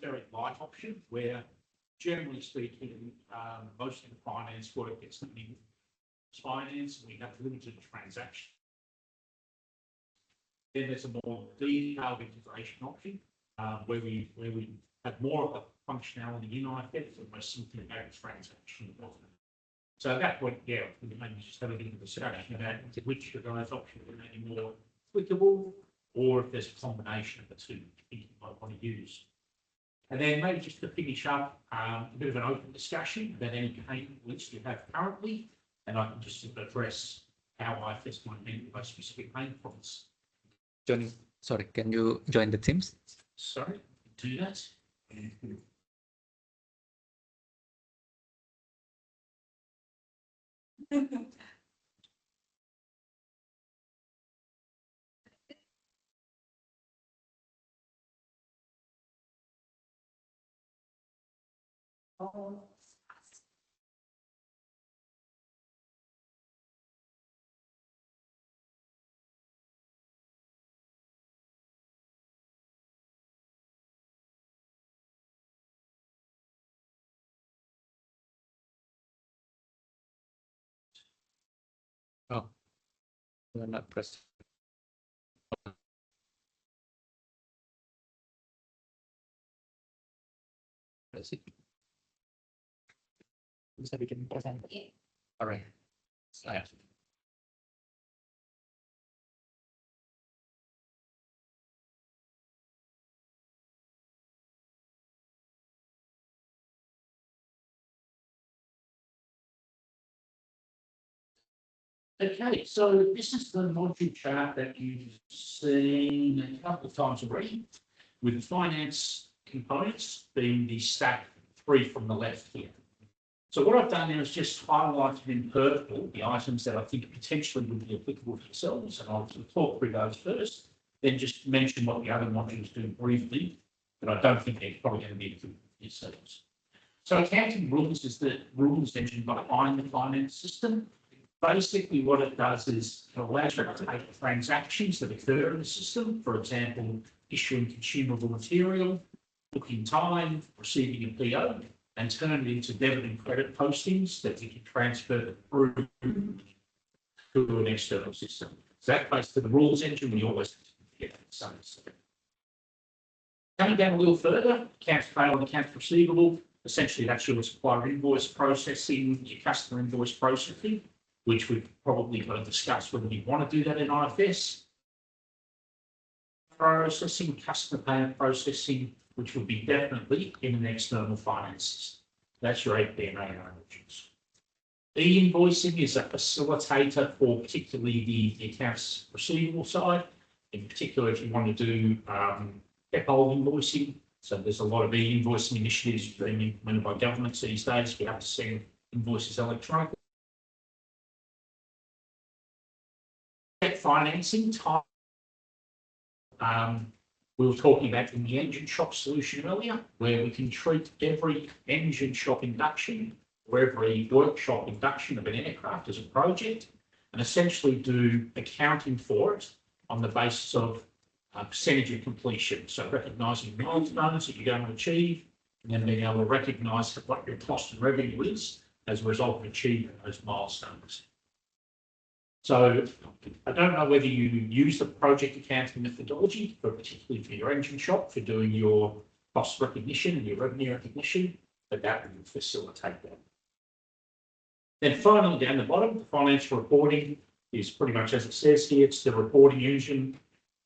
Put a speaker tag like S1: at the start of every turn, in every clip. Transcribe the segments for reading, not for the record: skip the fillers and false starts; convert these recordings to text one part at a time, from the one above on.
S1: a very light option where, generally speaking, most of the finance work gets done in finance. We have limited transaction. Then there's a more detailed integration option where we have more of the functionality in IFS and we're simply about transaction. So at that point, yeah, we can maybe just have a bit of a discussion about which of those options are maybe more applicable, or if there's a combination of the two you might want to use. And then maybe just to finish up, a bit of an open discussion about any pain points you have currently, and I can just address how IFS might handle those specific pain points.
S2: Johnny, sorry, can you join the Teams?
S1: Sorry, do that.
S2: Oh, you're not pressed. Press it. So we can present. Yeah. All right. Yeah.
S1: Okay, so this is the module chart that you've seen a couple of times already, with the finance components being the stack 3 from the left here. So what I've done there is just highlighted in purple the items that I think potentially would be applicable for yourselves, and I'll talk through those first, then just mention what the other modules do briefly, but I don't think they're probably going to be applicable for yourselves. So accounting rules is the rules engine behind the finance system. Basically, what it does is it allows you to take transactions that occur in the system, for example, issuing consumable material, booking time, receiving a PO, and turn it into debit and credit postings that you can transfer through to an external system. So that goes to the rules engine, we always get the same system. Coming down a little further, accounts payable and accounts receivable. Essentially, that's your supplier invoice processing, your customer invoice processing, which we've probably got to discuss whether we want to do that in IFS. Processing, customer payment processing, which would be definitely in an external finance system. That's your APM modules. E-invoicing is a facilitator for particularly the accounts receivable side. In particular, if you want to do EPOL invoicing, so there's a lot of e-invoicing initiatives being implemented by governments these days. We have to send invoices electronically. Debt financing time. We were talking about in the engine shop solution earlier, where we can treat every engine shop induction or every workshop induction of an aircraft as a project and essentially do accounting for it on the basis of percentage of completion. So recognising milestones that you're going to achieve and then being able to recognise what your cost and revenue is as a result of achieving those milestones. So I don't know whether you use the project accounting methodology, but particularly for your engine shop, for doing your cost recognition and your revenue recognition, but that would facilitate that. Then finally, down the bottom, the financial reporting is pretty much as it says here. It's the reporting engine,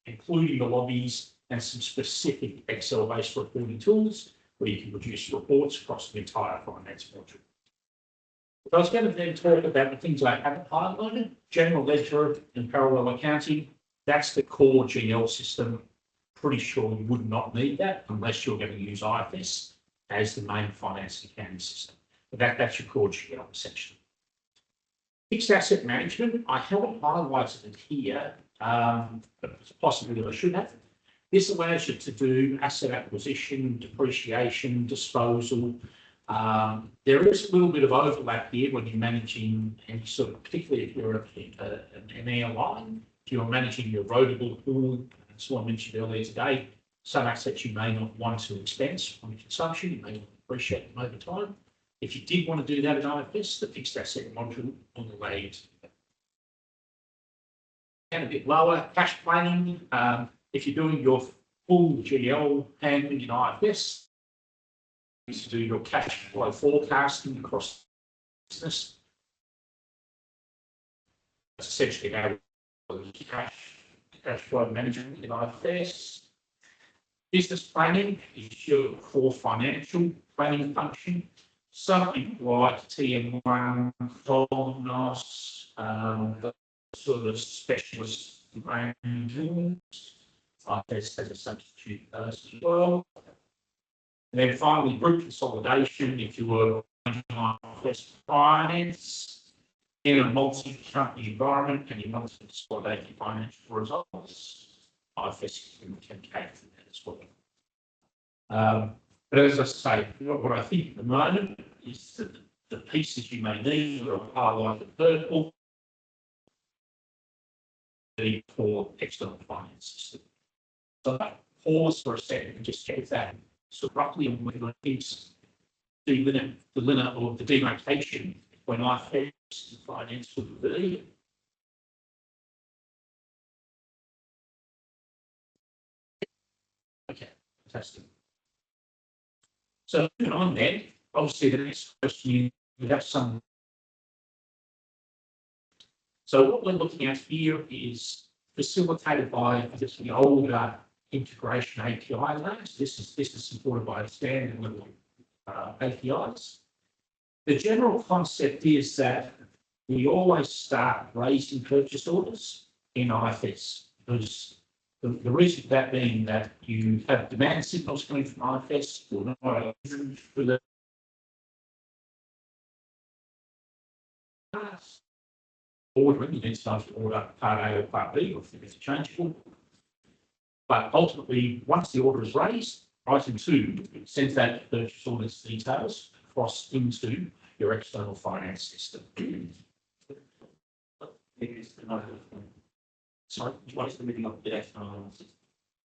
S1: including the lobbies and some specific Excel-based reporting tools where you can produce reports across the entire finance module. So I was going to then talk about the things I haven't highlighted. General ledger and parallel accounting, that's the core GL system. Pretty sure you would not need that unless you're going to use IFS as the main finance and accounting system. But that's your core GL essentially. Fixed asset management, I haven't highlighted it here, but it's a possibility I should have. This allows you to do asset acquisition, depreciation, disposal. There is a little bit of overlap here when you're managing any sort of, particularly if you're an airline, if you're managing your roadable pool, that's what I mentioned earlier today, Some assets you may not want to expense on consumption, you may want to depreciate them over time. If you did want to do that in IFS, the fixed asset module on the way and a bit lower, cash planning. If you're doing your full GL handling in IFS, to do your cash flow forecasting across the business. That's essentially how cash flow management in IFS. Business planning is your core financial planning function. Something like TM1, Cognos, the sort of specialist ranges. IFS has a substitute as well. And then finally, group consolidation, if you were IFS finance in a multi-company environment and you want to consolidate your financial results, IFS can cater for that as well. But as I say, what I think at the moment is that the pieces you may need are highlighted purple for external finance system. So pause for a second and just check that. So roughly on whether it's the limit or the demarcation when IFS and finance would be. Okay, fantastic. So moving on then, obviously the next question we have some. So what we're looking at here is facilitated by just the older integration API layers. This is supported by standard level APIs. The general concept is that we always start raising purchase orders in IFS because the reason for that being that you have demand signals coming from IFS or not through the ordering, you need to start to order part A or part B or if it's changeable. But ultimately, once the order is raised, item 2 sends that purchase order's details across into your external finance system. Sorry, what is the meaning of the external system?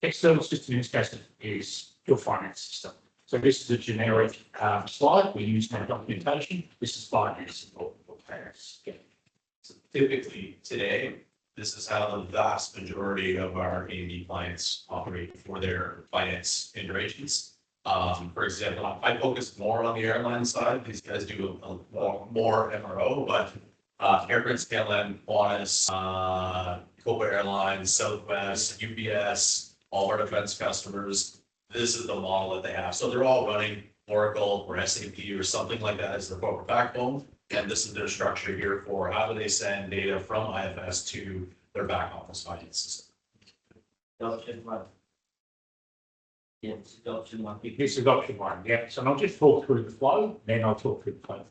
S1: External system in this case is your finance system. So this is a generic slide we use in our documentation. This is finance or finance. Yeah.
S3: So typically today, this is how the vast majority of our A&D clients operate for their finance integrations. For example, I focus more on the airline side. These guys do more MRO, but Air France, KLM, Qantas, Copa Airlines, Southwest, UPS, all of our defense customers, this is the model that they have. So they're all running Oracle or SAP or something like that as their corporate backbone. And this is their structure here for how do they send data from IFS to their back office finance system.
S1: It's adoption one, yeah. So I'll just talk through the flow, then I'll talk through the flow.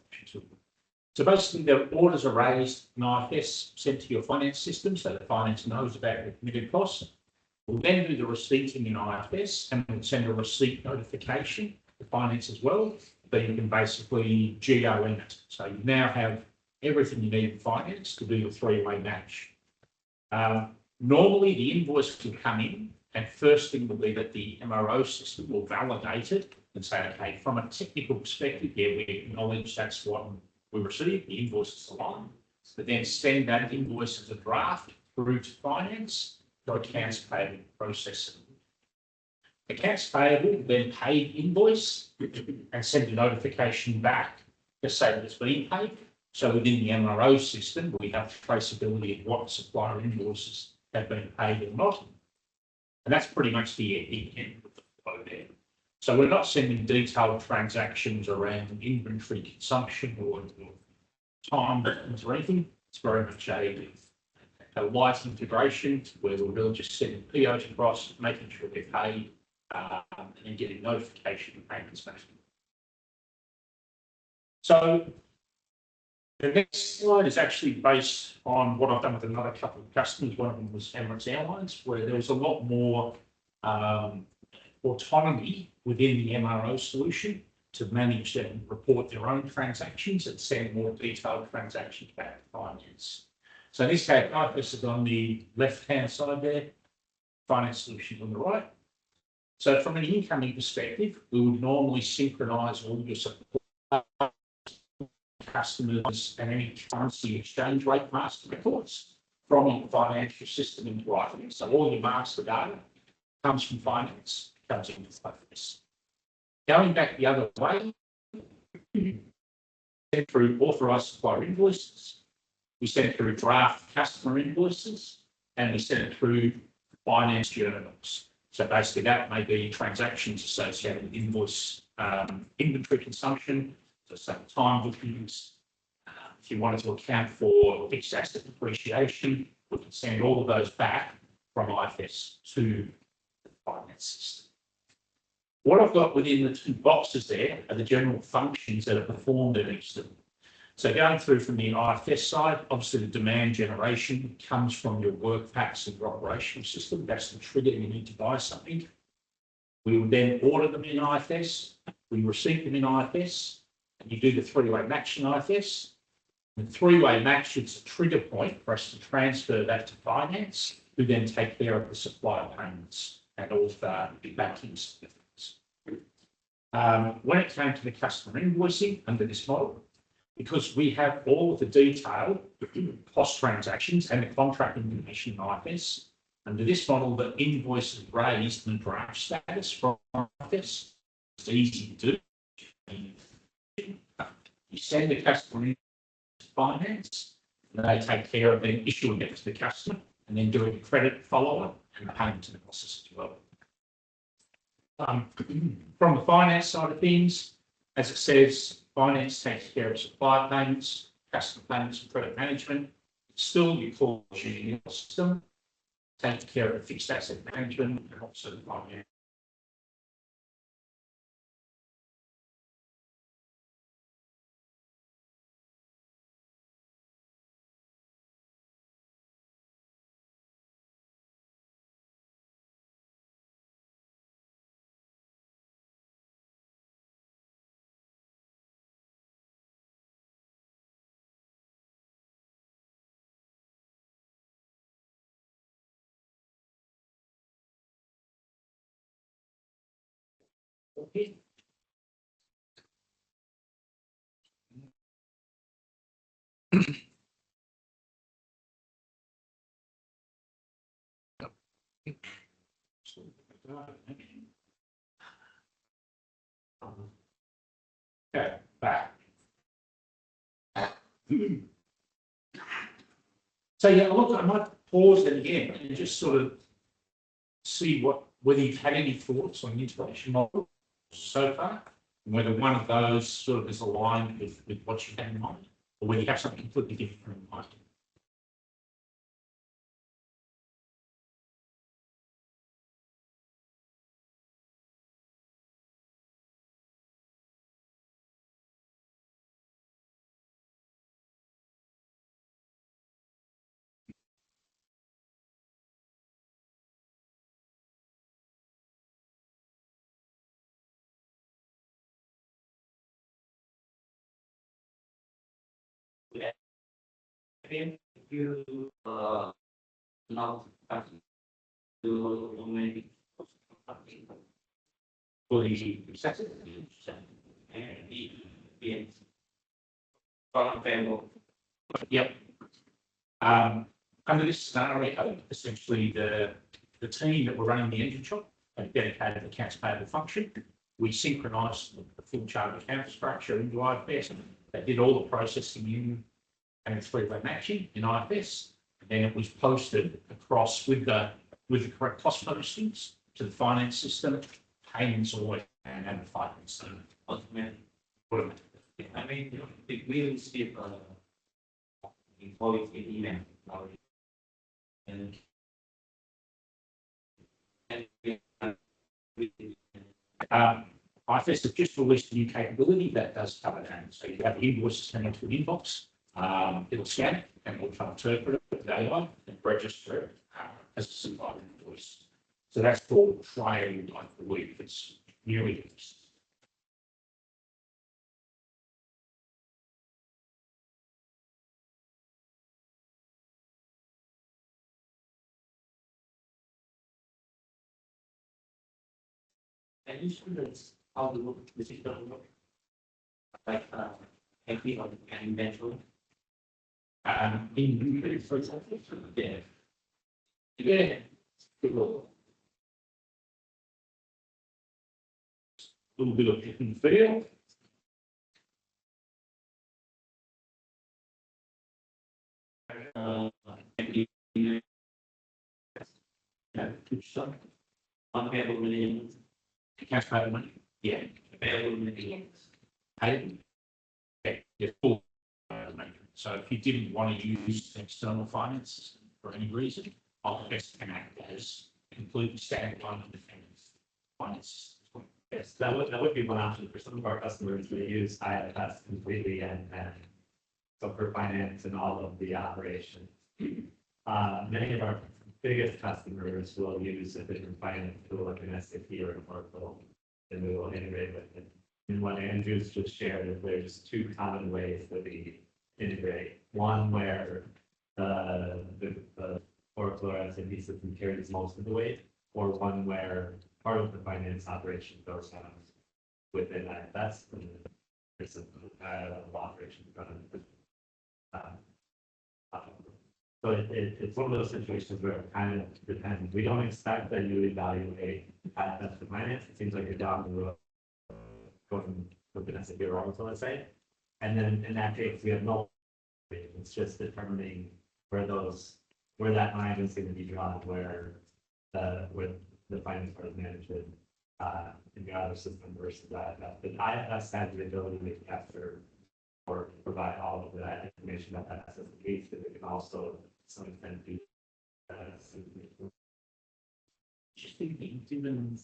S1: So basically the orders are raised in IFS, sent to your finance system, so the finance knows about the committed costs. We'll then do the receipting in IFS and we'll send a receipt notification to finance as well. But you can basically GO in it. So you now have everything you need in finance to do your 3-way match. Normally the invoice will come in and first thing will be that the MRO system will validate it and say, okay, from a technical perspective, yeah, we acknowledge that's what we received, the invoice is aligned, but then send that invoice as a draft through to finance to accounts payable processing. Accounts payable then pay the invoice and send a notification back to say that it's been paid. So within the MRO system, we have traceability of what supplier invoices have been paid or not. And that's pretty much the end of the flow there. So we're not sending detailed transactions around inventory consumption or time or anything. It's very much a light integration where we're really just sending POs across, making sure they're paid, and then getting notification of payments back. So the next slide is actually based on what I've done with another couple of customers. One of them was Emirates Airlines, where there was a lot more autonomy within the MRO solution to manage and report their own transactions and send more detailed transactions back to finance. So in this case, IFS is on the left-hand side there, finance solution on the right. So from an incoming perspective, we would normally synchronise all your supply customers and any currency exchange rate master records from your financial system into IFS. So all your master data comes from finance, comes into IFS. Going back the other way, send through authorised supplier invoices, we send through draft customer invoices, and we send it through finance journals. So basically that may be transactions associated with invoice, inventory consumption, so some time bookings. If you wanted to account for fixed asset depreciation, we can send all of those back from IFS to the finance system. What I've got within the two boxes there are the general functions that are performed in each of them. So going through from the IFS side, obviously the demand generation comes from your work packs and your operational system. That's the trigger you need to buy something. We will then order them in IFS. We receive them in IFS, and you do the three-way match in IFS. The three-way match is a trigger point for us to transfer that to finance, who then take care of the supplier payments and all the banking systems. When it came to the customer invoicing under this model, because we have all of the detailed cost transactions and the contract information in IFS, under this model, the invoice is raised in draft status from IFS. It's easy to do. You send the customer invoice to finance, and they take care of then issuing it to the customer and then doing a credit follow-up and payment to the process as well. From the finance side of things, as it says, finance takes care of supplier payments, customer payments, and credit management. Still, you call your system, takes care of fixed asset management and also the finance. Okay. Okay, back. So yeah, look, I might pause it again and just sort of see whether you've had any thoughts on the integration model so far, and whether one of those sort of is aligned with what you have in mind, or whether you have something completely different in mind.
S2: If you now to maybe
S1: Fully
S2: and the family.
S1: Yep. Under this scenario, essentially the team that were running the engine shop have dedicated accounts payable function. We synchronised the full chart of account structure into IFS. They did all the processing in and three-way matching in IFS. And then it was posted across with the correct cost postings to the finance system, payments always and the finance system.
S2: I mean, we receive invoice in email and
S1: IFS has just released a new capability that does cover that. So you have invoices coming to an inbox, it'll scan it and it'll interpret it with AI and register it as a supplier invoice. So that's called trial, I believe. It's newly.
S2: And usually that's how the work, this is done work. Like, happy or eventually.
S1: In, for example,
S2: Yeah.
S1: yeah. Little bit of look and feel.
S2: And you know, unavailable millions,
S1: Cash payment, yeah,
S2: available millions.
S1: paid. Yeah, yeah, full. So if you didn't want to use external finance for any reason, IFS can act as completely standalone independent finance.
S4: Yes, that would be one option for some of our customers who use IFS completely and so for finance and all of the operations. Many of our biggest customers will use a different finance tool like an SAP or an Oracle, and we will integrate with it. And what Andrew's just shared is there's two common ways that we integrate. One where the Oracle or SAP system carries most of the weight, or one where part of the finance operation goes on within IFS and there's a operation running. So it's one of those situations where it kind of depends. We don't expect that you evaluate IFS for finance. It seems like you're down the road going with an SAP or Oracle, let's say. And then in that case, we have no, it's just determining where that line is going to be drawn, where the finance part is managed in your other system versus IFS. But IFS has the ability to capture or provide all of that information that IFS is the case, but it can also, to some extent, do.
S1: Just thinking, given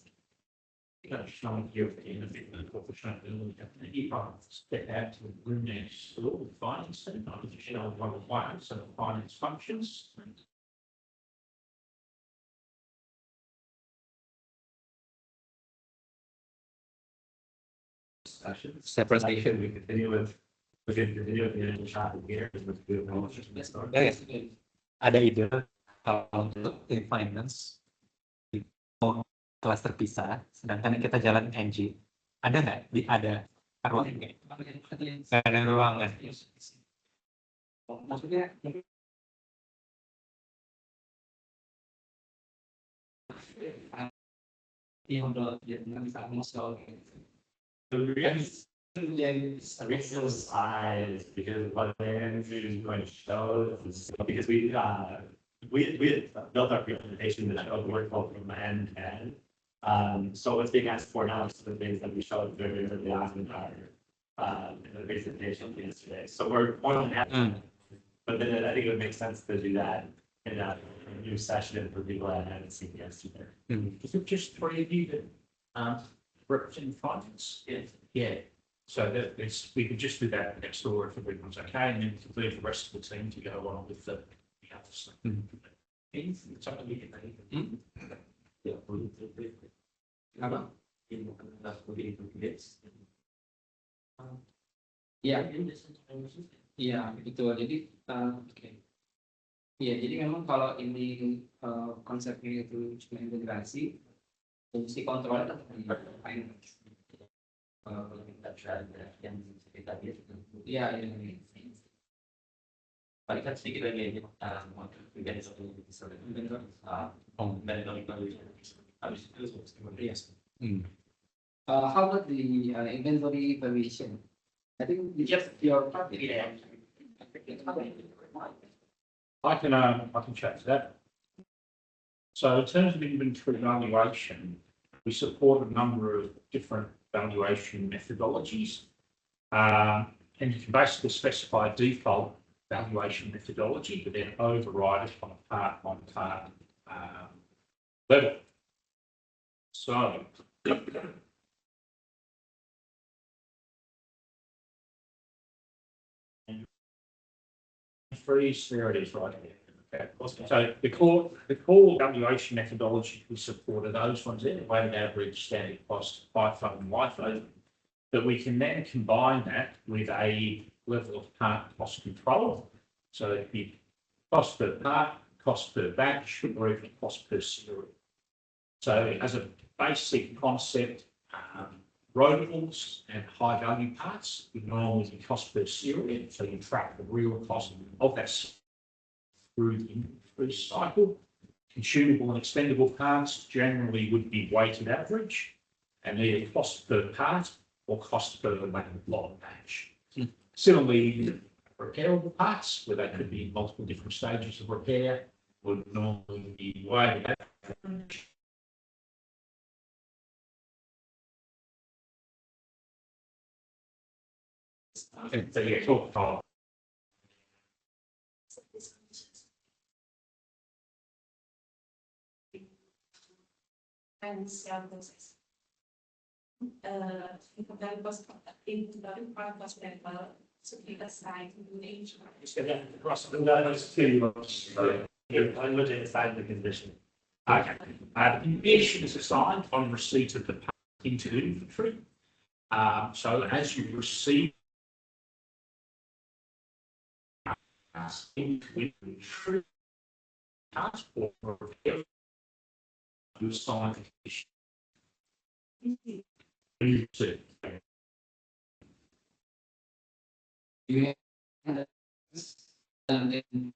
S1: showing here at the end of it, the corporation you can't step out to the room next to all the finance and not to show one of finance and the finance functions.
S2: Separate
S4: We
S2: station.
S4: can continue with the initial shopping here.
S2: Ada ide kalau untuk tim finance mau kelas terpisah, sedangkan kita jalan NG. Ada nggak? Ada ruangan nggak? Nggak ada ruangan. Maksudnya yang udah dengan sama soal
S4: Reasonable size because what Andrew is going to show is because we had built our presentation that showed workflow from end to end. So what's being asked for now is the things that we showed very early on in the presentation yesterday. So we're more than happy. But then I think it would make sense to do that in a new session for people that haven't seen yesterday.
S1: Is it just three of you that represent finance?
S2: Yes.
S1: Yeah. So that it's, we could just do that next door if everyone's okay, and then leave the rest of the team to go on with the other stuff. It's up to you.
S2: Ya, apa? Ya, iya betul. Jadi, oke. Iya, jadi memang kalau ini konsepnya itu cuma integrasi, fungsi kontrolnya tetap di finance. Yang kita lihat, iya, ini. Paling kan sedikit lagi ya, menjadi satu inventory, habis itu yes. How about the inventory valuation? I think just your property.
S1: I can chat to that. So in terms of inventory valuation, we support a number of different valuation methodologies. And you can basically specify a default valuation methodology, but then override it on a part level. So freeze, there it is right here. Okay. So the core valuation methodology we support are those ones there, the weighted average, standard cost, FIFO and LIFO. But we can then combine that with a level of part cost control. So it be cost per part, cost per batch, or even cost per serial. So as a basic concept, Rotables and high value parts would normally be cost per serial, so you track the real cost of that through the cycle. Consumable and expendable parts generally would be weighted average, and either cost per part or cost per lot batch. Similarly, repairable parts, where they could be in multiple different stages of repair, would normally be weighted average. So yeah, talk about
S5: and sell process. That was in the part was member, so we assign to the age.
S4: I'm looking inside the condition.
S1: okay. The condition is assigned on receipt of the part into inventory. So as you receive into inventory, part or repair, you assign the condition.
S2: You have, and then,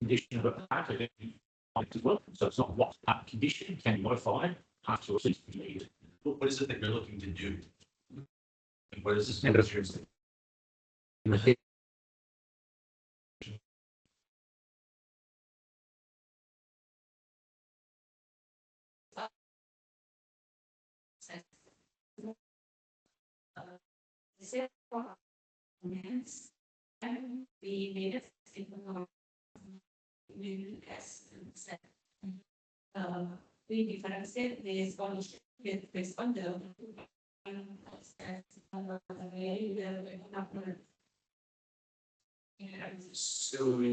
S1: Condition of a part of it as well. So it's not what part condition can be modified after receipt is needed.
S3: What is it that you're looking to do? What is this?
S5: Yes, and we made it in the as said. We differentiate this ownership based on the
S3: So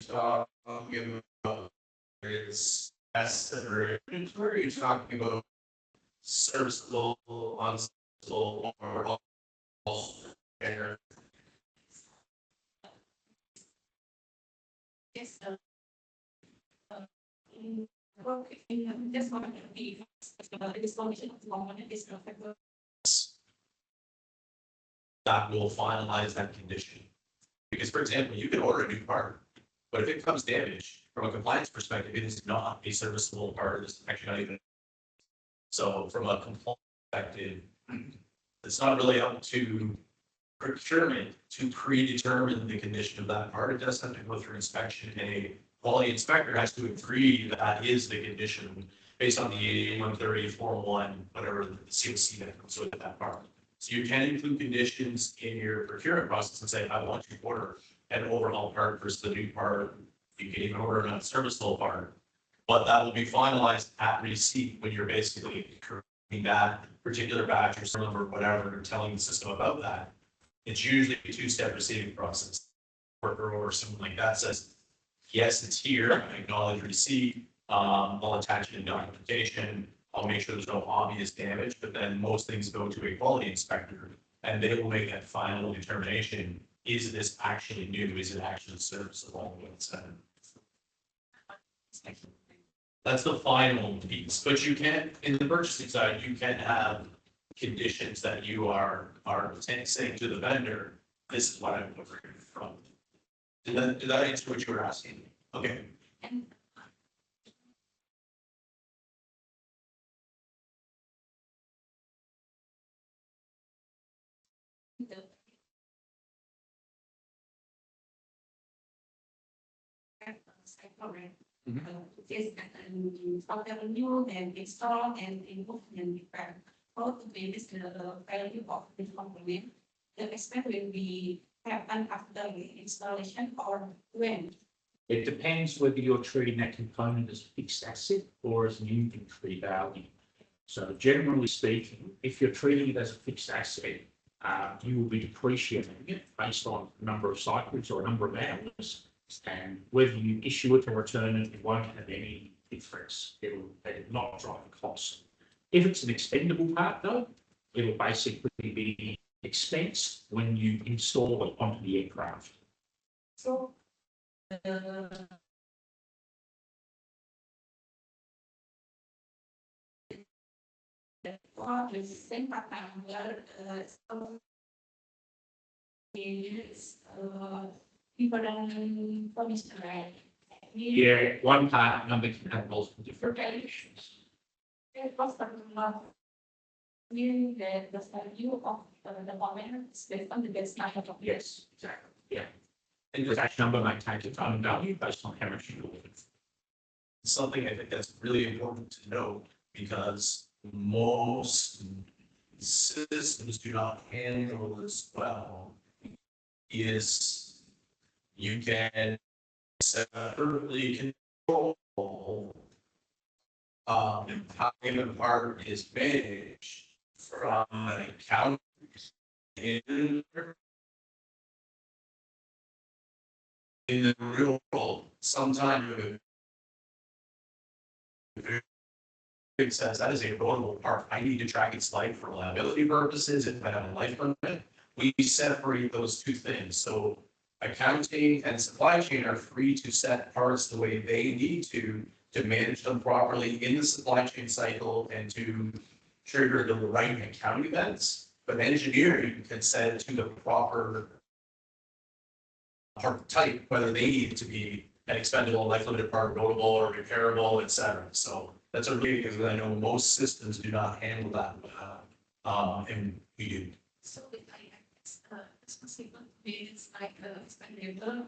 S3: talking about is where you're talking about serviceable, unserviceable, or all there.
S5: Yes, well, in this one, the installation of the component is affected.
S3: That will finalize that condition. Because, for example, you can order a new part, but if it comes damaged, from a compliance perspective, it is not a serviceable part. It's actually not even. So, from a compliance perspective, it's not really up to procurement to predetermine the condition of that part. It does have to go through inspection, and a quality inspector has to agree that that is the condition based on the 130, 401, whatever the COC that comes with that part. So you can include conditions in your procurement process and say, I want you to order an overhaul part versus the new part. You can even order an unserviceable part, but that will be finalized at receipt when you're basically correcting that particular batch or some or whatever, and telling the system about that. It's usually a two-step receiving process. Worker or something like that says, yes, it's here, I acknowledge receipt, I'll attach it in documentation, I'll make sure there's no obvious damage, but then most things go to a quality inspector, and they will make that final determination, is this actually new, is it actually serviceable, that's the final piece, but you can, in the purchasing side, you can have conditions that you are saying to the vendor, this is what I'm ordering from. Did that answer what you were asking? Okay.
S5: And the is after new and install and remove and repair. All the babies the value of the component. The expense will be happen after the installation or when.
S1: It depends whether you're treating that component as a fixed asset or as an inventory value. So generally speaking, if you're treating it as a fixed asset, you will be depreciating it based on the number of cycles or a number of hours. And whether you issue it or return it, it won't have any difference. It'll not drive the cost. If it's an expendable part though, it'll basically be expensed when you install it onto the aircraft.
S5: So for the same pattern where so is different permission, right?
S1: Yeah, one part number can have multiple different valuations.
S5: It was meaning that the value of the comment is based on the baseline of the
S1: Yes, exactly. Yeah.
S3: And
S1: Because that number maintains its own value based on how much you do.
S3: something I think that's really important to note, because most systems do not handle this well, is you can separately control how a part is managed from an account in the real world. Sometimes it says that is a notable part. I need to track its life for liability purposes. If I have a life limit, we separate those two things. So accounting and supply chain are free to set parts the way they need to manage them properly in the supply chain cycle and to trigger the right accounting events. But engineering can set it to the proper part type, whether they need it to be an expendable, life limited part, notable or repairable, et cetera. So that's a really, because I know most systems do not handle that. And we do.
S5: so with IFS, it's possible with like expendable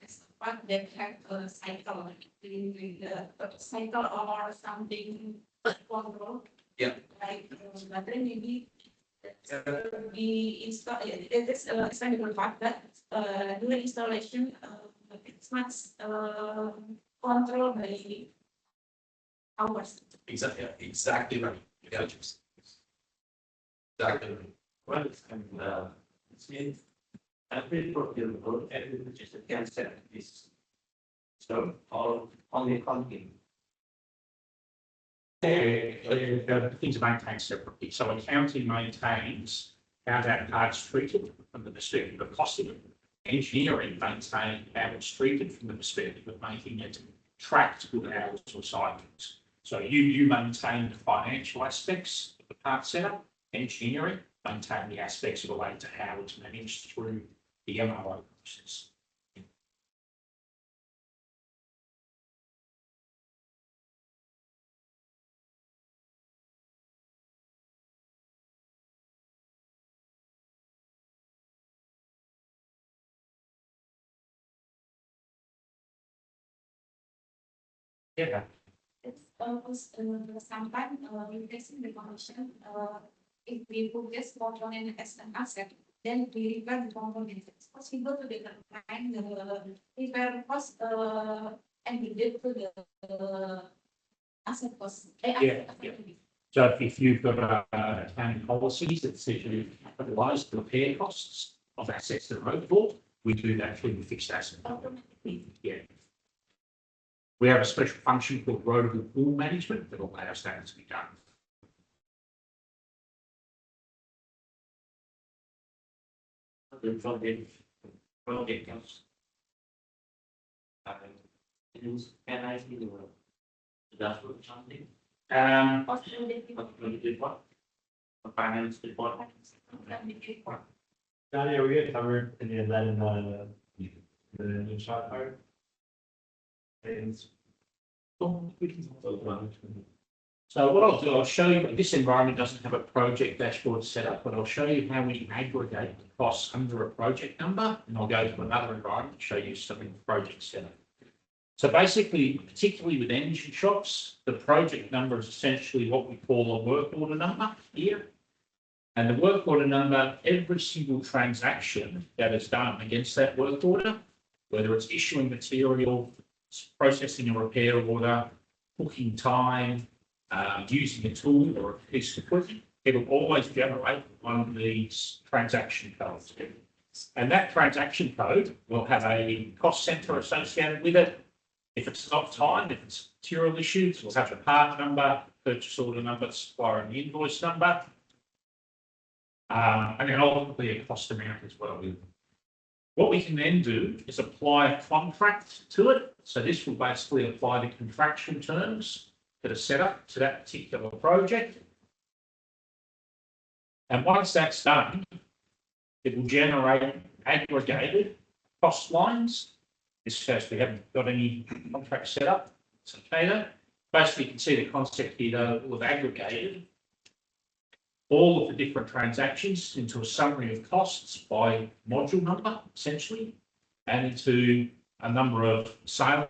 S5: as a part that have a cycle, like during the cycle or something control.
S3: Yeah.
S5: Like, but then maybe we install, it is expendable part, but during installation, it's much controlled by hours.
S3: Exactly, exactly right. Yeah. Exactly right.
S4: Well, it's in every procurement, every just can set this. So, all only accounting.
S1: Things are maintained separately. So accounting maintains how that part's treated from the perspective of costing it. Engineering maintains how it's treated from the perspective of making it tracked good hours or cycles. So you maintain the financial aspects of the part setup. Engineering maintain the aspects related to how it's managed through the MRO process. Yeah.
S5: It's sometimes replacing the condition, if we put this component as an asset, then we repair the component. It's possible to determine the repair cost and relate to the asset cost.
S1: Yeah, yeah. So if you've got accounting policies that says you capitalize the repair costs of assets that are overbought, we do that through the fixed asset. Yeah. We have a special function called rotable pool management that allows that to be done.
S4: Project comes. Can I see the word? That's what something. What? A finance report. Yeah, we get covered in the event the new shot part. Things.
S1: So what I'll do, I'll show you, this environment doesn't have a project dashboard set up, but I'll show you how we aggregate the costs under a project number, and I'll go to another environment to show you something with project setup. So basically, particularly with engine shops, the project number is essentially what we call a work order number here. And the work order number, every single transaction that is done against that work order, whether it's issuing material, processing a repair order, booking time, using a tool or a piece of equipment, it will always generate one of these transaction codes. And that transaction code will have a cost center associated with it. If it's not time, if it's material issues, we'll have the part number, purchase order number, supplier and the invoice number. And then ultimately a cost amount as well. What we can then do is apply a contract to it. So this will basically apply the contraction terms that are set up to that particular project. And once that's done, it will generate aggregated cost lines. This shows we haven't got any contract set up. It's okay though. Basically, you can see the concept here though, we've aggregated all of the different transactions into a summary of costs by module number, essentially, and into a number of sales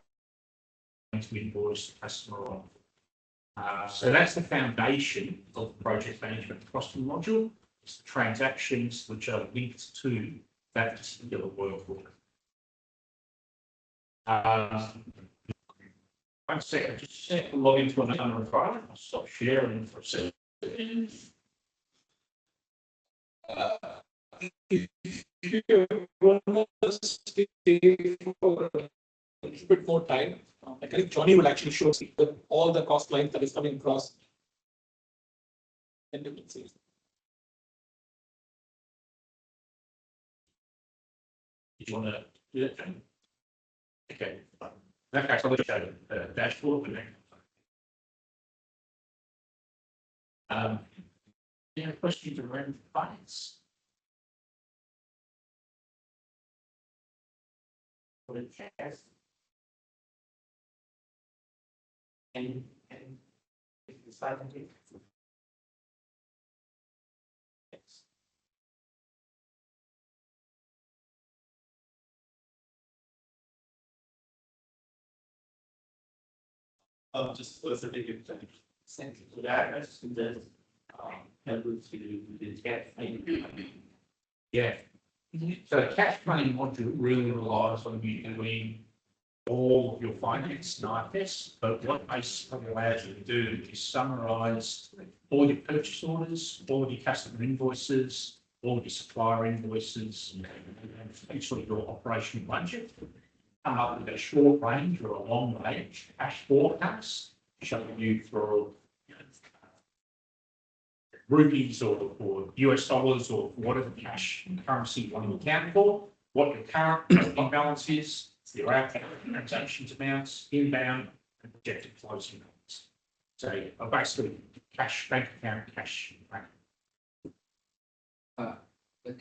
S1: to invoice the customer on. So that's the foundation of the project management costing module. It's the transactions which are linked to that particular workbook. One second, just log into another environment. I'll stop sharing for a second.
S6: If you want us to stay for a little bit more time, I think Johnny will actually show us all the cost lines that is coming across. And you can see.
S1: Did you want to do that, Jane? Okay. Okay, so let's show the dashboard. Any questions around finance? And decide on it.
S6: Just for a certificate.
S1: Sent to that, as to the, help to the cash planning. Yeah. So the cash planning module really relies on you doing all of your finance in IFS, but what basically allows you to do is summarize all your purchase orders, all of your customer invoices, all of your supplier invoices, and essentially your operational budget. Come up with a short range or a long range cash forecast, showing you for rupees or US dollars or whatever cash currency you want to account for, what your current balance is, your outbound transactions amounts, inbound, and projected closing amounts. So basically cash, bank account, cash.
S2: But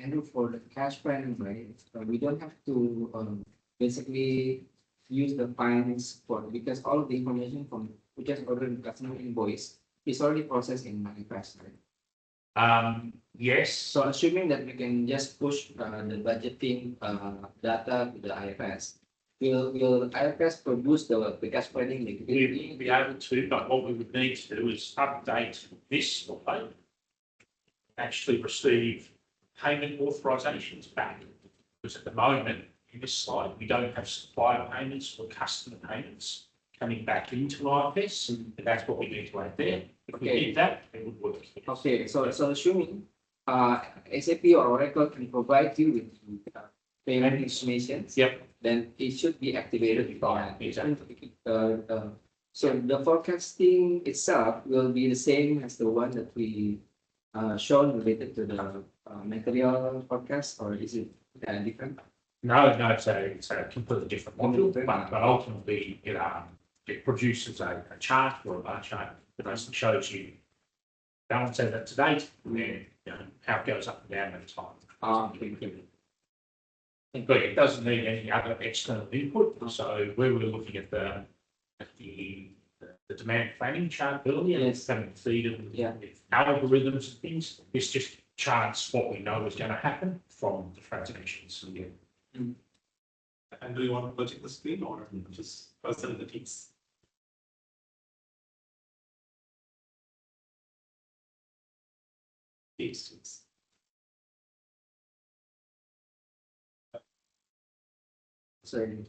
S2: Andrew, for the cash planning, right, we don't have to basically use the finance for, because all of the information from purchase order and customer invoice is already processed in IFS, right?
S1: Yes.
S2: So assuming that we can just push the budgeting data to the IFS, will IFS produce the cash planning?
S1: We will be able to, but what we would need to do is update this slide, actually receive payment authorizations back. Because at the moment, in this slide, we don't have supplier payments or customer payments coming back into IFS, and that's what we need to add there. If we did that, it would work.
S2: Okay, so assuming SAP or Oracle can provide you with payment information,
S1: Yep.
S2: then it should be activated.
S1: Right, exactly.
S2: So the forecasting itself will be the same as the one that we shown related to the material forecast, or is it different?
S1: No, it's a completely different module, but ultimately it produces a chart or a bar chart that basically shows you balance as at to date, and then how it goes up and down over time. But it doesn't need any other external input. So we were looking at the demand planning chart earlier, and it's going to feed it with algorithms and things. This just charts what we know is going to happen from the transactions.
S6: And do you want to project the screen or just present the teams? Teams.
S2: Sorry.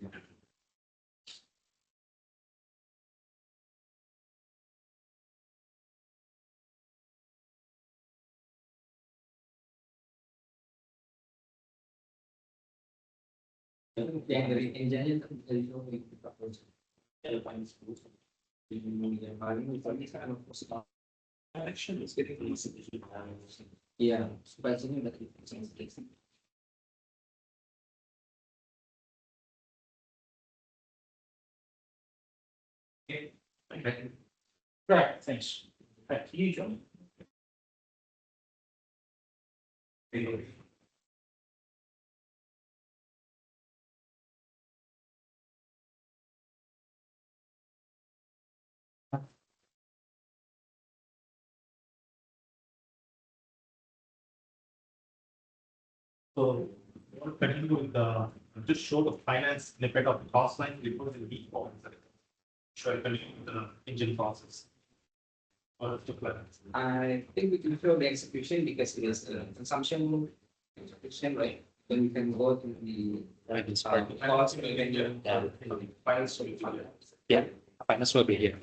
S2: Yang dari engineer dari yang paling misalnya sekarang action is getting iya supaya sini udah kita
S1: Okay. Great, thanks. Back to you, John.
S4: So, I want to continue with the, just show the finance snippet of the cost line before the key points. Should I continue with the engine process? Or to plans?
S2: I think we can show the execution because it is a consumption execution, right? Then we can go to the cost, we can do finance solution.
S7: Yeah, finance will be here.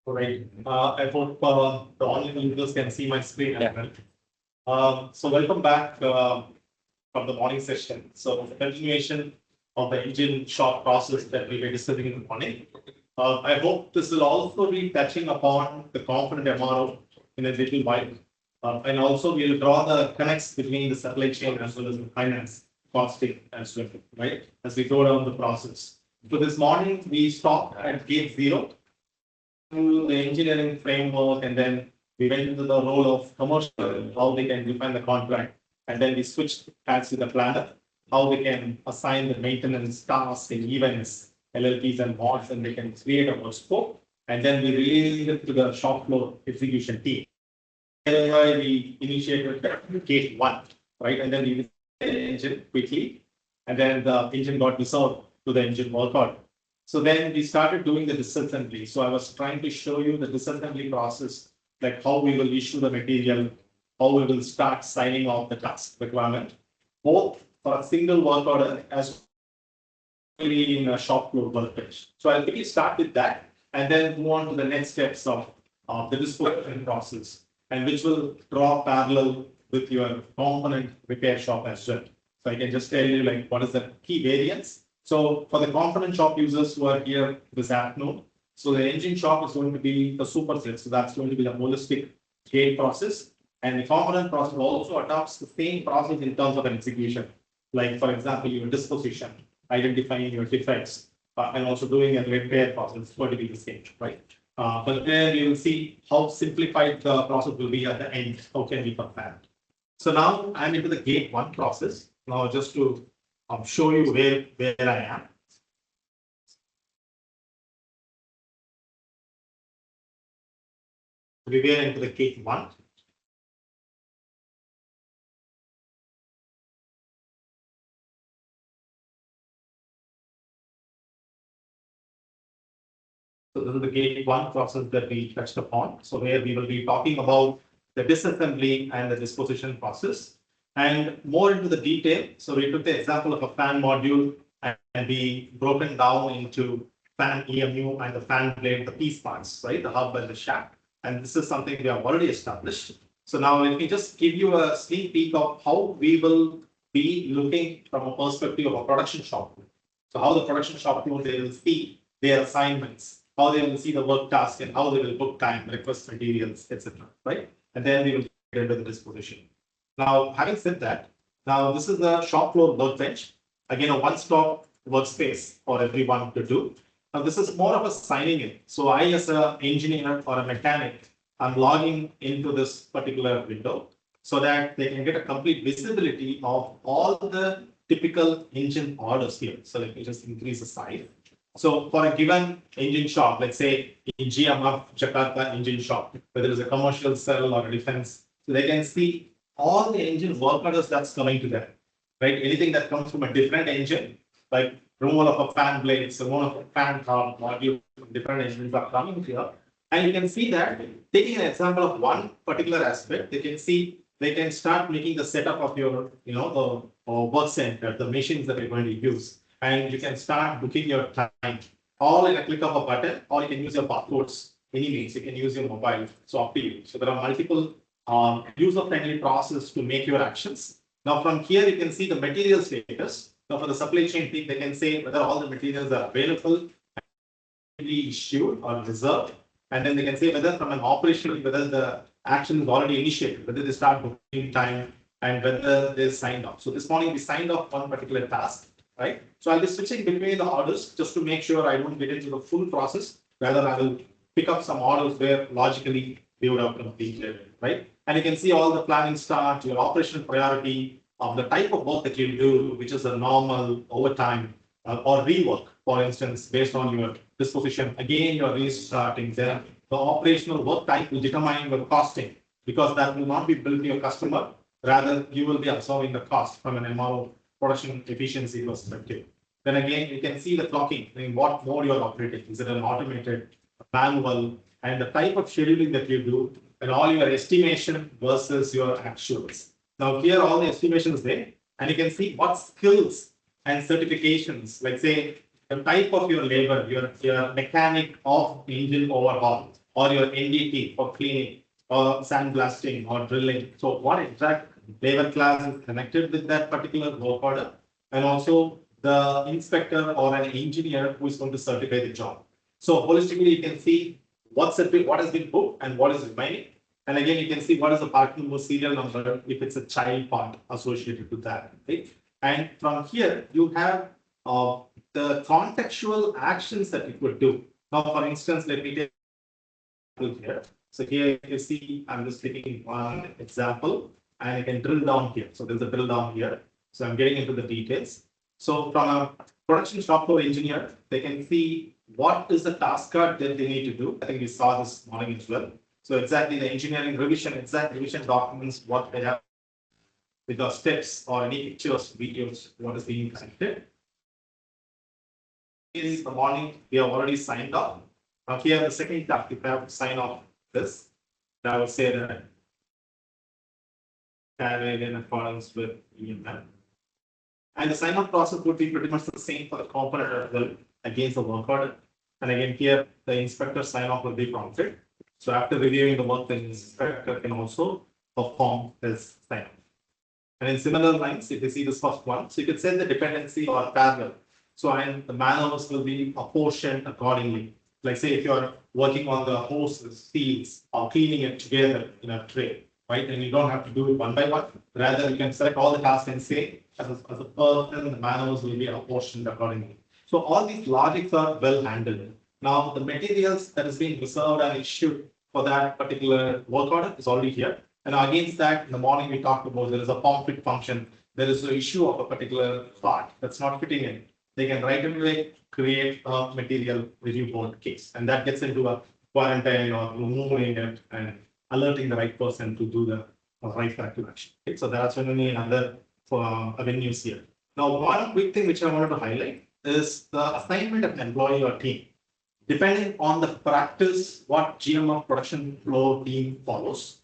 S4: Right. I hope the online users can see my screen as well. So welcome back from the morning session. So the continuation of the engine shop process that we were discussing in the morning. I hope this will also be touching upon the component MRO in a little while. And also we will draw the connects between the supply chain as well as the finance costing as well, right? As we go down the process. So this morning we stopped at gate 0. To the engineering framework, and then we went into the role of commercial, how they can define the contract, and then we switched hands to the planner, how they can assign the maintenance tasks and events, LLPs and mods, and they can create a work scope, and then we release it to the shop floor execution team. And we initiated gate 1, right, and then we did the engine quickly, and then the engine got resolved to the engine workout. So then we started doing the disassembly. So I was trying to show you the disassembly process, like how we will issue the material, how we will start signing off the task requirement, both for a single work order as well in a shop floor workbench. So I'll quickly start with that and then move on to the next steps of the disposition process, and which will draw parallel with your component repair shop as well. So I can just tell you like what is the key variance. So for the component shop users who are here this afternoon, so the engine shop is going to be the superset. So that's going to be the holistic gate process. And the component process also adopts the same process in terms of an execution. Like for example, your disposition, identifying your defects, and also doing a repair process. It's going to be the same, right? But then you will see how simplified the process will be at the end. How can we compare? So now I'm into the gate 1 process. Now just to show you where I am. We were into the gate 1. So this is the gate 1 process that we touched upon. So where we will be talking about the disassembly and the disposition process, and more into the detail. So we took the example of a fan module and we broken down into fan EMU and the fan blade, the piece parts, right? The hub and the shaft. And this is something we have already established. So now let me just give you a sneak peek of how we will be looking from a perspective of a production shop. So how the production shop floor, they will see their assignments, how they will see the work task, and how they will book time, request materials, etc. Right? And then we will get into the disposition. Now, having said that, now this is the shop floor workbench. Again, a one-stop
S8: workspace for everyone to do. Now, this is more of a signing in. So I, as an engineer or a mechanic, I'm logging into this particular window so that they can get a complete visibility of all the typical engine orders here. So let me just increase the size. So for a given engine shop, let's say in GMF Jakarta engine shop, whether it's a commercial cell or a defense, so they can see all the engine work orders that's coming to them, right? Anything that comes from a different engine, like removal of a fan blades, removal of a fan top, module from different engines are coming here. And you can see that taking an example of one particular aspect, they can start making the setup of your, the work center, the machines that you're going to use. And you can start booking your time all in a click of a button, or you can use your barcodes. Any means, you can use your mobile. So up to you. So there are multiple user-friendly process to make your actions. Now from here, you can see the material status. Now for the supply chain team, they can say whether all the materials are available, issued or reserved. And then they can say whether from an operational, whether the action is already initiated, whether they start booking time and whether they signed off. So this morning we signed off one particular task, right? So I'll be switching between the orders just to make sure I don't get into the full process. Rather, I will pick up some orders where logically we would have completed, right? And you can see all the planning start, your operational priority of the type of work that you do, which is a normal overtime or rework, for instance, based on your disposition. Again, you're restarting there. The operational work type will determine your costing because that will not be billed to your customer. Rather, you will be absorbing the cost from an MRO production efficiency perspective. Then again, you can see the clocking, in what mode you're operating. Is it an automated, manual, and the type of scheduling that you do, and all your estimation versus your actuals. Now here, all the estimations there, and you can see what skills and certifications, like say, the type of your labor, your mechanic of engine overhaul, or your NDT for cleaning, or sandblasting, or drilling. So what exact labor class is connected with that particular work order, and also the inspector or an engineer who is going to certify the job. So holistically, you can see what has been booked and what is remaining. And again, you can see what is the part number, serial number, if it's a child part associated with that. Right? And from here, you have the contextual actions that it would do. Now, for instance, let me take here. So here you see, I'm just taking one example, and I can drill down here. So there's a drill down here. So I'm getting into the details. So from a production shop floor engineer, they can see what is the task card that they need to do. I think we saw this morning as well. So exactly the engineering revision, exact revision documents, what they have with the steps or any pictures, videos, what is being presented. Is the morning we have already signed off. Now here the second task, if I have to sign off this, I would say that carried in accordance with EMF. And the sign off process would be pretty much the same for the component as well against the work order. And again, here the inspector sign off will be prompted. So after reviewing the work, the inspector can also perform his sign off. And in similar lines, if you see this first one, so you could set the dependency or parallel. So and the man-hours will be apportioned accordingly. Like say if you're working on the hoses, seals, or cleaning it together in a tray, right? And you don't have to do it one by one. Rather, you can select all the tasks and say, as a person, the man-hours will be apportioned accordingly. So all these logics are well handled. Now, the materials that is being reserved and issued for that particular work order is already here. And against that, in the morning we talked about there is a form fit function. There is an issue of a particular part that's not fitting in. They can right away create a material review board case, and that gets into a quarantine or removing it and alerting the right person to do the right corrective action. Okay, so that's certainly another avenues here. Now, one quick thing which I wanted to highlight is the assignment of an employee or team. Depending on the practice, what GMF production flow team follows,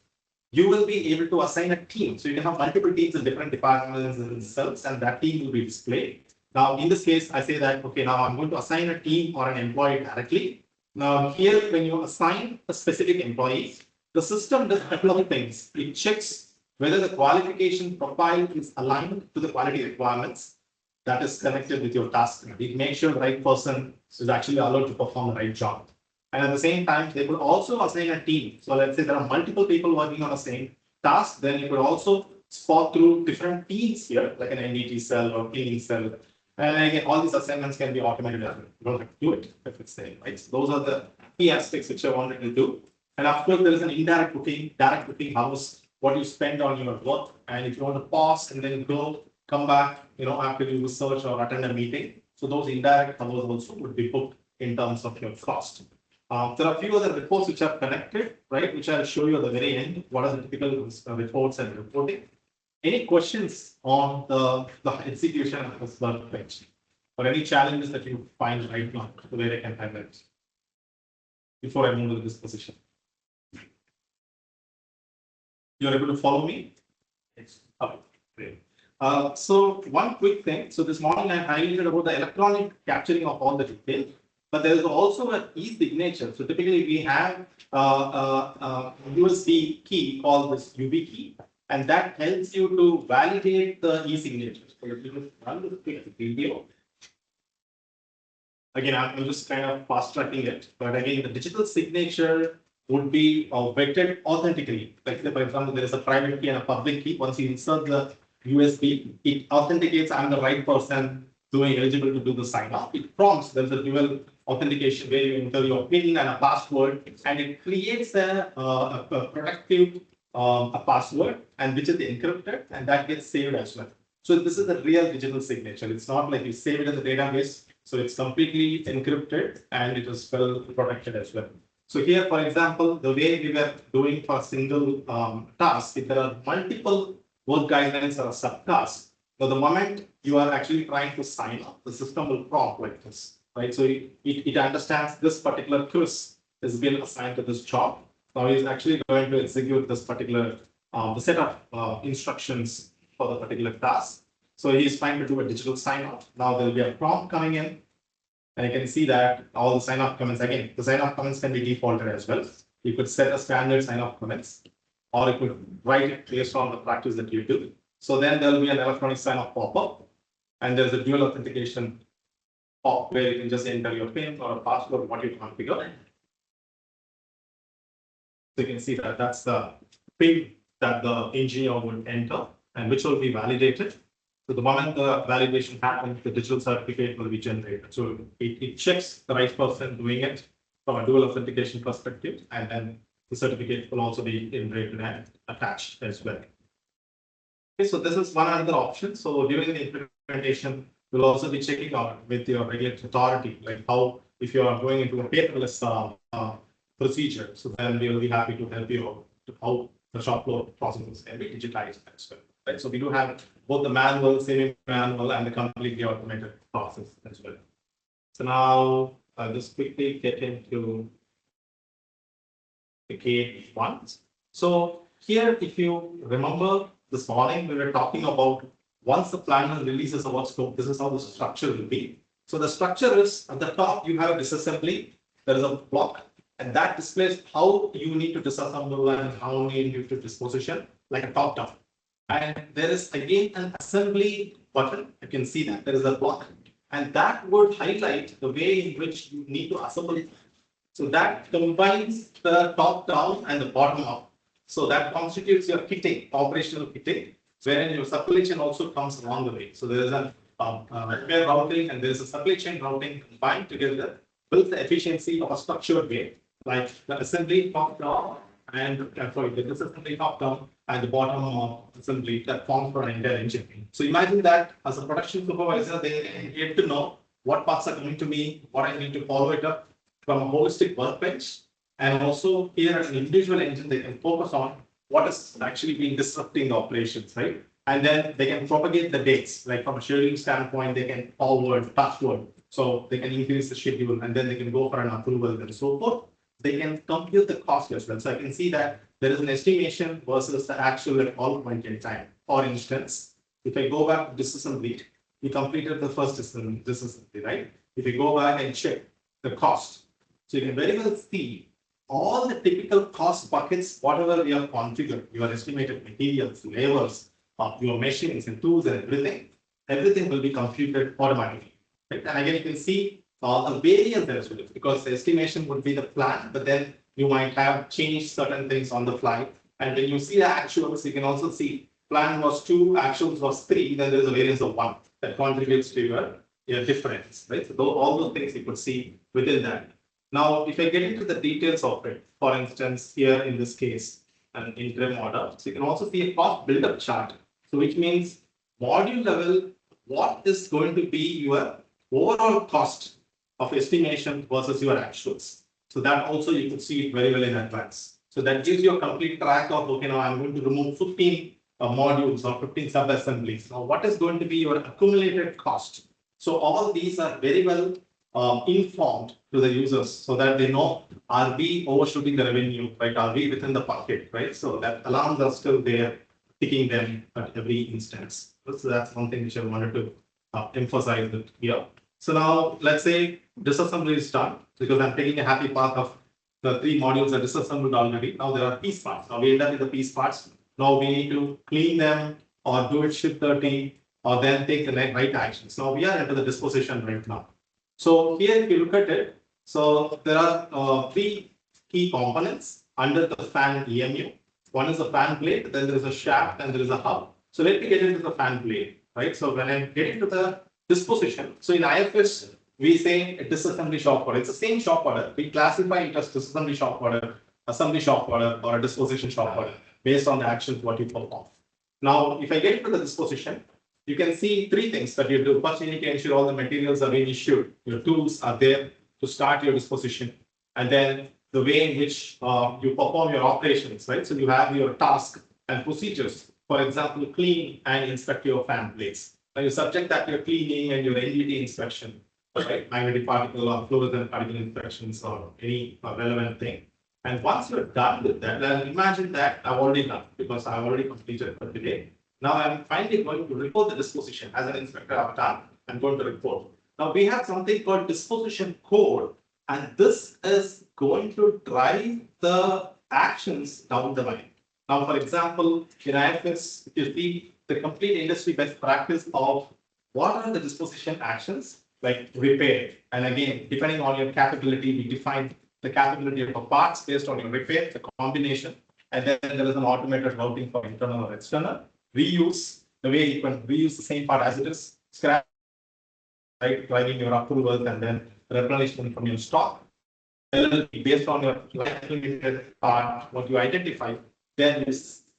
S8: you will be able to assign a team. So you can have multiple teams in different departments and cells, and that team will be displayed. Now, in this case, I say that, okay, now I'm going to assign a team or an employee directly. Now, here, when you assign a specific employee, the system does a couple of things. It checks whether the qualification profile is aligned to the quality requirements that is connected with your task. It makes sure the right person is actually allowed to perform the right job. And at the same time, they could also assign a team. So let's say there are multiple people working on the same task, then you could also spot through different teams here, like an NDT cell or cleaning cell, And again, all these assignments can be automated as well. You don't have to do it if it's there, right? So those are the key aspects which I wanted to do. And of course, there is an indirect booking. Direct booking, how is what you spend on your work. And if you want to pause and then go, come back, after you research or attend a meeting. So those indirect hours also would be booked in terms of your cost. There are a few other reports which are connected, right? Which I'll show you at the very end. What are the typical reports and reporting? Any questions on the execution of this workbench, or any challenges that you find right now, the way I can highlight before I move to this position? You're able to follow me? Yes. Okay, great. So one quick thing. So this morning I highlighted about the electronic capturing of all the details, but there is also an e-signature. So typically we have a USB key called this UB key, and that helps you to validate the e-signature. So if you run this quick video. Again, I'm just kind of fast tracking it, but again, the digital signature would be vetted authentically. Like say, for example, there is a private key and a public key. Once you insert the USB, it authenticates I'm the right person doing eligible to do the sign off. It prompts there's a dual authentication where you enter your PIN and a password, and it creates a protective a password, and which is encrypted, and that gets saved as well. So this is the real digital signature. It's not like you save it in the database. So it's completely encrypted and it is well protected as well. So here, for example, the way we were doing for a single task, if there are multiple work guidelines or a subtask, so the moment you are actually trying to sign up, the system will prompt like this, right? So it understands this particular quiz has been assigned to this job. Now it's actually going to execute this particular the set of instructions for the particular task. So he's trying to do a digital sign off. Now there will be a prompt coming in. And you can see that all the sign-off comments, again, the sign-off comments can be defaulted as well. You could set a standard sign-off comments, or you could write it based on the practice that you do. So then there will be an electronic sign-off pop-up, and there's a dual authentication pop where you can just enter your PIN or a password, what you configure. So you can see that that's the PIN that the engineer would enter, and which will be validated. So the moment the validation happens, the digital certificate will be generated. So it checks the right person doing it from a dual authentication perspective, and then the certificate will also be generated and attached as well. Okay, so this is one other option. So during the implementation, we'll also be checking out with your regulatory authority, like how, if you are going into a paperless procedure, so then we will be happy to help you to how the shop floor processes can be digitized as well. Right? So we do have both the manual, semi-manual, and the completely automated process as well. So now I'll just quickly get into the K1. So here, if you remember this morning, we were talking about once the planner releases a work scope, this is how the structure will be. So the structure is at the top, you have a disassembly, there is a block, and that displays how you need to disassemble and how you need to disposition, like a top-down. And there is again an assembly button. You can see that there is a block, and that would highlight the way in which you need to assemble it. So that combines the top down and the bottom up. So that constitutes your kitting, operational kitting, wherein your supply chain also comes along the way. So there is a hardware routing and there is a supply chain routing combined together with the efficiency of a structured way, like the assembly top down and the disassembly top down and the bottom of assembly that forms for an entire engine. So imagine that as a production supervisor, they get to know what parts are coming to me, what I need to follow it up from a holistic workbench. And also here as an individual engine, they can focus on what is actually being disrupting the operations, right? And then they can propagate the dates, like from a scheduling standpoint, they can forward, fast-forward. So they can increase the schedule and then they can go for an approval and so forth. They can compute the cost as well. So I can see that there is an estimation versus the actual at all point in time. For instance, if I go back to disassembly, we completed the first disassembly, right? If you go back and check the cost, so you can very well see all the typical cost buckets, whatever we have configured, your estimated materials, labors, your machines and tools and everything will be computed automatically. Right? And again, you can see a variance there as well, because the estimation would be the plan, but then you might have changed certain things on the fly. And when you see the actuals, you can also see plan was 2, actuals was 3, then there is a variance of 1. that contributes to your difference, right? So all those things you could see within that. Now, if I get into the details of it, for instance, here in this case, an interim order, so you can also see a cost build-up chart. So which means module level, what is going to be your overall cost of estimation versus your actuals. So that also you could see it very well in advance. So that gives you a complete track of, okay, now I'm going to remove 15 modules or 15 sub-assemblies. Now, what is going to be your accumulated cost? So all these are very well informed to the users so that they know, are we overshooting the revenue, right? Are we within the pocket, right? So that alarms are still there, ticking them at every instance. So that's one thing which I wanted to emphasize it here. So now let's say disassembly is done because I'm taking a happy path of the 3 modules are disassembled already. Now there are piece parts. Now we end up with the piece parts. Now we need to clean them or do it shift 30 or then take the right actions. Now we are into the disposition right now. So here if you look at it, so there are 3 key components under the fan EMU. One is the fan blade, then there is a shaft and there is a hub. So let me get into the fan blade, right? So when I get into the disposition, so in IFS, we say a disassembly shop order. It's the same shop order. We classify it as disassembly shop order, assembly shop order, or a disposition shop order based on the actions what you perform. Now, if I get into the disposition, you can see 3 things that you do. First, you need to ensure all the materials are being issued. Your tools are there to start your disposition. And then the way in which you perform your operations, right? So you have your task and procedures. For example, clean and inspect your fan blades. Now you subject that to your cleaning and your NDT inspection, right? Magnetic particle or fluorescent particle inspections or any relevant thing. And once you're done with that, then imagine that I've already done because I've already completed for today. Now I'm finally going to report the disposition as an inspector I've done. I'm going to report. Now we have something called disposition code, and this is going to drive the actions down the line. Now, for example, in IFS, if you see the complete industry best practice of what are the disposition actions, like repair. And again, depending on your capability, we define the capability of parts based on your repair, the combination, and then there is an automated routing for internal or external. Reuse, the way you can reuse the same part as it is, scrap, right, driving your approvals and then replenishment from your stock. Based on your part, what you identify, then you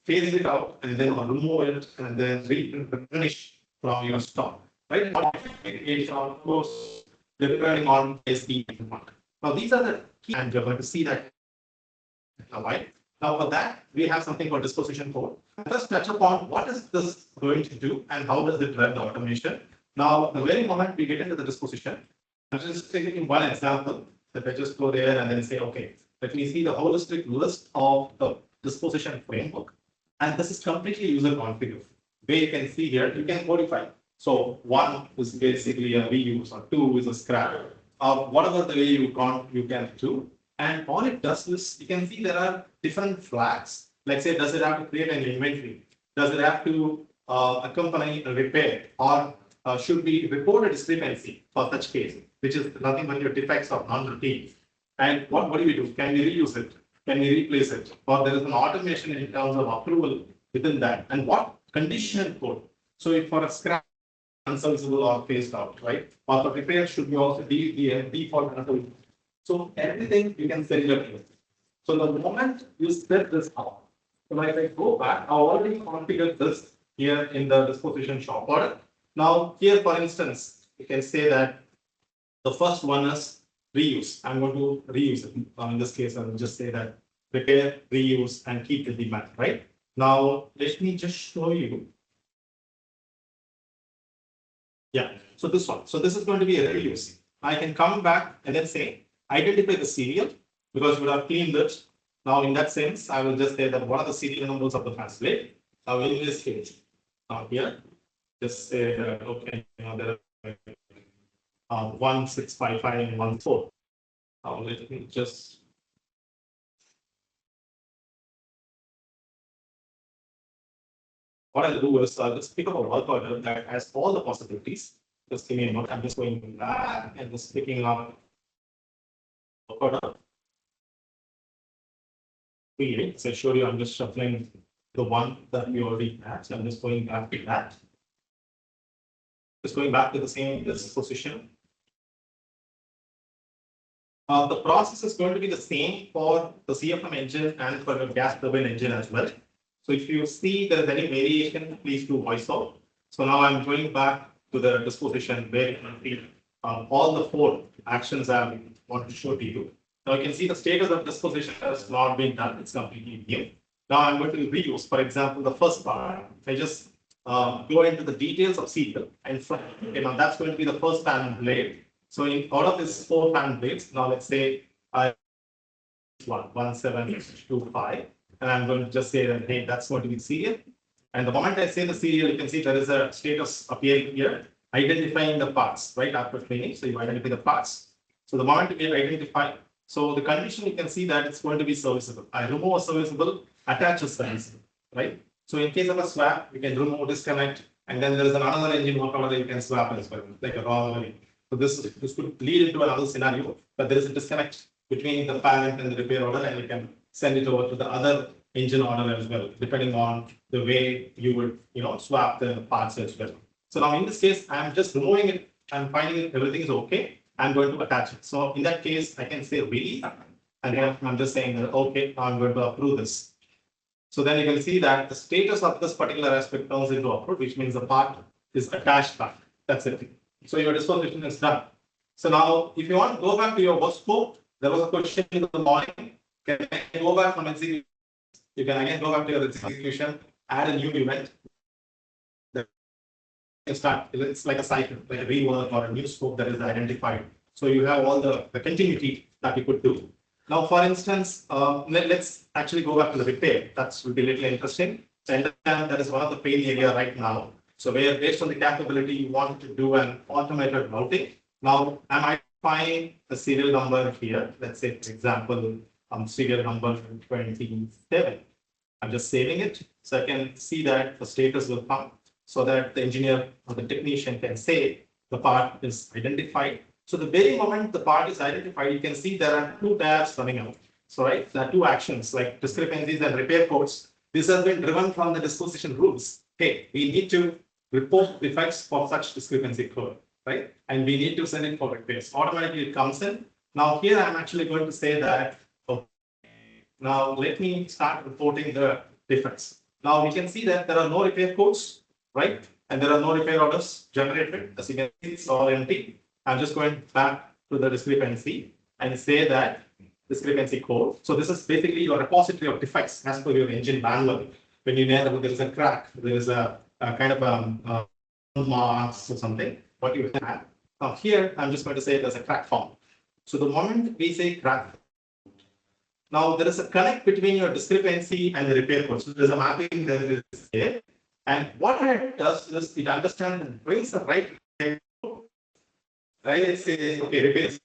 S8: phase it out and then remove it and then replenish from your stock, right? Of course, depending on SD. Now, these are the key, and you're going to see that. Now, for that, we have something called disposition code. Let's touch upon what is this going to do and how does it drive the automation. Now, the very moment we get into the disposition, I'm just taking one example. If I just go there and then say, okay, let me see the holistic list of the disposition framework. And this is completely user configured. Where you can see here, you can modify. So 1 is basically a reuse or 2 is a scrap. Whatever the way you can do. And all it does is, you can see there are different flags. Like say, does it have to create an inventory? Does it have to accompany a repair? Or should we report a discrepancy for such case, which is nothing but your defects or non-routine? And what do we do? Can we reuse it? Can we replace it? Or there is an automation in terms of approval within that? And what conditional code? So if for a scrap, unserviceable or phased out, right? Or for repair, should we also default unserviceable? So everything you can set it up here. So the moment you set this up, so if I go back, I already configured this here in the disposition shop order. Now here, for instance, you can say that the first one is reuse. I'm going to reuse it. In this case, I will just say that repair, reuse, and keep the demand, right? Now, let me just show you. Yeah, so this one. So this is going to be a reuse. I can come back and then say, identify the serial, because you would have cleaned it. Now, in that sense, I will just say that what are the serial numbers of the fast blade? I will in this case. Now here, just say that, okay, there are 1655 and 14. Now let me just. What I'll do is I'll just pick up a work order that has all the possibilities. Just give me a note. I'm just going back and just picking up work order. So sure you I'm just shuffling the one that we already had. So I'm just going back to that. Just going back to the same this position. The process is going to be the same for the CFM engine and for the gas turbine engine as well. So if you see there is any variation, please do voice out. So now I'm going back to the disposition where you can see all the 4 actions I want to show to you. Now you can see the status of disposition has not been done. It's completely new. Now I'm going to reuse, for example, the first part. I just go into the details of serial and okay, now that's going to be the first fan blade. So out of this 4 fan blades, now let's say I 1725, and I'm going to just say that hey, that's going to be serial. And the moment I say the serial, you can see there is a status appearing here, identifying the parts right after cleaning. So you identify the parts. So the moment you identify, so the condition you can see that it's going to be serviceable. I remove a serviceable, attach a serviceable, right? So in case of a swap, you can remove, disconnect, and then there is another engine work order that you can swap as well, like a raw line. So this could lead into another scenario, but there is a disconnect between the parent and the repair order, and you can send it over to the other engine order as well, depending on the way you would, swap the parts as well. So now in this case, I'm just removing it. I'm finding everything is okay. I'm going to attach it. So in that case, I can say release, and then I'm just saying that, okay, I'm going to approve this. So then you can see that the status of this particular aspect turns into approved, which means the part is attached back. That's it. So your disposition is done. So now, if you want to go back to your work scope, there was a question in the morning. Can I go back from execution? You can again go back to your execution, add a new event. Start. It's like a cycle, like a rework or a new scope that is identified. So you have all the continuity that you could do. Now, for instance, let's actually go back to the repair. That will be a little interesting. So understand that is one of the pain area right now. So where based on the capability, you want to do an automated routing. Now, I'm identifying the serial number here. Let's say, for example, serial number 27. I'm just saving it. So I can see that the status will come so that the engineer or the technician can say the part is identified. So the very moment the part is identified, you can see there are 2 tabs coming out. So right, there are 2 actions like discrepancies and repair codes. This has been driven from the disposition rules. Hey, we need to report defects for such discrepancy code, right? And we need to send it for repairs. Automatically it comes in. Now here I'm actually going to say that, okay, now let me start reporting the defects. Now we can see that there are no repair codes, right? And there are no repair orders generated. As you can see, it's all empty. I'm just going back to the discrepancy and say that discrepancy code. So this is basically your repository of defects as per your engine manual. When you know there is a crack, there is a kind of marks or something, what you have. Now here, I'm just going to say there's a crack form. So the moment we say crack, now there is a connect between your discrepancy and the repair code. So there's a mapping that is here. And what it does is it understands and brings the right code. Right, it says, okay, repairs.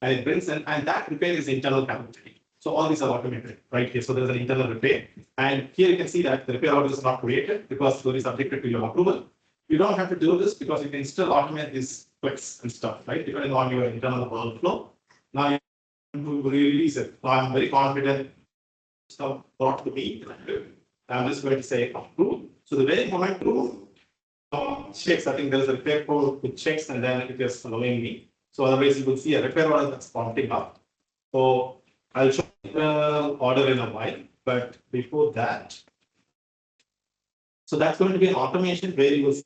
S8: And it brings in, and that repair is internal capability. So all these are automated, right here. So there's an internal repair. And here you can see that the repair order is not created because it is subjected to your approval. You don't have to do this because you can still automate these clicks and stuff, right? Depending on your internal workflow. Now you release it. So I'm very confident stuff brought to me. I'm just going to say approve. So the very moment approve checks, I think there is a repair code which checks and then it is allowing me. So otherwise you will see a repair order that's prompting up. So I'll show the order in a while, but before that, so that's going to be an automation where you will see.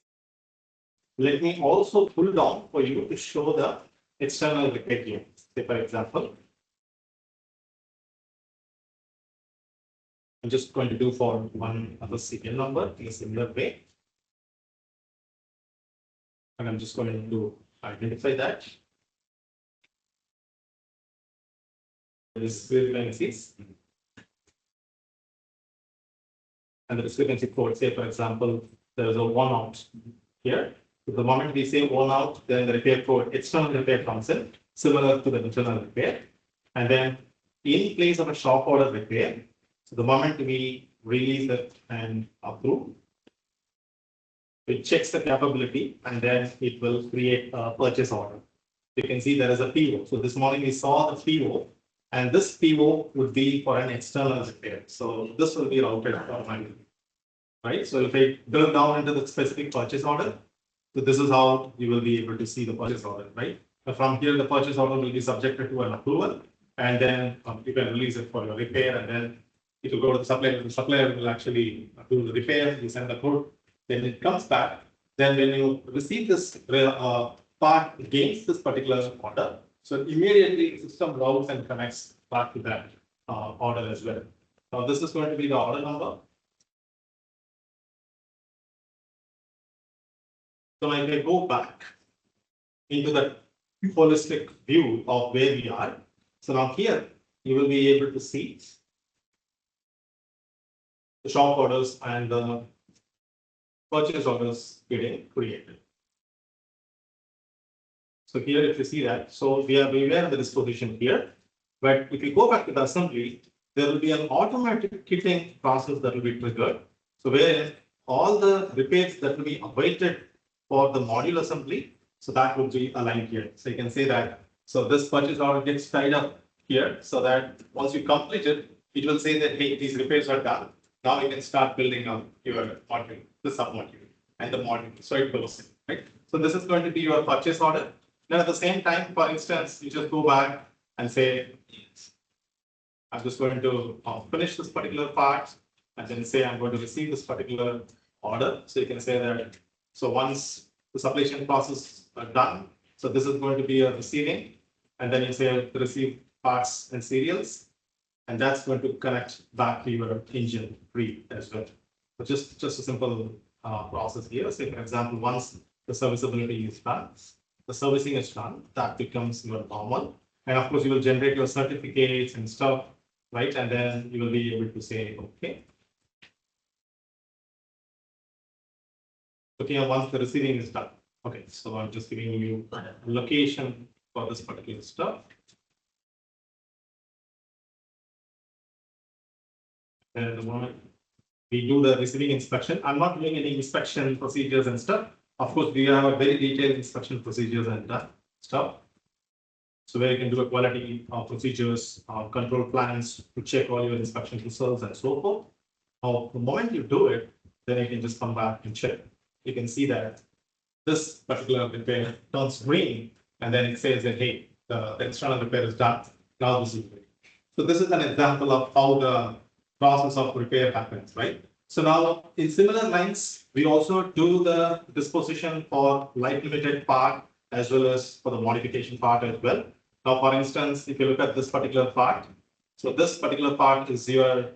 S8: Let me also pull down for you to show the external repair here. Say for example, I'm just going to do for one other serial number in a similar way. And I'm just going to identify that. Discrepancies. And the discrepancy code, say for example, there's a 1 out here. So the moment we say 1 out, then the repair code, external repair comes in, similar to the internal repair. And then in place of a shop order repair, so the moment we release it and approve, it checks the capability and then it will create a purchase order. You can see there is a PO. So this morning we saw the PO, and this PO would be for an external repair. So this will be routed automatically, right? So if I drill down into the specific purchase order, So this is how you will be able to see the purchase order, right? From here, the purchase order will be subjected to an approval, and then you can release it for your repair, and then it will go to the supplier. The supplier will actually do the repair, you send the code, then it comes back. Then when you receive this part against this particular order, so immediately the system routes and connects back to that order as well. Now this is going to be the order number. So if I go back into the holistic view of where we are, so now here you will be able to see the shop orders and the purchase orders getting created. So here, if you see that, so we were in the disposition here, but if you go back to the assembly, there will be an automatic kitting process that will be triggered. So where all the repairs that will be awaited for the module assembly, so that will be aligned here. So you can say that, so this purchase order gets tied up here, so that once you complete it, it will say that, hey, these repairs are done. Now you can start building up your module, the sub-module and the module. So it goes in, right? So this is going to be your purchase order. Then at the same time, for instance, you just go back and say, I'm just going to finish this particular part and then say I'm going to receive this particular order. So you can say that, so once the supply chain process are done, so this is going to be a receiving, and then you say to receive parts and serials, and that's going to connect back to your engine read as well. So just a simple process here. So for example, once the serviceability is done, the servicing is done, that becomes your normal. And of course, you will generate your certificates and stuff, right? And then you will be able to say, okay. Okay, and once the receiving is done. Okay, so I'm just giving you a location for this particular stuff. And the moment we do the receiving inspection, I'm not doing any inspection procedures and stuff. Of course, we have a very detailed inspection procedures and stuff. So where you can do a quality procedures, control plans to check all your inspection results and so forth. Now, the moment you do it, then you can just come back and check. You can see that this particular repair turns green, and then it says that, hey, the external repair is done. Now this is green. So this is an example of how the process of repair happens, right? So now in similar lines, we also do the disposition for life limited part as well as for the modification part as well. Now, for instance, if you look at this particular part, so this particular part is your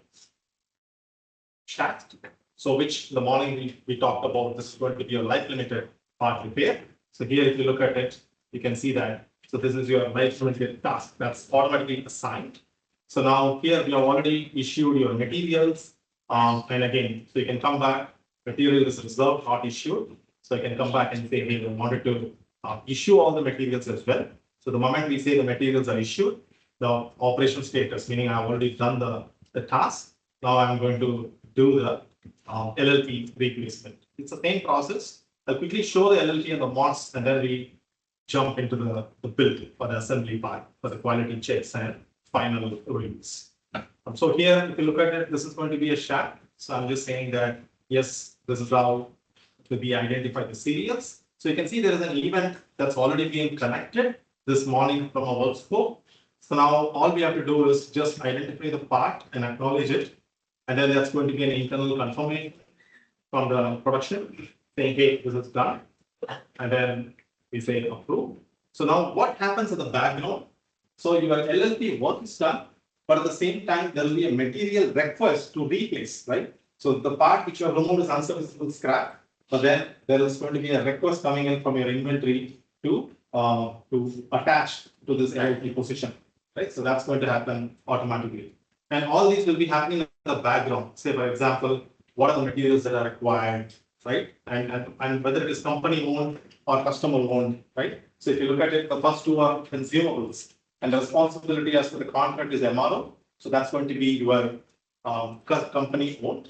S8: shaft. So which the morning we talked about, this is going to be your life limited part repair. So here, if you look at it, you can see that. So this is your life limited task that's automatically assigned. So now here we have already issued your materials. And again, so you can come back, material is reserved, not issued. So I can come back and say, hey, we wanted to issue all the materials as well. So the moment we say the materials are issued, the operation status, meaning I've already done the task. Now I'm going to do the LLP replacement. It's the same process. I'll quickly show the LLP and the mods, and then we jump into the build for the assembly part for the quality checks and final release. So here, if you look at it, this is going to be a shaft. So I'm just saying that, yes, this is how we identify the serials. So you can see there is an event that's already being connected this morning from our work scope. So now all we have to do is just identify the part and acknowledge it. And then that's going to be an internal confirmation from the production saying, hey, this is done. And then we say approve. So now what happens in the background? So your LLP work is done, but at the same time, there will be a material request to replace, right? So the part which you have removed is unserviceable scrap, but then there is going to be a request coming in from your inventory to attach to this LLP position, right? So that's going to happen automatically. And all these will be happening in the background. Say, for example, what are the materials that are required, right? And whether it is company owned or customer owned, right? So if you look at it, the first two are consumables, and the responsibility as per the contract is MRO. So that's going to be your company owned.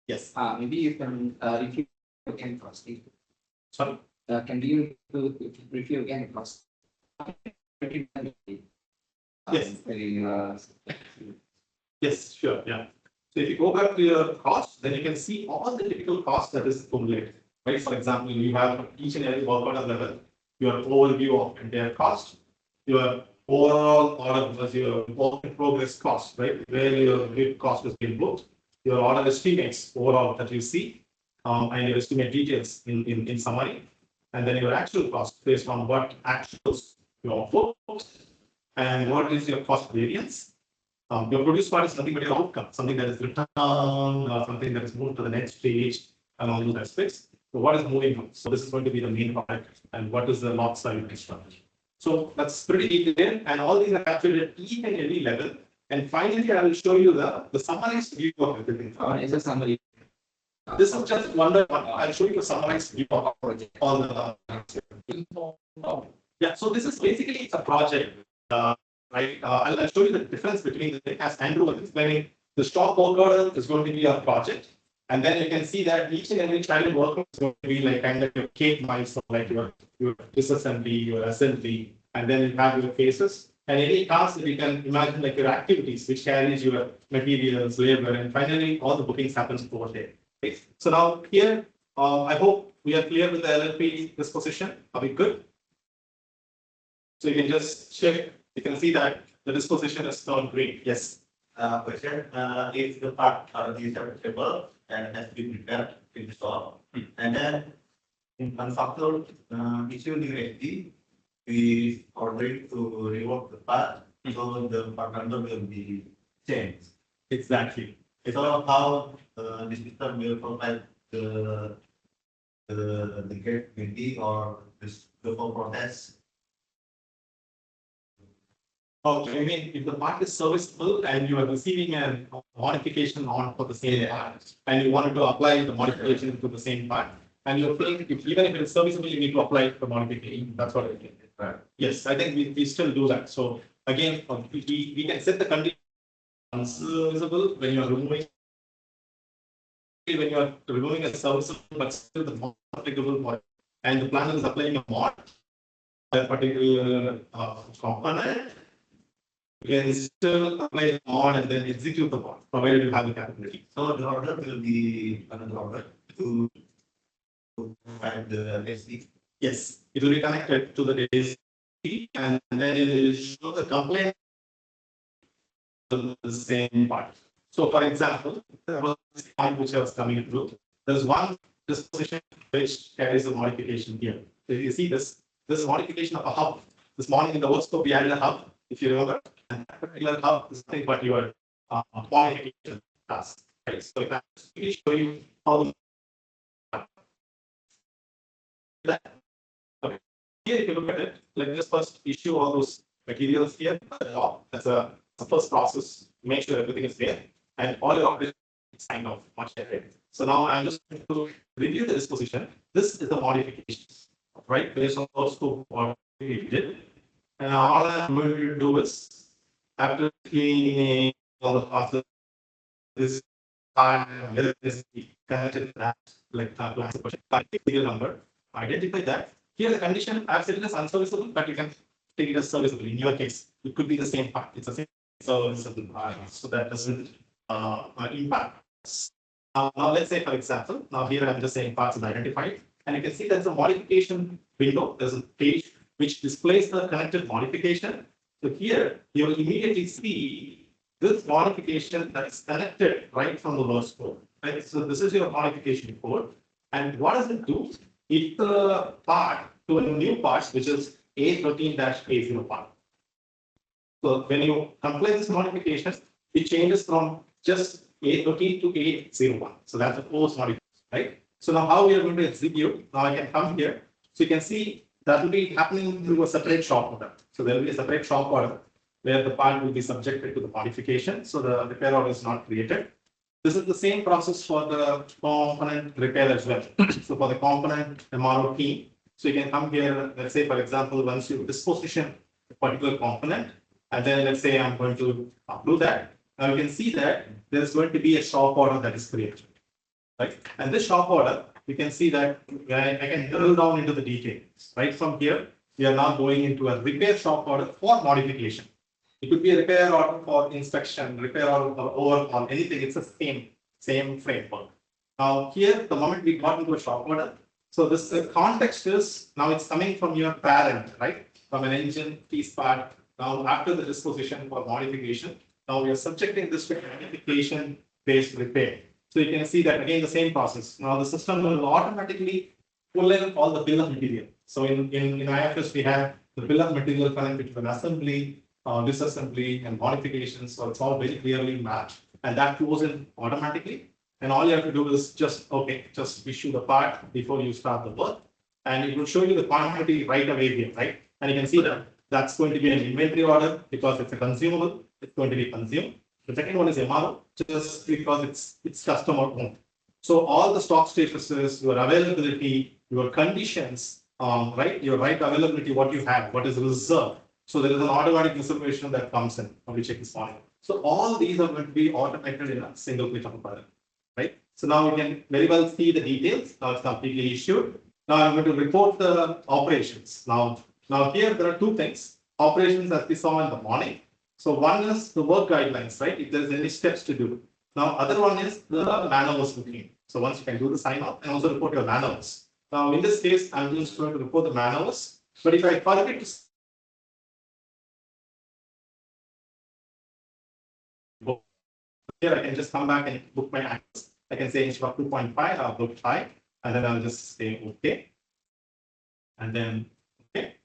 S8: Yes.
S2: Maybe you can review again first.
S8: Sorry.
S2: Can you review again first?
S8: Yes. Yes, sure. Yeah. So if you go back to your cost, then you can see all the typical costs that is accumulated. right? For example, you have each and every work order level, your overview of entire cost, your overall order was your work in progress cost, right? Where your bid cost is being booked, your order estimates overall that you see, and your estimate details in summary, and then your actual cost based on what actuals you have booked, and what is your cost variance. Your produce part is nothing but your outcome, something that is returned or something that is moved to the next stage and all those aspects. So what is moving on? So this is going to be the main product and what is the lot size extract. So that's pretty detailed and all these are captured at each and every level. And finally, I will show you the summarized view of everything.
S2: Is a summary.
S8: This is just one by one. I'll show you the summarized view of our project. All the yeah, so this is basically a project. Right, I'll show you the difference between the, as Andrew was explaining, the stock work order is going to be a project, and then you can see that each and every child work order is going to be like kind of your cake milestone, like your disassembly, your assembly, and then you have your phases, and any task that you can imagine like your activities, which carries your materials, labor, and finally all the bookings happens over there. Okay. So now here, I hope we are clear with the LLP disposition. Are we good? So you can just check. You can see that the disposition is turned green. Yes.
S9: Question, if the part are these acceptable and has been prepared in the store, and then in manufacturer, issue the SD, we ordering to rework the part, so the part number will be changed.
S8: Exactly.
S9: So how the system will provide the gate maybe or this the whole process.
S8: Okay, I mean, if the part is serviceable and you are receiving a modification on for the same part, and you wanted to apply the modification to the same part, and you're feeling, even if it's serviceable, you need to apply the modification. That's what I think.
S9: Right.
S8: Yes, I think we still do that. So again, we can set the condition serviceable when you are removing a serviceable, but still the mod applicable mod, and the planner is applying a mod, a particular component. You can still apply on and then execute the mod, provided you have the capability.
S9: So the order will be another order to find the SD.
S8: Yes, it will be connected to the SD and then it will show the complaint to the same part. So for example, there was this point which I was coming through. There's one disposition which carries a modification here. So you see this modification of a hub. This morning in the workshop we added a hub, if you remember. And that particular hub is nothing but your modification task. Right? So if I show you how that. Okay. Here, if you look at it, let's just first issue all those materials here. That's a first process. Make sure everything is there, and all your operations is kind of much better. So now I'm just going to review the disposition. This is the modifications, right? Based on those two what we did. And all I'm going to do is after cleaning all the process, this time is connected to that, like serial number. Identify that. Here the condition I've set it as unserviceable, but you can take it as serviceable. In your case, it could be the same part. It's the same serviceable part, so that doesn't impact. Now let's say, for example, now here I'm just saying parts is identified, and you can see there's a modification window. There's a page which displays the connected modification. So here you will immediately see this modification that is connected right from the source code. Right? So this is your modification code, and what does it do? It's the part to a new part, which is A13-A01. So when you compile this modification, it changes from just A13 to A01. So that's the post modification, right? So now how we are going to execute, now I can come here. So you can see that will be happening through a separate shop order. So there will be a separate shop order where the part will be subjected to the modification. So the repair order is not created. This is the same process for the component repair as well. So for the component MRO team, so you can come here, let's say, for example, once you disposition a particular component, and then let's say I'm going to approve that. Now you can see that there's going to be a shop order that is created, right? And this shop order, you can see that I can drill down into the details. Right from here, we are now going into a repair shop order for modification. It could be a repair order for inspection, repair order for overhaul, anything. It's the same framework. Now here, the moment we got into a shop order, So this context is now it's coming from your parent, right? From an engine piece part. Now after the disposition for modification, now we are subjecting this to modification based repair. So you can see that again the same process. Now the system will automatically pull in all the bill of material. So in IFS we have the bill of material connected between assembly, disassembly, and modifications. So it's all very clearly mapped, and that flows in automatically. And all you have to do is just issue the part before you start the work, and it will show you the quantity right away here, right? And you can see that that's going to be an inventory order because it's a consumable. It's going to be consumed. The second one is MRO, just because it's customer owned. So all the stock statuses, your availability, your conditions, right? Your right availability, what you have, what is reserved. So there is an automatic reservation that comes in when we check this morning. So all these are going to be automated in a single click of a button, right? So now we can very well see the details. Now it's completely issued. Now I'm going to report the operations. Now here there are two things. Operations as we saw in the morning. So one is the work guidelines, right? If there's any steps to do. Now other one is the man-hours booking. So once you can do the sign off and also report your man-hours. Now in this case, I'm just going to report the man-hours. But if I forget to here, I can just come back and book my hours. I can say instead of 2.5, I'll book 5, and then I'll just say okay. And then okay,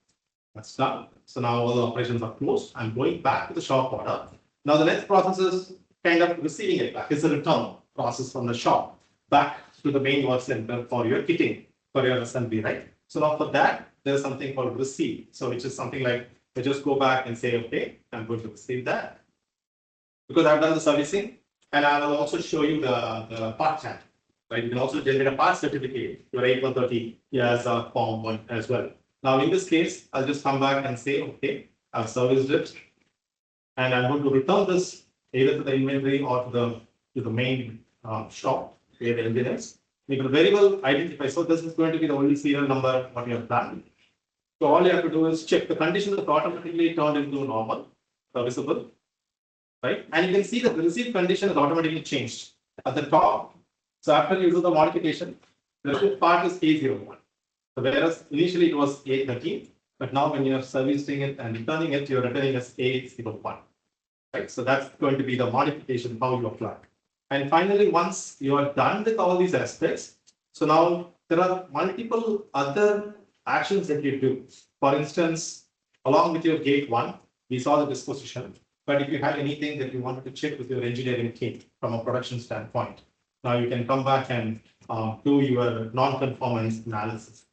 S8: that's done. So now all the operations are closed. I'm going back to the shop order. Now the next process is kind of receiving it back. It's a return process from the shop back to the main work center for your kitting, for your assembly, right? So now for that, there's something called receive. So which is something like I just go back and say, okay, I'm going to receive that because I've done the servicing, and I will also show you the part chart. Right? You can also generate a part certificate, your 8130 as a form one as well. Now in this case, I'll just come back and say, okay, I've serviced it, and I'm going to return this either to the inventory or to the main shop where the engine is. You can very well identify. So this is going to be the only serial number what you have done. So all you have to do is check the condition that automatically turned into normal, serviceable, right? And you can see that the receipt condition is automatically changed at the top. So after you do the modification, the receipt part is A01. So whereas initially it was A13, but now when you're servicing it and returning it, you're returning as A01. Right? So that's going to be the modification, how you apply. And finally, once you are done with all these aspects, so now there are multiple other actions that you do. For instance, along with your gate one, we saw the disposition. But if you have anything that you wanted to check with your engineering team from a production standpoint, now you can come back and do your non-conformance analysis.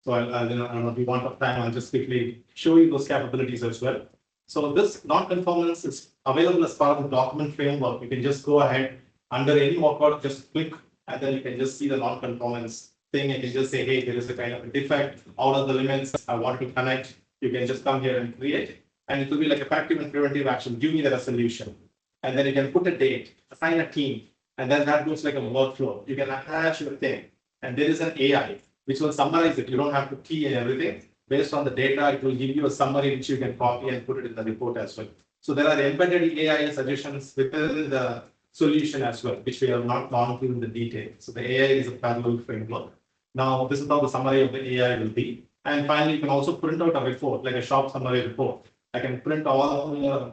S8: So I don't know if you want time, I'll just quickly show you those capabilities as well. So this non-conformance is available as part of the document framework. You can just go ahead under any workout, just click, and then you can just see the non-conformance thing. You can just say, hey, there is a kind of a defect out of the limits I want to connect. You can just come here and create, and it will be like a corrective and preventive action. Give me the resolution. And then you can put a date, assign a team, and then that looks like a workflow. You can attach your thing, and there is an AI which will summarize it. You don't have to key and everything. Based on the data, it will give you a summary which you can copy and put it in the report as well. So there are embedded AI suggestions within the solution as well, which we have not gone through in the detail. So the AI is a parallel framework. Now, this is how the summary of the AI will be. And finally, you can also print out a report, like a shop summary report. I can print all the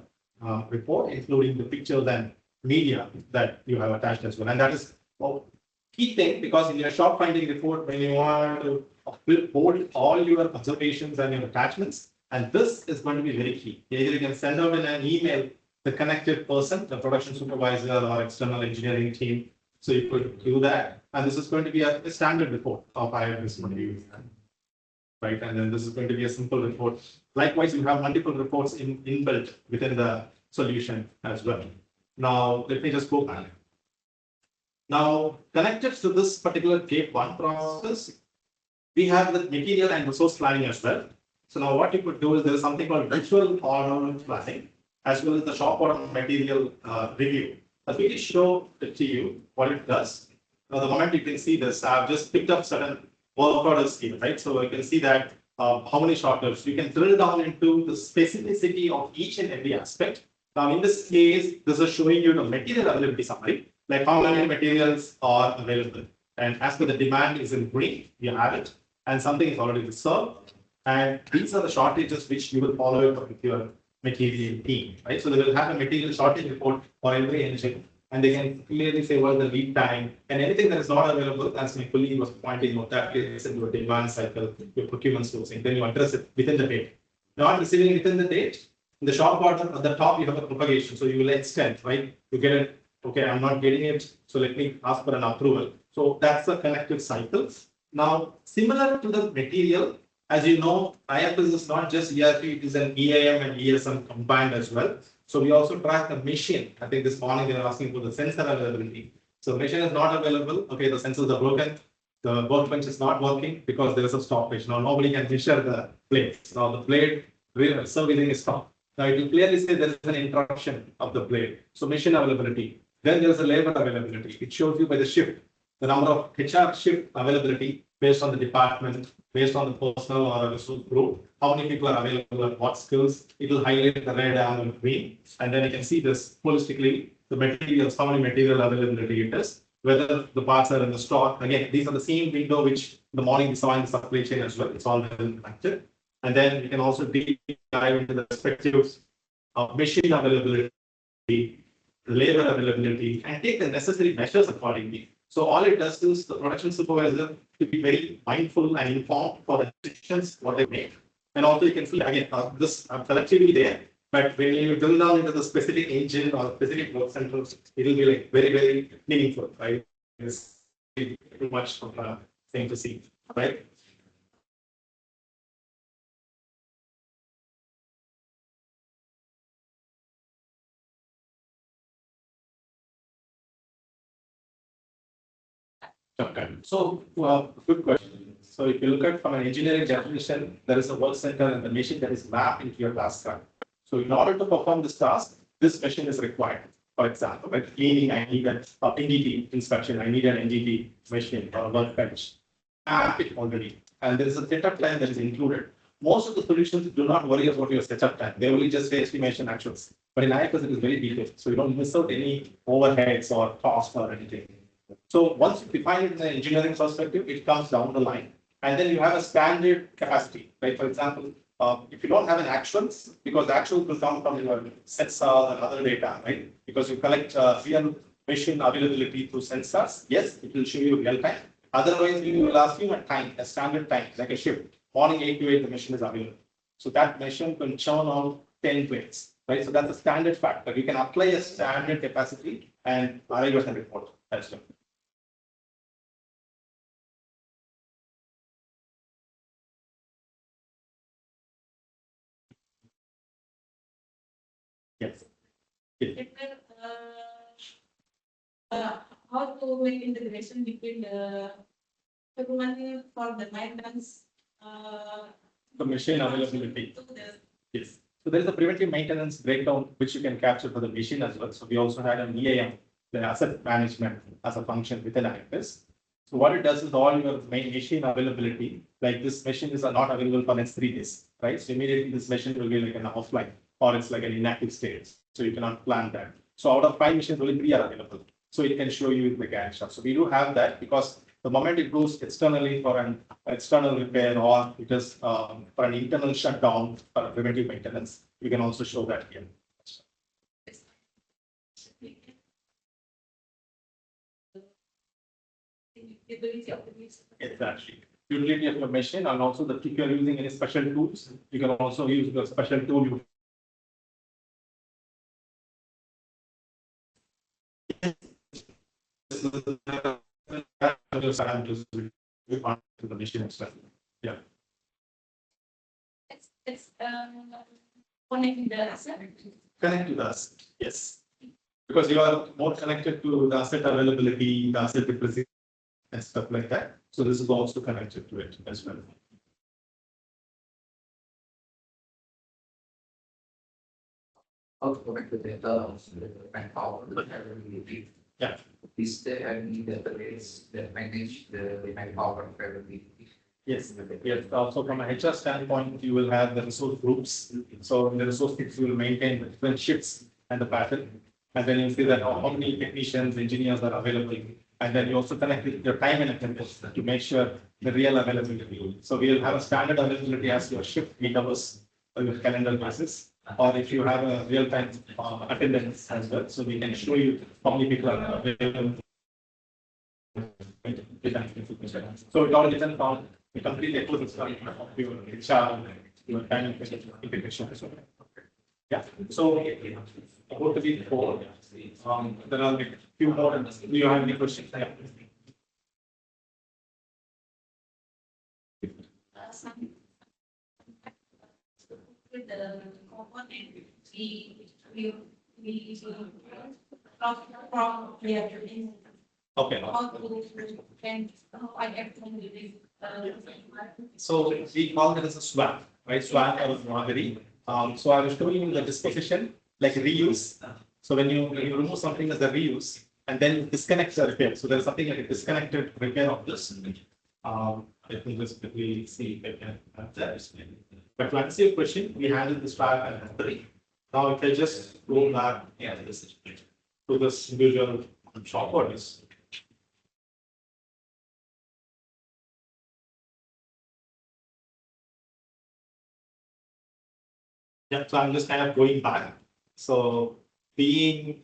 S8: report, including the pictures and media that you have attached as well. And that is a key thing, because in your shop finding report, when you want to hold all your observations and your attachments, and this is going to be very key. Either you can send out in an email the connected person, the production supervisor or external engineering team. So you could do that. And this is going to be a standard report of IFS right? And then this is going to be a simple report. Likewise, you have multiple reports inbuilt within the solution as well. Now, let me just go back. Now, connected to this particular gate one process, we have the material and resource planning as well. So now what you could do is there is something called virtual order planning, as well as the shop order material review. I'll quickly show it to you what it does. Now, the moment you can see this, I've just picked up certain work orders here, right? So you can see that how many short orders. You can drill down into the specificity of each and every aspect. Now, in this case, this is showing you the material availability summary, like how many materials are available. And as per the demand is in green, you have it, and something is already reserved. And these are the shortages which you will follow up with your material team, right? So they will have a material shortage report for every engine, and they can clearly say what is the lead time, and anything that is not available, as my colleague was pointing out, that is into a demand cycle, your procurement sourcing, then you address it within the date. Not receiving within the date, in the short order at the top, you have a propagation, so you will extend, right? You get it, okay, I'm not getting it, so let me ask for an approval. So that's a connected cycle. Now, similar to the material, as you know, IFS is not just ERP, it is an EAM and ESM combined as well. So we also track the machine. I think this morning they were asking for the sensor availability. So machine is not available. Okay, the sensors are broken. The workbench is not working because there is a stoppage. Now nobody can measure the blades. Now the blade servicing is stopped. Now it will clearly say there is an interruption of the blade. So machine availability. Then there is a labor availability. It shows you by the shift, the number of HR shift availability based on the department, based on the personal or resource group, how many people are available at what skills. It will highlight the red and green. And then you can see this holistically, the materials, how many material availability it is, whether the parts are in the stock. Again, these are the same window which the morning we saw in the supply chain as well. It's all connected. And then you can also deep dive into the perspectives of machine availability, labor availability, and take the necessary measures accordingly. So all it does is the production supervisor to be very mindful and informed for the decisions what they make. And also you can see again this collectively there, but when you drill down into the specific engine or specific work centers, it will be like very meaningful, right? It's too much of a thing to see, right? Okay. So, good question. So, if you look at from an engineering definition, there is a work center and the machine that is mapped into your task card. So, in order to perform this task, this machine is required. For example, like cleaning, I need an NDT inspection, I need an NDT machine or workbench. Map it already, and there is a setup time that is included. Most of the solutions do not worry about your setup time; they only just say estimation actuals. But in IFS, it is very detailed, so you don't miss out any overheads or cost or anything. So once you define it in the engineering perspective, it comes down the line. And then you have a standard capacity, right? For example, if you don't have an actuals, because the actuals will come from your sensors and other data, right? Because you collect real machine availability through sensors. Yes, it will show you real time. Otherwise, we will ask you a time, a standard time, like a shift. Morning 8 to 8, the machine is available. So that machine can churn out 10 plates, right? So that's a standard factor. You can apply a standard capacity and arrive at a report. That's it. Yes.
S5: How to make integration between the document for the maintenance,
S8: The machine availability.
S5: to the
S8: Yes. So there is a preventive maintenance breakdown which you can capture for the machine as well. So we also had an EAM, the asset management as a function within IFS. So what it does is all your main machine availability, like this machine is not available for next 3 days, right? So immediately this machine will be like an offline or it's like an inactive state. So you cannot plan that. So out of 5 machines, only 3 are available. So it can show you the Gantt chart. So we do have that because the moment it goes externally for an external repair or because for an internal shutdown for preventive maintenance, you can also show that here.
S5: ability of the user.
S8: Exactly. Utility of your machine and also if you are using any special tools, you can also use the special tool. To the machine itself. Yeah.
S5: It's connecting the asset.
S8: Connect to the asset, yes. Because you are more connected to the asset availability, the asset depreciation and stuff like that. So this is also connected to it as well.
S10: How to connect the data of the manpower availability?
S8: Yeah.
S10: Is there any database that manage the manpower availability?
S8: Yes, yes. Also from a HR standpoint, you will have the resource groups. So in the resource groups, you will maintain the different shifts and the pattern. And then you see that how many technicians, engineers are available And then you also connect with your time and attendance to make sure the real availability. So we'll have a standard availability as your shift 8 hours on your calendar basis, or if you have a real time attendance as well. So we can show you how many people are available. So it all depends on the complete ecosystem of your HR, your time integration as well. Yeah, so about to be 4. There are a few more. Do you have any questions? Yeah.
S5: Some with the component we from their
S8: Okay.
S5: how to and how I actually do
S8: So we call that as a swap, right? Swap or monopoly. So I was showing you the disposition, like reuse. So when you remove something as a reuse and then you disconnect the repair. So there's something like a disconnected repair of this. Let me just quickly see if I can have that. But to answer your question, we handled the swap and 3. Now if I just go back to this individual shop orders. Yeah, so I'm just kind of going back. So being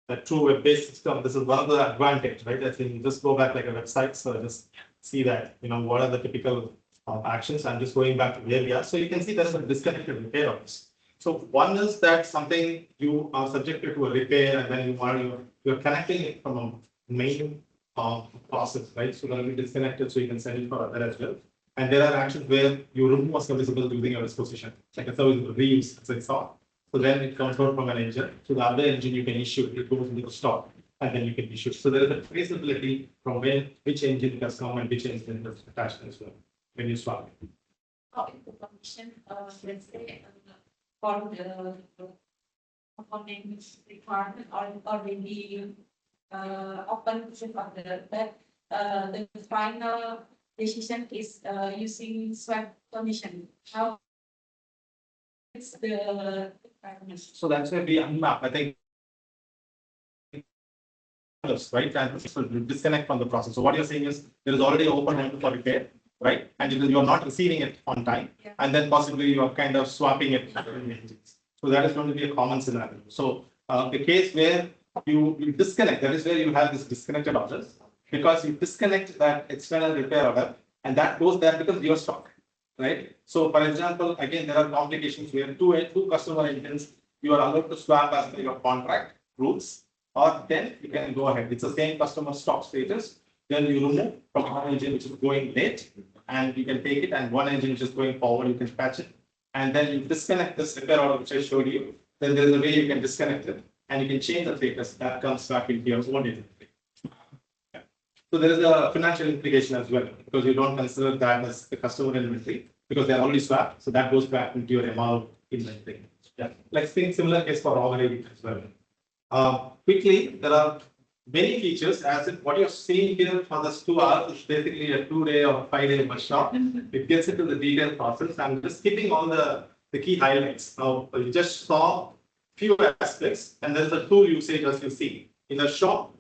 S8: a true web-based system, this is one of the advantage, right? I think just go back like a website. So just see that, what are the typical actions. I'm just going back to where we are. So you can see there's a disconnected repair of this. So one is that something you are subjected to a repair and then you're connecting it from a main process, right? So that will be disconnected so you can send it for other as well. And there are actions where you remove a serviceable using your disposition, like a serviceable reuse, as I saw. So then it comes out from an engine. So the other engine you can issue, it goes into the stock, and then you can issue. So there is a traceability from which engine has come and which engine is attached as well when you swap.
S5: how information let's say for the component requirement or already open of the final decision is using swap permission. How it's the requirement.
S8: So that's where we unmap, I think. Right, and so you disconnect from the process. So what you're saying is there is already open handle for repair, right? And you're not receiving it on time,
S5: Yeah.
S8: and then possibly you are kind of swapping it. So that is going to be a common scenario. So the case where you disconnect, that is where you have this disconnected orders, because you disconnect that external repair order, and that goes there because your stock, right? So for example, again, there are complications where two customer engines you are allowed to swap as per your contract rules. Or then you can go ahead. It's the same customer stock status. Then you remove from one engine which is going late, and you can take it, and one engine which is going forward, you can patch it. And then you disconnect this repair order which I showed you. Then there is a way you can disconnect it, and you can change the status that comes back into your own engine. Yeah. So there is a financial implication as well, because you don't consider that as the customer inventory because they're already swapped. So that goes back into your amount inventory. Yeah, like similar case for already as well. Quickly, there are many features, as in what you're seeing here for this 2 hours is basically a 2-day or 5-day workshop. It gets into the detailed process. I'm just skipping all the key highlights. Now, you just saw few aspects, and there's a tool usage as you see. In the shop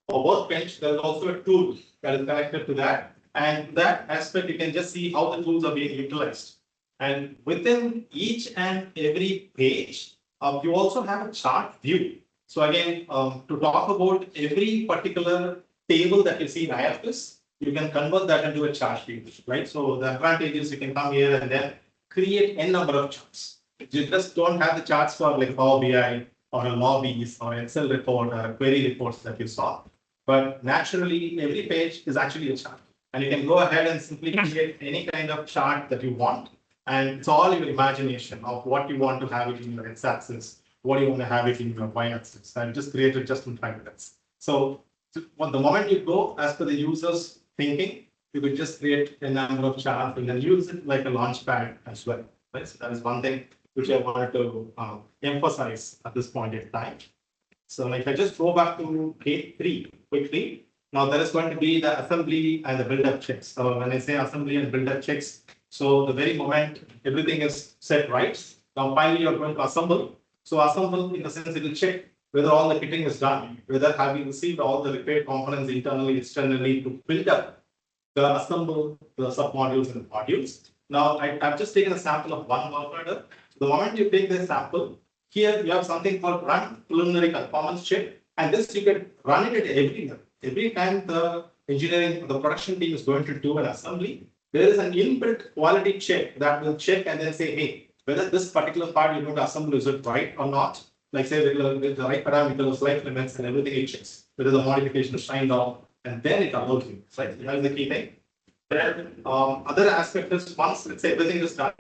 S8: or workbench, there's also a tool that is connected to that. And that aspect, you can just see how the tools are being utilized. And within each and every page, you also have a chart view. So again, to talk about every particular table that you see in IFS, you can convert that into a chart view, right? So the advantage is you can come here and then create n number of charts. You just don't have the charts for like Power BI or a lobbies or Excel report or query reports that you saw. But naturally, every page is actually a chart. And you can go ahead and simply create any kind of chart that you want. And it's all your imagination of what you want to have it in your x-axis. What do you want to have it in your y-axis? And just created just in 5 minutes. So the moment you go as per the user's thinking, you could just create a number of charts and then use it like a launch pad as well. Right? So that is one thing which I wanted to emphasize at this point in time. So if I just go back to page 3 quickly, now there is going to be the assembly and the build-up checks. So when I say assembly and build-up checks, so the very moment everything is set right, now finally you're going to assemble. So assemble in the sense it will check whether all the kitting is done, whether have you received all the repair components internally, externally to build up assemble the submodules and modules. Now, I've just taken a sample of one work order. The moment you take this sample, here you have something called run preliminary conformance check, and this you can run it at every time the engineering, the production team is going to do an assembly. There is an inbuilt quality check that will check and then say, hey, whether this particular part you're going to assemble is it right or not. Like say with the right parameters, life limits, and everything it checks. Whether the modification is signed off, and then it allows you. Right? That is the key thing. Then other aspect is once let's say everything is done,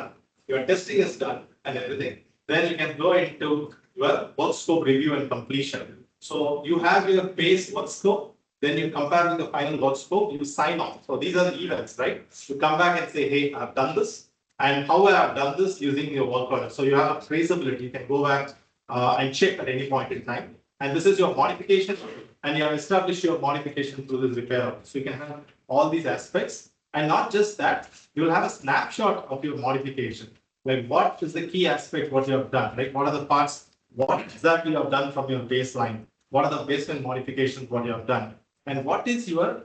S8: your testing is done and everything, then you can go into your work scope review and completion. So you have your base work scope, then you compare with the final work scope, you sign off. So these are the events, right? You come back and say, hey, I've done this, and how I have done this using your work order. So you have a traceability. You can go back and check at any point in time. And this is your modification, and you have established your modification through this repair. So you can have all these aspects. And not just that, you will have a snapshot of your modification. Like what is the key aspect, what you have done, right? What are the parts, what exactly you have done from your baseline? What are the baseline modifications, what you have done? And what is your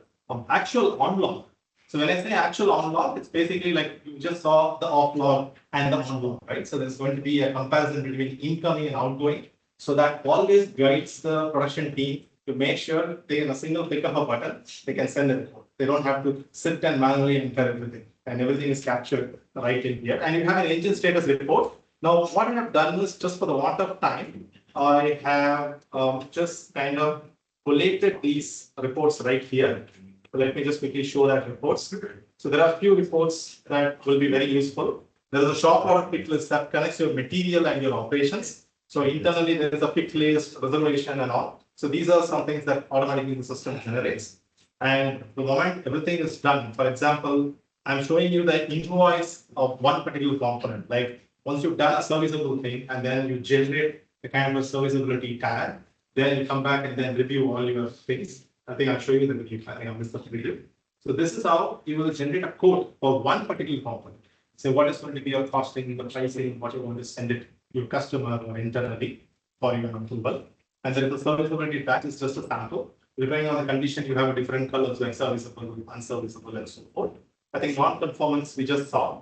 S8: actual on-log? So when I say actual on-log, it's basically like you just saw the off-log and the on-log, right? So there's going to be a comparison between incoming and outgoing. So that always guides the production team to make sure they in a single click of a button, they can send it. They don't have to sit and manually enter everything, and everything is captured right in here. And you have an engine status report. Now, what I have done is just for the want of time, I have just kind of collated these reports right here. So let me just quickly show that reports. So there are a few reports that will be very useful. There is a shop order pick list that connects your material and your operations. So internally, there is a pick list, reservation, and all. So these are some things that automatically the system generates. And the moment everything is done, for example, I'm showing you the invoice of one particular component. Like once you've done a serviceable thing and then you generate the kind of a serviceability tag, then you come back and then review all your things. I think I'll show you the video. I think I missed the video. So this is how you will generate a code for one particular component. So what is going to be your costing, the pricing, what you want to send it to your customer or internally for your approval. And then the serviceability tag is just a sample. Depending on the condition, you have different colors like serviceable, unserviceable, and so forth. I think non-conformance we just saw.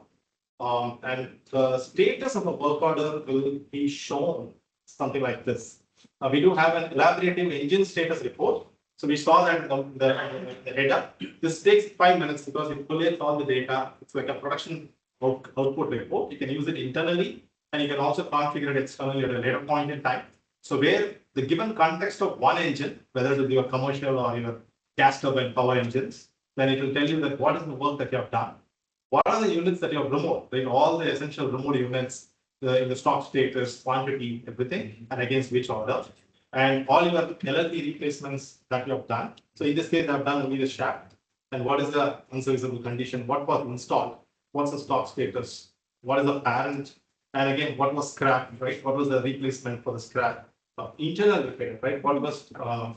S8: And the status of a work order will be shown something like this. We do have an elaborative engine status report. So we saw that the header. This takes 5 minutes because it collates all the data. It's like a production output report. You can use it internally, and you can also configure it externally at a later point in time. So where the given context of one engine, whether it is your commercial or your gas turbine power engines, then it will tell you that what is the work that you have done. What are the units that you have removed? Like all the essential removed units, in the stock status, quantity, everything, and against which order. And all your LLP replacements that you have done. So in this case, I have done only the shaft. And what is the unserviceable condition? What was installed? What's the stock status? What is the parent? And again, what was scrapped, right? What was the replacement for the scrap? Internal repair, right? What was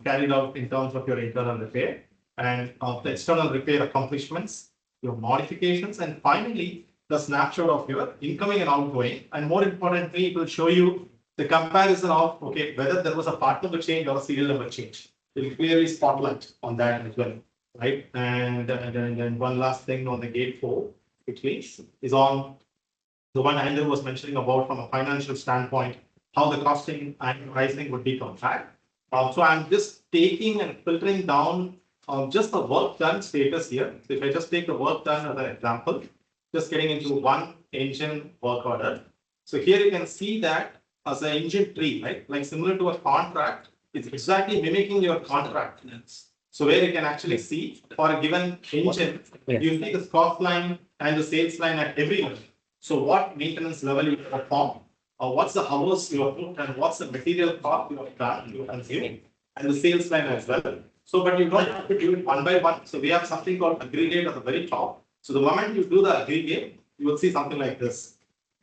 S8: carried out in terms of your internal repair, and the external repair accomplishments, your modifications, and finally the snapshot of your incoming and outgoing. And more importantly, it will show you the comparison of whether there was a part number change or a serial number change. It will clearly spotlight on that as well, right? And then one last thing on the gate 4, which is on the one Andrew was mentioning about from a financial standpoint, how the costing and pricing would be compared. So I'm just taking and filtering down just the work done status here. So if I just take the work done as an example, just getting into one engine work order. So here you can see that as an engine tree, right? Like similar to a contract, it's exactly mimicking your contract. So where you can actually see for a given engine, you see the cost line and the sales line at every level. So what maintenance level you perform, or what's the hours you have put, and what's the material cost you have done, you consume, and the sales line as well. So, but you don't have to do it one by one. So we have something called aggregate at the very top. So the moment you do the aggregate, you will see something like this.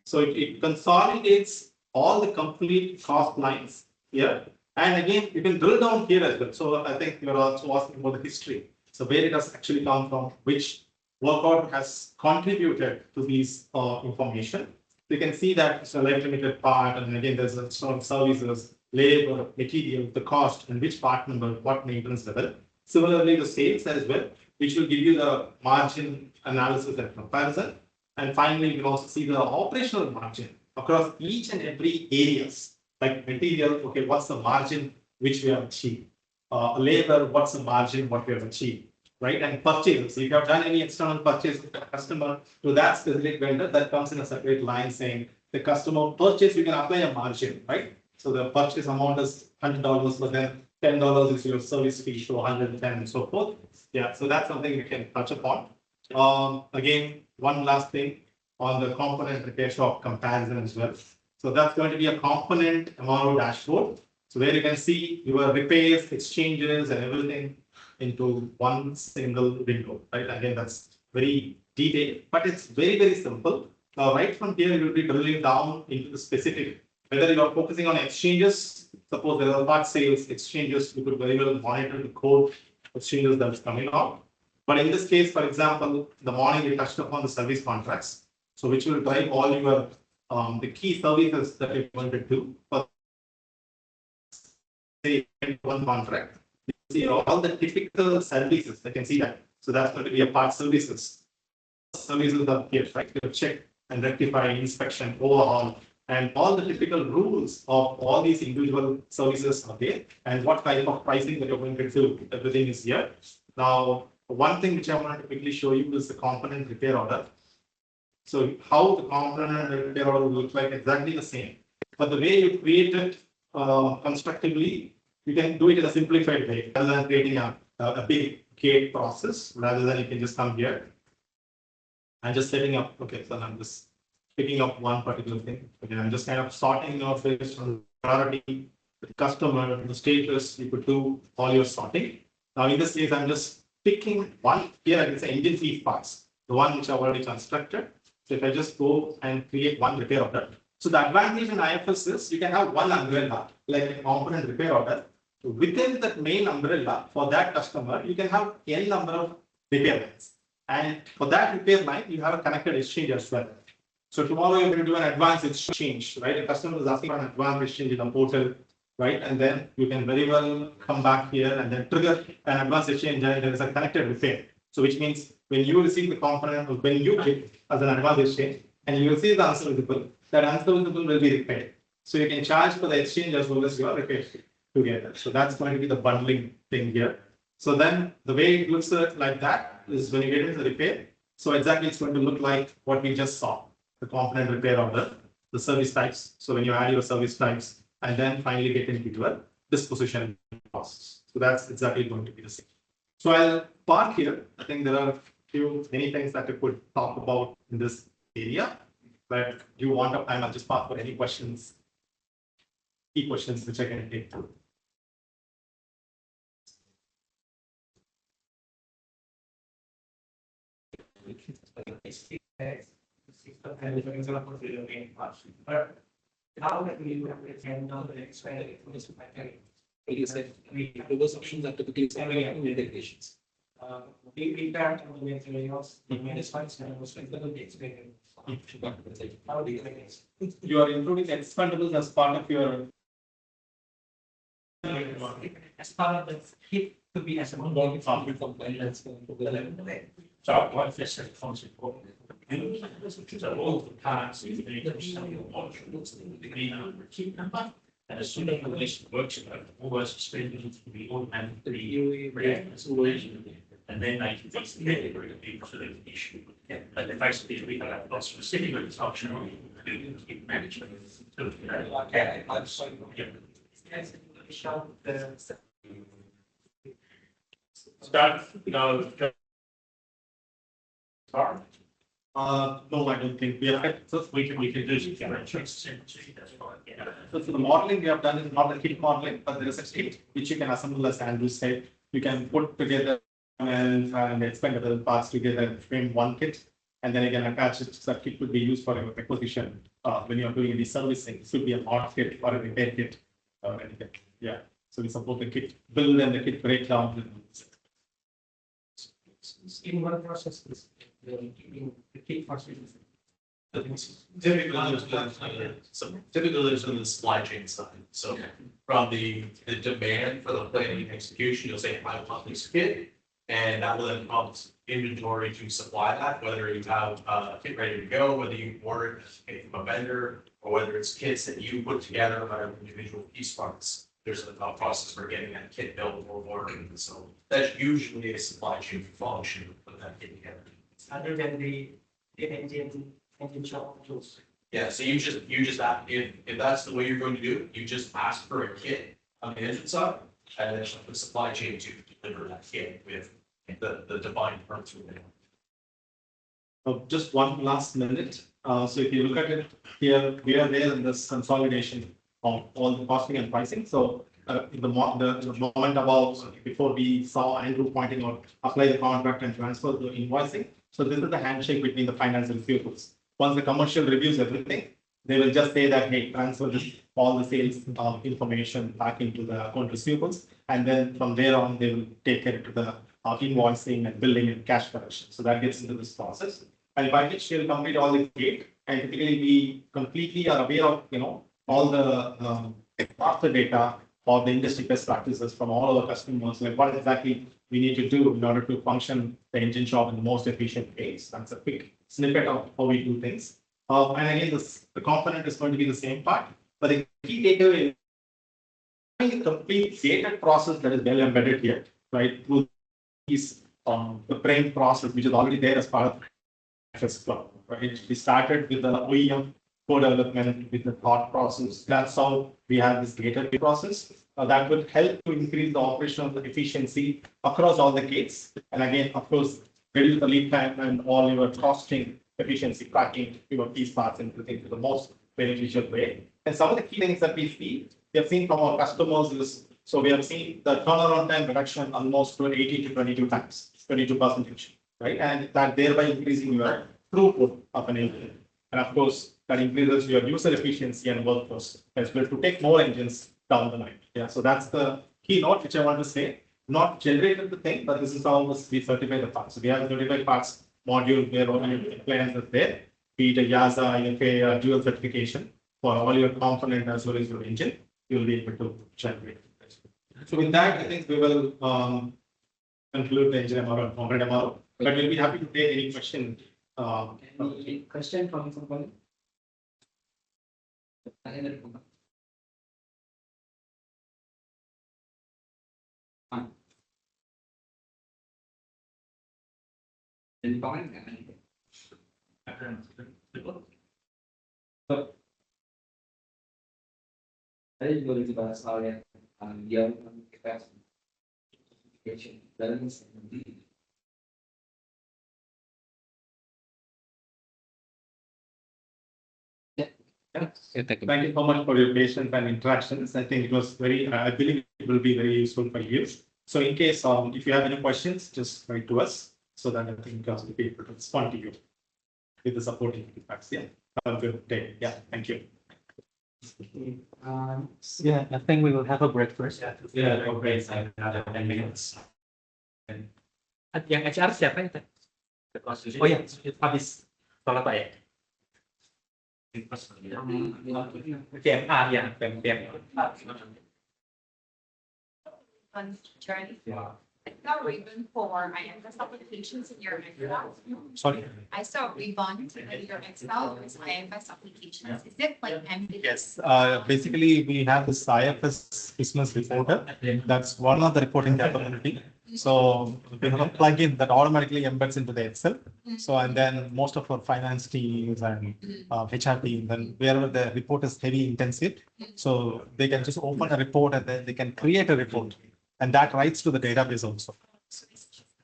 S8: So it consolidates all the complete cost lines here. And again, you can drill down here as well. So I think you're also asking about the history. So where it has actually come from, which work order has contributed to these information. You can see that it's a life limited part, and again, there's some services, labor, material, the cost, and which part number, what maintenance level. Similarly, the sales as well, which will give you the margin analysis and comparison. And finally, you can also see the operational margin across each and every areas, like material, okay, what's the margin which we have achieved? Labor, what's the margin, what we have achieved, right? And purchases, if you have done any external purchase with the customer to that specific vendor, that comes in a separate line saying the customer purchase, you can apply a margin, right? So the purchase amount is $100, but then $10 is your service fee, so 110 and so forth. Yeah, so that's something we can touch upon. Again, one last thing on the component repair shop comparison as well. So that's going to be a component MRO dashboard. So where you can see your repairs, exchanges, and everything into one single window, right? Again, that's very detailed, but it's very, very simple. Now, right from here, you will be drilling down into the specific, whether you are focusing on exchanges, suppose there are part sales exchanges, you could very well monitor the code exchanges that's coming out. But in this case, for example, the morning we touched upon the service contracts, so which will drive all your the key services that you're going to do for say one contract. You see all the typical services. I can see that. So that's going to be a part services. Services are here, right? You check and rectify, inspection, overhaul, and all the typical rules of all these individual services are there. And what type of pricing that you're going to do, everything is here. Now, one thing which I want to quickly show you is the component repair order. So how the component repair order will look like exactly the same. But the way you create it constructively, you can do it in a simplified way rather than creating a big gate process. Rather than you can just come here and just setting up. Okay, so I'm just picking up one particular thing. Okay, I'm just kind of sorting out based on priority, the customer, the status. You could do all your sorting. Now in this case, I'm just picking one here. I can say engine piece parts, the one which I've already constructed. So if I just go and create one repair order. So the advantage in IFS is you can have one umbrella, like a component repair order. So within that main umbrella for that customer, you can have n number of repair lines. And for that repair line, you have a connected exchange as well. So tomorrow you're going to do an advanced exchange, right? A customer is asking for an advanced exchange in a portal, right? And then you can very well come back here and then trigger an advanced exchange and there is a connected repair. So which means when you receive the component, or when you get as an advanced exchange, and you will see the answer visible, that answer visible will be repaired. So you can charge for the exchange as well as your repair together. So that's going to be the bundling thing here. So then the way it looks like that is when you get into the repair. So exactly it's going to look like what we just saw, the component repair order, the service types. So when you add your service types and then finally get into a disposition process. So that's exactly going to be the same. So I'll park here. I think there are many things that I could talk about in this area, but do you want time? I'll just park for any questions, key questions which I can take through.
S6: How that we handle the expense those options are typically regulations. We can't on the materials, the management and also the experience. How do you
S8: You are including expendables as part of your.
S6: as part of the hit to be as a non compliance.
S1: So what this is important. So all the parts is the key number. And as soon as the list works, all those expenditures will be automatically reacted. And then they can fix the category for the issue. But the basically we have got specific option on management. Start, no. Start.
S8: No, I don't think we are.
S1: So we can do some differentials. That's fine. Yeah.
S8: So for the modeling we have done is not a kit modeling, but there is a kit which you can assemble, as Andrew said. You can put together and expendable parts together in one kit, and then you can attach it. So that kit could be used for your acquisition when you're doing any servicing. It could be a mod kit or a repair kit or anything. Yeah. So we support the kit build and the kit breakdown.
S6: In one process, the key process
S3: Typically, there's on the supply chain side. So from the demand for the planning and execution, you'll say, I want this kit. And that will then prompt inventory to supply that, whether you have a kit ready to go, whether you order it from a vendor, or whether it's kits that you put together by individual piece parts. There's a process for getting that kit built or ordering. So that's usually a supply chain function for that kit together.
S2: Other than the engine shop tools.
S3: Yeah, so you just ask, if that's the way you're going to do it, you just ask for a kit on the engine side, and then the supply chain to deliver that kit with the defined parts within it.
S8: Just one last minute. So if you look at it here, we are there in this consolidation of all the costing and pricing. So the moment about before we saw Andrew pointing out, apply the contract and transfer the invoicing. So this is the handshake between the finance and receivables. Once the commercial reviews everything, they will just say that, hey, transfer this, all the sales information back into the account receivables. And then from there on, they will take care to the invoicing and billing and cash collection. So that gets into this process. And by which you'll complete all the gate. And typically we completely are aware of, all the master data or the industry best practices from all our customers, like what exactly we need to do in order to function the engine shop in the most efficient ways. That's a quick snippet of how we do things. And again, the component is going to be the same part, but the key takeaway is the complete gated process that is well embedded here, right? Through these the brain process, which is already there as part of IFS Cloud, right? We started with the OEM co-development with the thought process. That's how we have this gated process. That will help to increase the operational efficiency across all the gates. And again, of course, reduce the lead time and all your costing efficiency, tracking your piece parts and everything to the most beneficial way. And some of the key things that we see, we have seen from our customers is, so we have seen the turnaround time reduction almost to 18 to 22 times, 22%, right? And that thereby increasing your throughput of an engine. And of course, that increases your user efficiency and workforce as well to take more engines down the line. Yeah, so that's the keynote which I want to say. Not generated the thing, but this is how we certify the parts. So we have a certified parts module where all your plans are there, be it a YASA, IFA, dual certification for all your component as well as your engine, you'll be able to generate. So with that, I think we will conclude the engine MRO and component MRO, but we'll be happy to take any question.
S2: Any question from somebody? Any comment? Saya juga boleh bahas soal yang dia capacity dalam sendiri.
S8: Thank you so much for your patience and interactions. I think it was I believe it will be very useful for you. So in case if you have any questions, just write to us so that I think we'll be able to respond to you with the supporting feedbacks. Yeah, have a good day. Yeah, thank you.
S7: Yeah, I think we will have a break first.
S1: Yeah, no breaks, another 10 minutes.
S7: Yang HR siapa ya? Oh ya, habis sholat Pak ya? PMA ya, PMA.
S5: On journey. I saw a ribbon for IFS applications in your Excel.
S8: Sorry.
S5: I saw a ribbon in your Excel with IFS applications. Is it like empty?
S8: Yes, basically we have this IFS business reporter. That's one of the reporting capability. So we have a plugin that automatically embeds into the Excel. So and then most of our finance teams and HR team, then wherever the report is heavy intensive, so they can just open a report and then they can create a report, and that writes to the database also.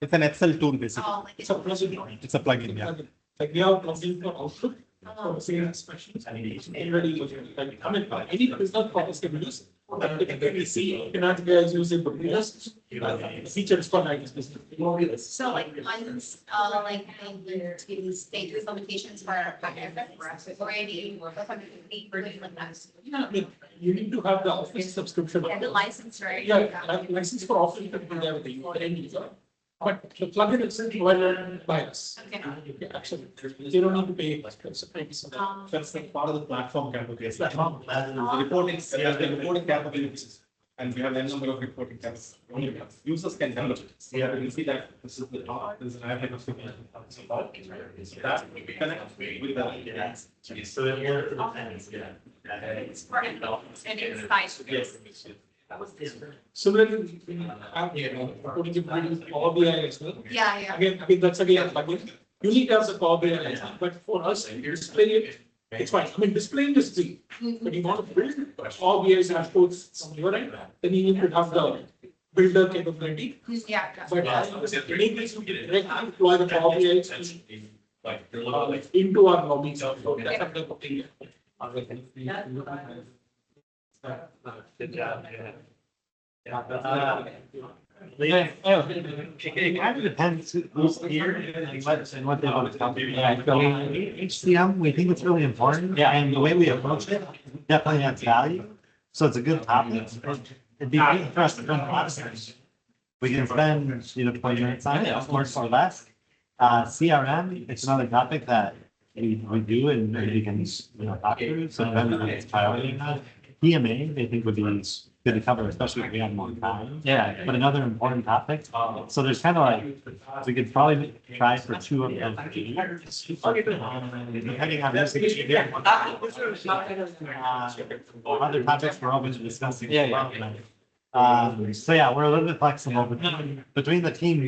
S8: It's an Excel tool basically.
S5: Oh, like
S6: It's a plugin.
S8: It's a plugin, yeah.
S6: Like we have plugin for Outlook, for sales specials. Already, I mean, any business process can use. And typically we see finance guys using the previous features for IFS business.
S5: So like once, like they need to state with limitations for IFS already, or something like that.
S6: Yeah, I mean, you need to have the Office subscription.
S5: Yeah, the license, right?
S6: Yeah, license for Office can be there with the end user. But the plugin is provided by us.
S5: Okay.
S6: Yeah, absolutely. You don't need to pay. That's like part of the platform capabilities.
S8: The reporting, we have the reporting capabilities. And we have a number of reporting tabs. Only users can develop. Yeah, you can see that this is the top, this is an average of. So that we connect with the.
S4: So then we're.
S5: It's for and insight.
S8: Yes.
S6: Similarly, we have, reporting capabilities, Power BI as well.
S5: Yeah.
S6: Again, that's again, plugin. You need to have the Power BI, but for us, display it, it's fine. I mean, displaying is free. But you want to build Power BI dashboards from your end, then you need to have the builder capability.
S5: Yeah.
S6: But make this directly deploy the Power BI into our lobby. So that's a type of thing.
S4: Good job, yeah.
S11: It kind of depends who's here and what they want to tell me. HCM, we think it's really important, and the way we approach it definitely adds value. So it's a good topic. It'd be great for us to spend a lot of time. We can spend, 20 minutes on it, more or less. CRM, it's another topic that we do and we can, talk through, so depending on its priority or not. PMA, they think would be good to cover, especially if we have more time. Yeah. But another important topic, so there's kind of like, we could probably try for 2 of them. Depending on this. Other topics we're open to discussing. So yeah, we're a little bit flexible between the team.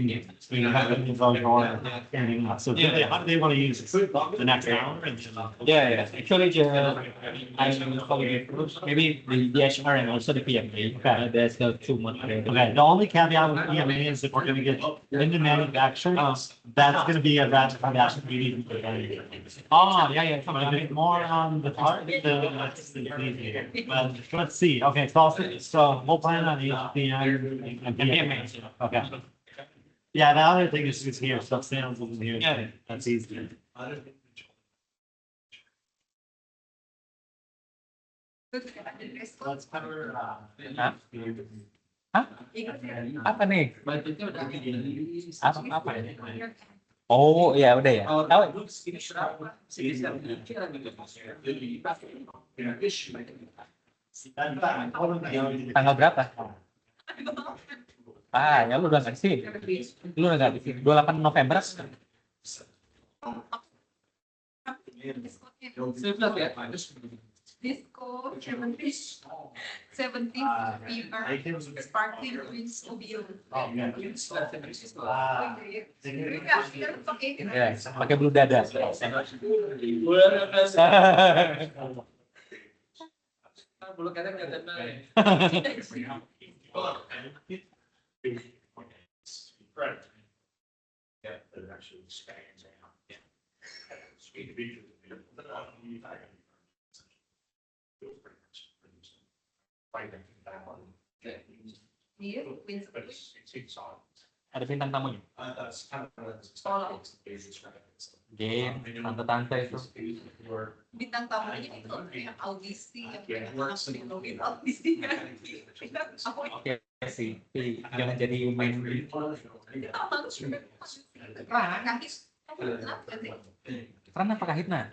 S11: We have a or anything else. So how do they want to use the next hour?
S7: Actually, I'm calling maybe the HR and also the PMA. Okay. There's no too much.
S11: Okay, the only caveat with PMA is if we're gonna get into manufacturing, that's gonna be a ratchet foundation we need to.
S7: Oh,
S11: A bit more on the part, but let's see. Okay, so we'll plan on HCM and PMA. Okay. Yeah, the other thing is here, stuff sales isn't here.
S7: Yeah.
S11: That's easy. Let's cover,
S7: Apa nih?
S2: Budgetnya udah
S7: Apa ini? Oh, ya udah ya. Tahu. Tanggal berapa? Ya lu udah nggak sih? Lu udah nggak sih? 28 November.
S5: Disco, 17 fever, sparkling drinks, OBO.
S7: Ya, pakai blue dada.
S2: bulu kadang nggak tenang.
S1: Right. Yeah, that actually stands out. Yeah. Sweet feature.
S7: Ada bintang tamunya. Game, tante-tante itu.
S5: Bintang tamunya itu yang audisi, yang audisi kan.
S7: Oke sih, jangan jadi main. Karena apa kahitna?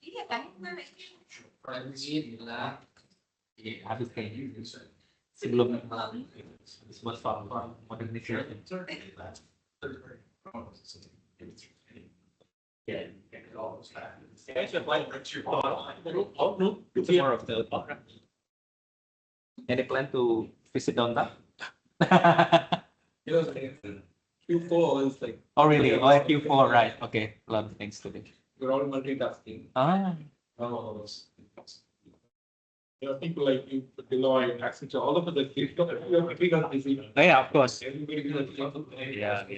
S5: Iya kahitna.
S7: Habis kayaknya. Sebelum buat soal modernization. More of the any plan to visit downtown?
S2: Q4 is like.
S7: Oh really? Oh Q4, right? Okay, a lot of things to do.
S2: We're all multitasking.
S6: People like you, Deloitte, Accenture, all of us, like, we got busy.
S7: Oh yeah, of course.
S6: Everybody is like,
S7: Yeah.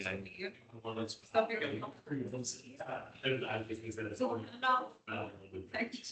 S5: So now, thank you.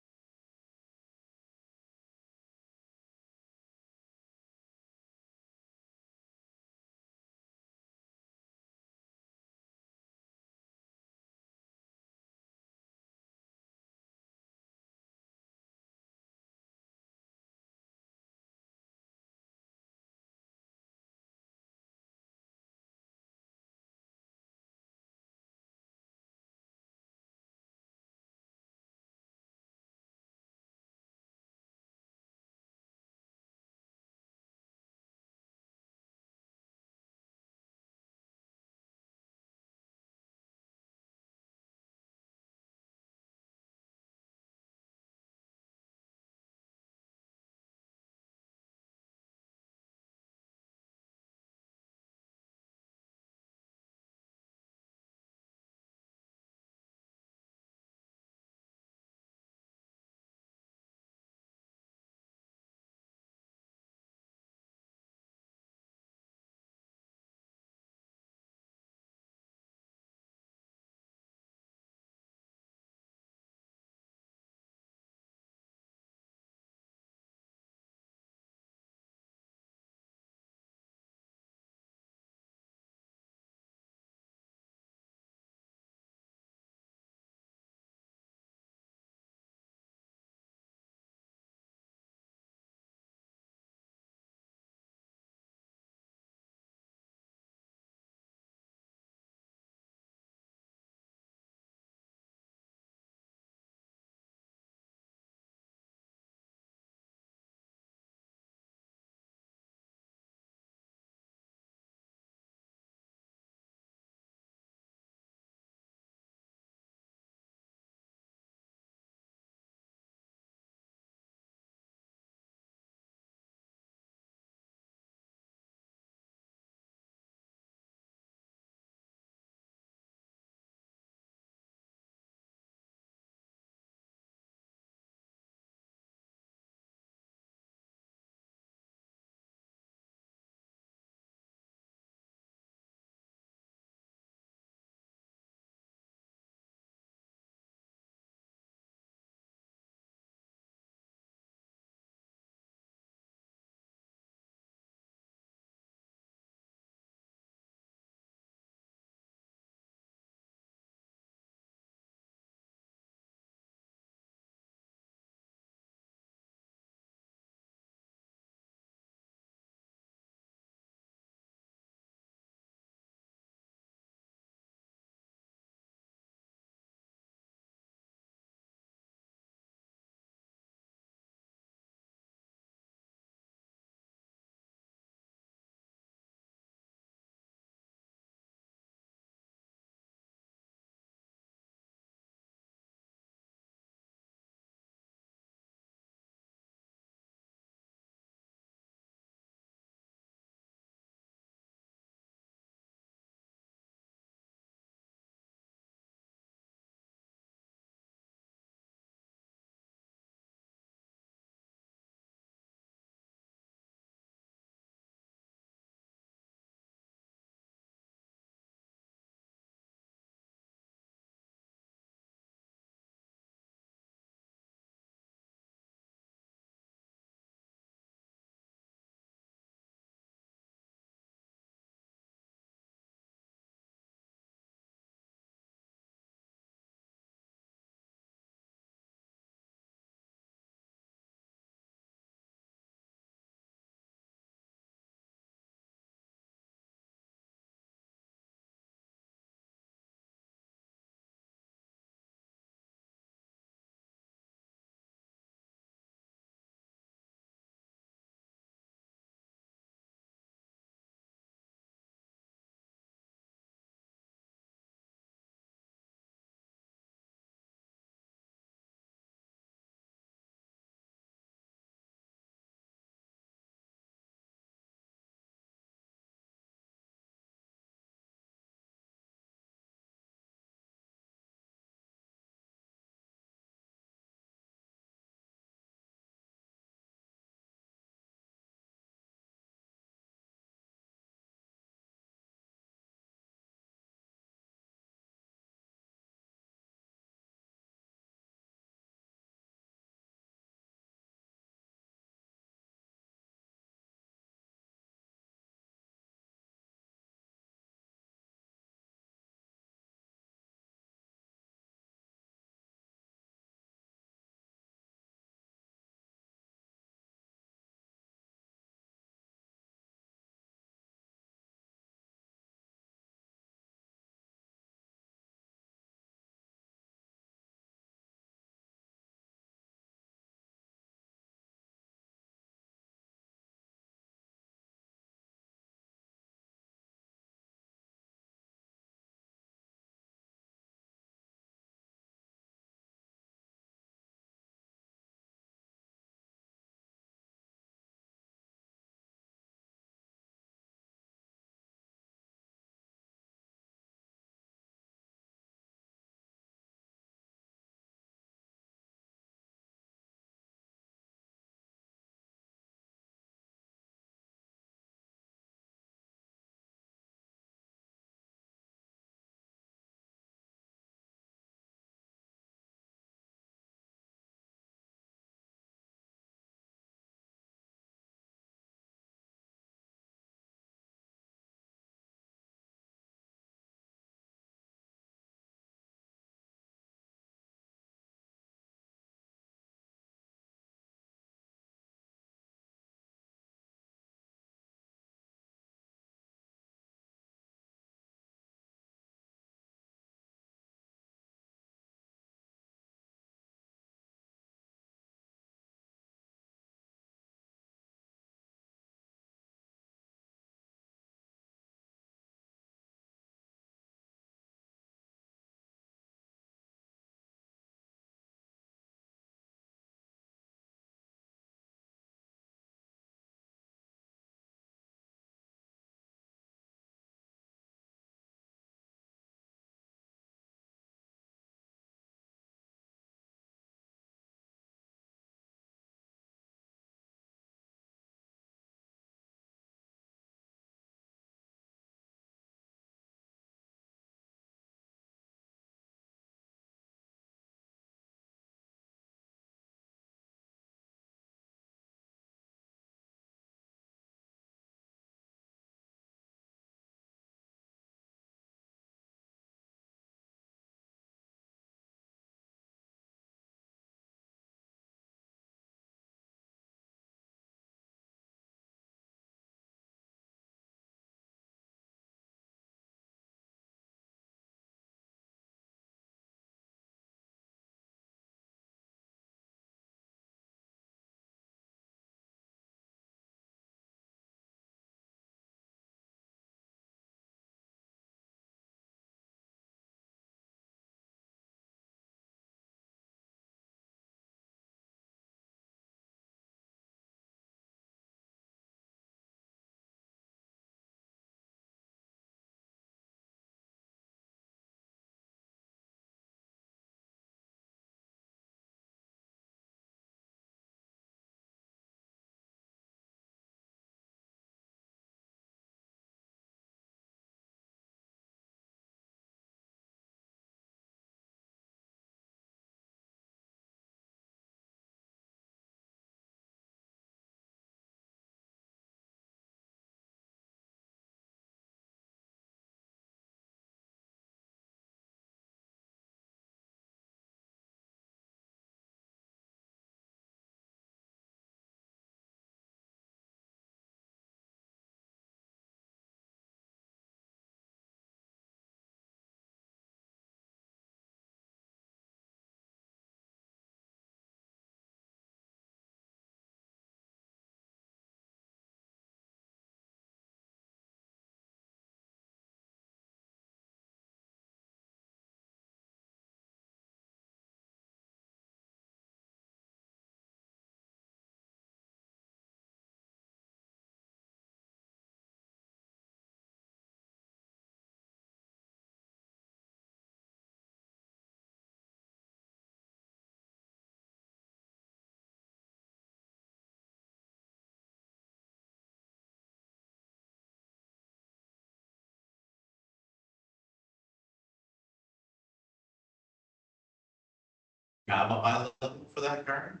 S3: have a high level for that car.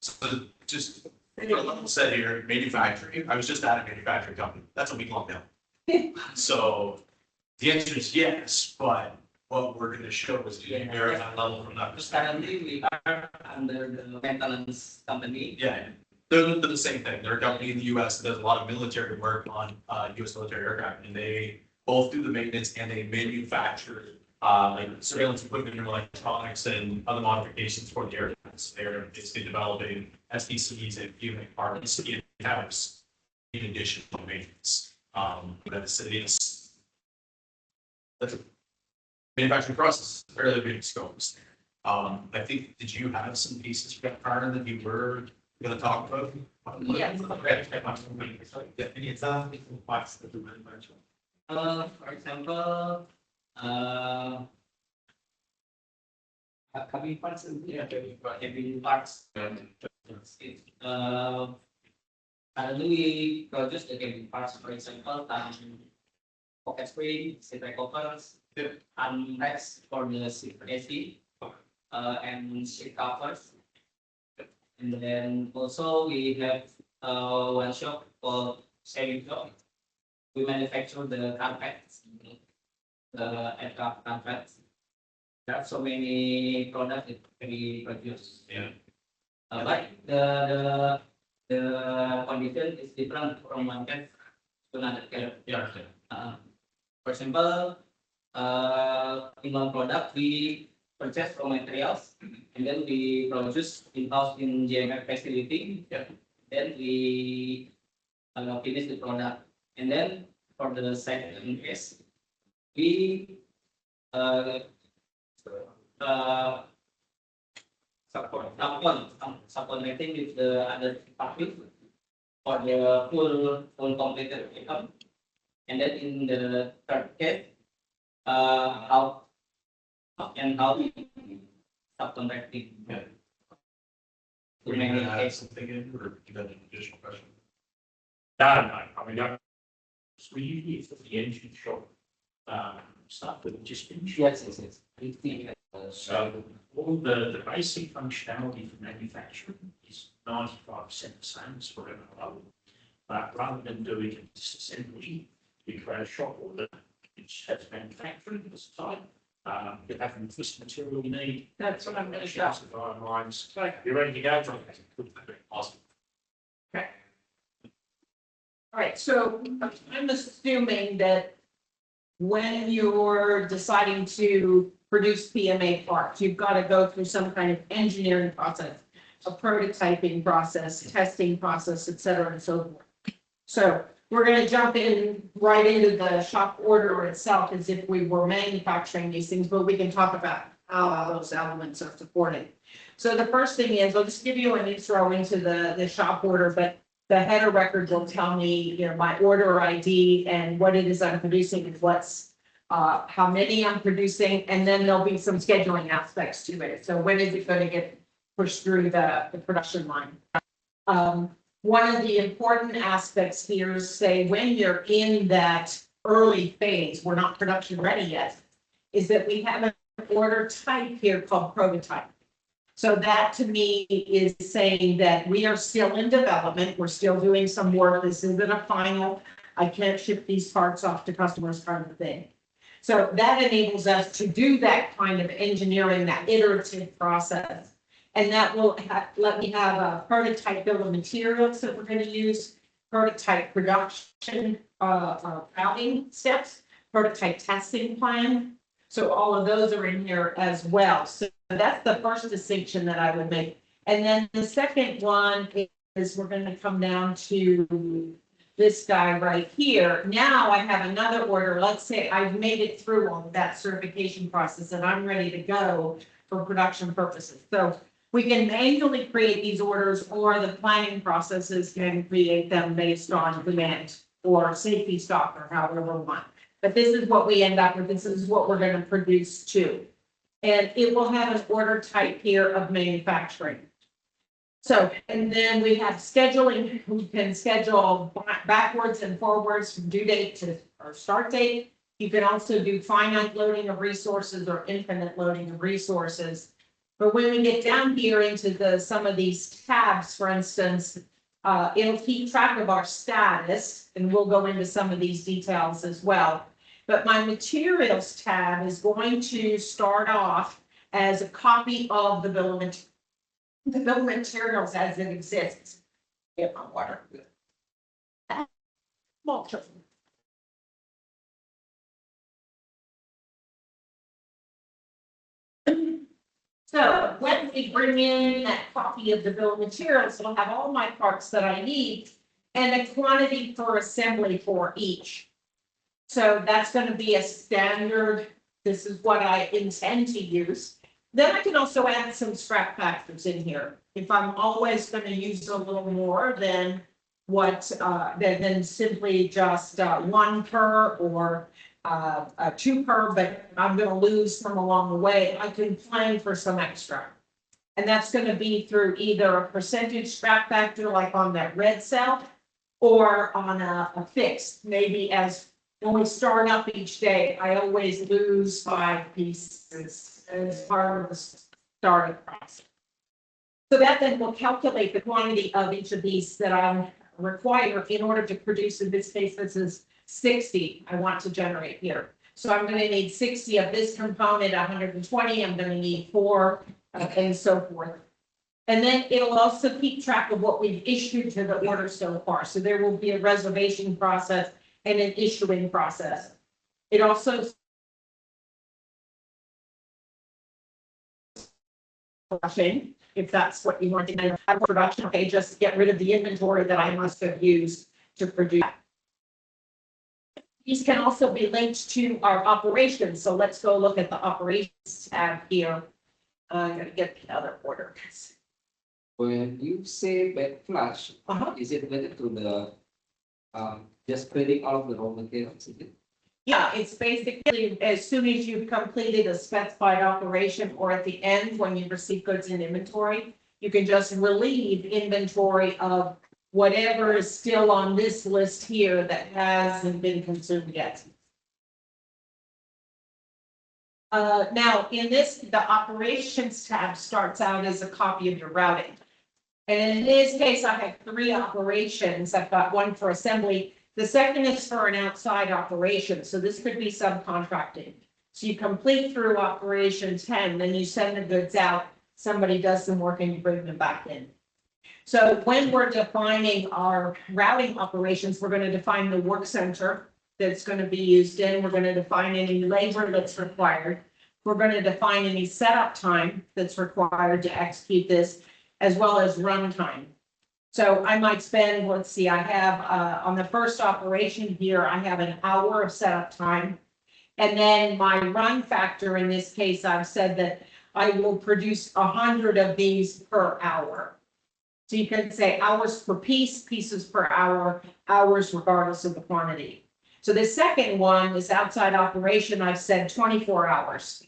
S3: So just for a level set here, manufacturing, I was just at a manufacturing company, that's a week long now. So the answer is yes, but what we're gonna show is a very high level from that
S2: Because
S3: perspective.
S2: currently we are under the maintenance company.
S3: Yeah, they're the same thing. They're a company in the US that does a lot of military work on US military aircraft, and they both do the maintenance and they manufacture like surveillance equipment and electronics and other modifications for the aircraft. So they're basically developing SDCs and human parts in-house in addition to maintenance. But it's the manufacturing process is fairly big scopes. I think, did you have some pieces for that car that you were gonna talk about?
S5: Yes.
S4: Any examples of parts that you manufacture?
S2: For example, cabin parts, cabin parts. Currently we produce the cabin parts, for example, pocket spring, seat covers, armrests for the seat AC, and seat covers. And then also we have one shop called saving shop. We manufacture the carpets, the aircraft carpets. There are so many products that we produce.
S3: Yeah.
S2: But the condition is different from one case to another case.
S3: Yeah.
S2: For example, in one product we purchase raw materials and then we produce in-house in GMF facility.
S3: Yeah.
S2: Then we finish the product. And then for the second case, we subcontracting with the other party for the full completed income. And then in the third case, how subcontracting.
S3: Yeah.
S2: To
S3: Were you
S2: many
S3: gonna add
S2: cases.
S3: something in, or do you have an additional question?
S1: No, I mean, we usually it's the engine shop, stuff that we just finished.
S2: Yes.
S1: So all the basic functionality for manufacturing is 95% the same as for MLO. But rather than doing it disassembly, we create a shop order which has manufacturing at the time. You have the twist material you need.
S5: That's what I'm gonna show.
S1: Shafts of iron lines. So you're ready to go, John. Awesome.
S5: All right, so I'm assuming that when you're deciding to produce PMA parts, you've got to go through some kind of engineering process, a prototyping process, testing process, et cetera, and so forth. So we're going to jump right into the shop order itself as if we were manufacturing these things, but we can talk about how those elements are supported. So the first thing is, I'll just give you an intro into the shop order, but the header record will tell me, my order ID and what it is I'm producing and what's, how many I'm producing, and then there'll be some scheduling aspects to it. So when is it going to get pushed through the production line? One of the important aspects here is, say, when you're in that early phase, we're not production ready yet, is that we have an order type here called prototype. So that to me is saying that we are still in development, we're still doing some work, this isn't a final, I can't ship these parts off to customers kind of thing. So that enables us to do that kind of engineering, that iterative process. And that will let me have a prototype bill of materials that we're going to use, prototype production, routing steps, prototype testing plan. So all of those are in here as well. So that's the first distinction that I would make. And then the second one is we're going to come down to this guy right here. Now I have another order. Let's say I've made it through all of that certification process and I'm ready to go for production purposes. So we can manually create these orders, or the planning processes can create them based on demand or safety stock or however we want. But this is what we end up with. This is what we're going to produce too. And it will have an order type here of manufacturing. So, and then we have scheduling. We can schedule backwards and forwards from due date to or start date. You can also do finite loading of resources or infinite loading of resources.
S12: But when we get down here into some of these tabs, for instance, it'll keep track of our status, and we'll go into some of these details as well. But my materials tab is going to start off as a copy of the bill of materials as it exists. Get my water. Water. So when we bring in that copy of the bill of materials, it'll have all my parts that I need and a quantity per assembly for each. So that's going to be a standard. This is what I intend to use. Then I can also add some scrap factors in here. If I'm always going to use a little more than what, than simply just 1 per or 2 per, but I'm going to lose from along the way, I can plan for some extra. And that's going to be through either a percentage scrap factor, like on that red cell, or on a fixed, maybe as when we start up each day, I always lose 5 pieces as part of the startup process. So that then will calculate the quantity of each of these that I require in order to produce. In this case, this is 60 I want to generate here. So I'm going to need 60 of this component, 120, I'm going to need 4, and so forth. And then it'll also keep track of what we've issued to the order so far. So there will be a reservation process and an issuing process. It also if that's what you want to know, production, okay, just get rid of the inventory that I must have used to produce. These can also be linked to our operations. So let's go look at the operations tab here. I'm going to get the other order.
S2: When you say backflush, is it related to the just clearing all of the raw materials?
S12: Yeah, it's basically as soon as you've completed a specified operation or at the end when you receive goods in inventory, you can just relieve inventory of whatever is still on this list here that hasn't been consumed yet. Now, in this, the operations tab starts out as a copy of your routing. And in this case, I have 3 operations. I've got 1 for assembly. The second is for an outside operation. So this could be subcontracting. So you complete through operation 10, then you send the goods out. Somebody does some work and you bring them back in. So when we're defining our routing operations, we're going to define the work center that's going to be used in. We're going to define any labor that's required. We're going to define any setup time that's required to execute this, as well as runtime. So I might spend, let's see, I have on the first operation here, I have an hour of setup time. And then my run factor, in this case, I've said that I will produce 100 of these per hour. So you can say hours per piece, pieces per hour, hours regardless of the quantity. So the second one is outside operation. I've said 24 hours.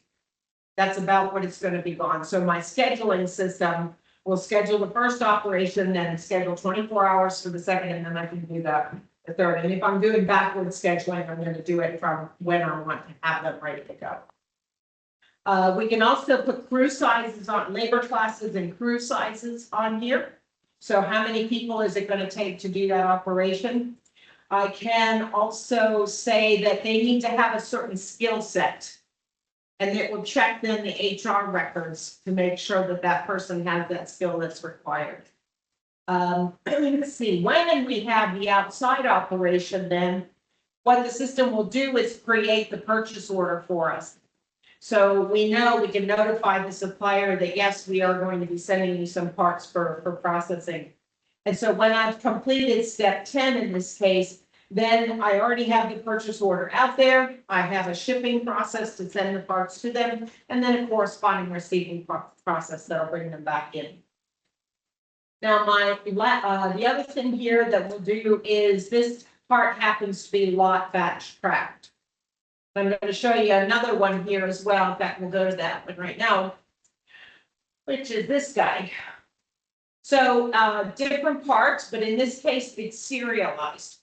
S12: That's about what it's going to be gone. So my scheduling system will schedule the first operation, then schedule 24 hours for the second, and then I can do the third. And if I'm doing backward scheduling, I'm going to do it from when I want to have them ready to go. We can also put crew sizes on, labor classes and crew sizes on here. So how many people is it going to take to do that operation? I can also say that they need to have a certain skill set. And it will check then the HR records to make sure that that person has that skill that's required. Let's see, when we have the outside operation, then what the system will do is create the purchase order for us. So we know we can notify the supplier that, yes, we are going to be sending you some parts for processing. And so when I've completed step 10 in this case, then I already have the purchase order out there. I have a shipping process to send the parts to them, and then a corresponding receiving process that'll bring them back in. Now, the other thing here that we'll do is this part happens to be lot batch tracked. I'm going to show you another one here as well. In fact, we'll go to that one right now, which is this guy. So different parts, but in this case, it's serialized.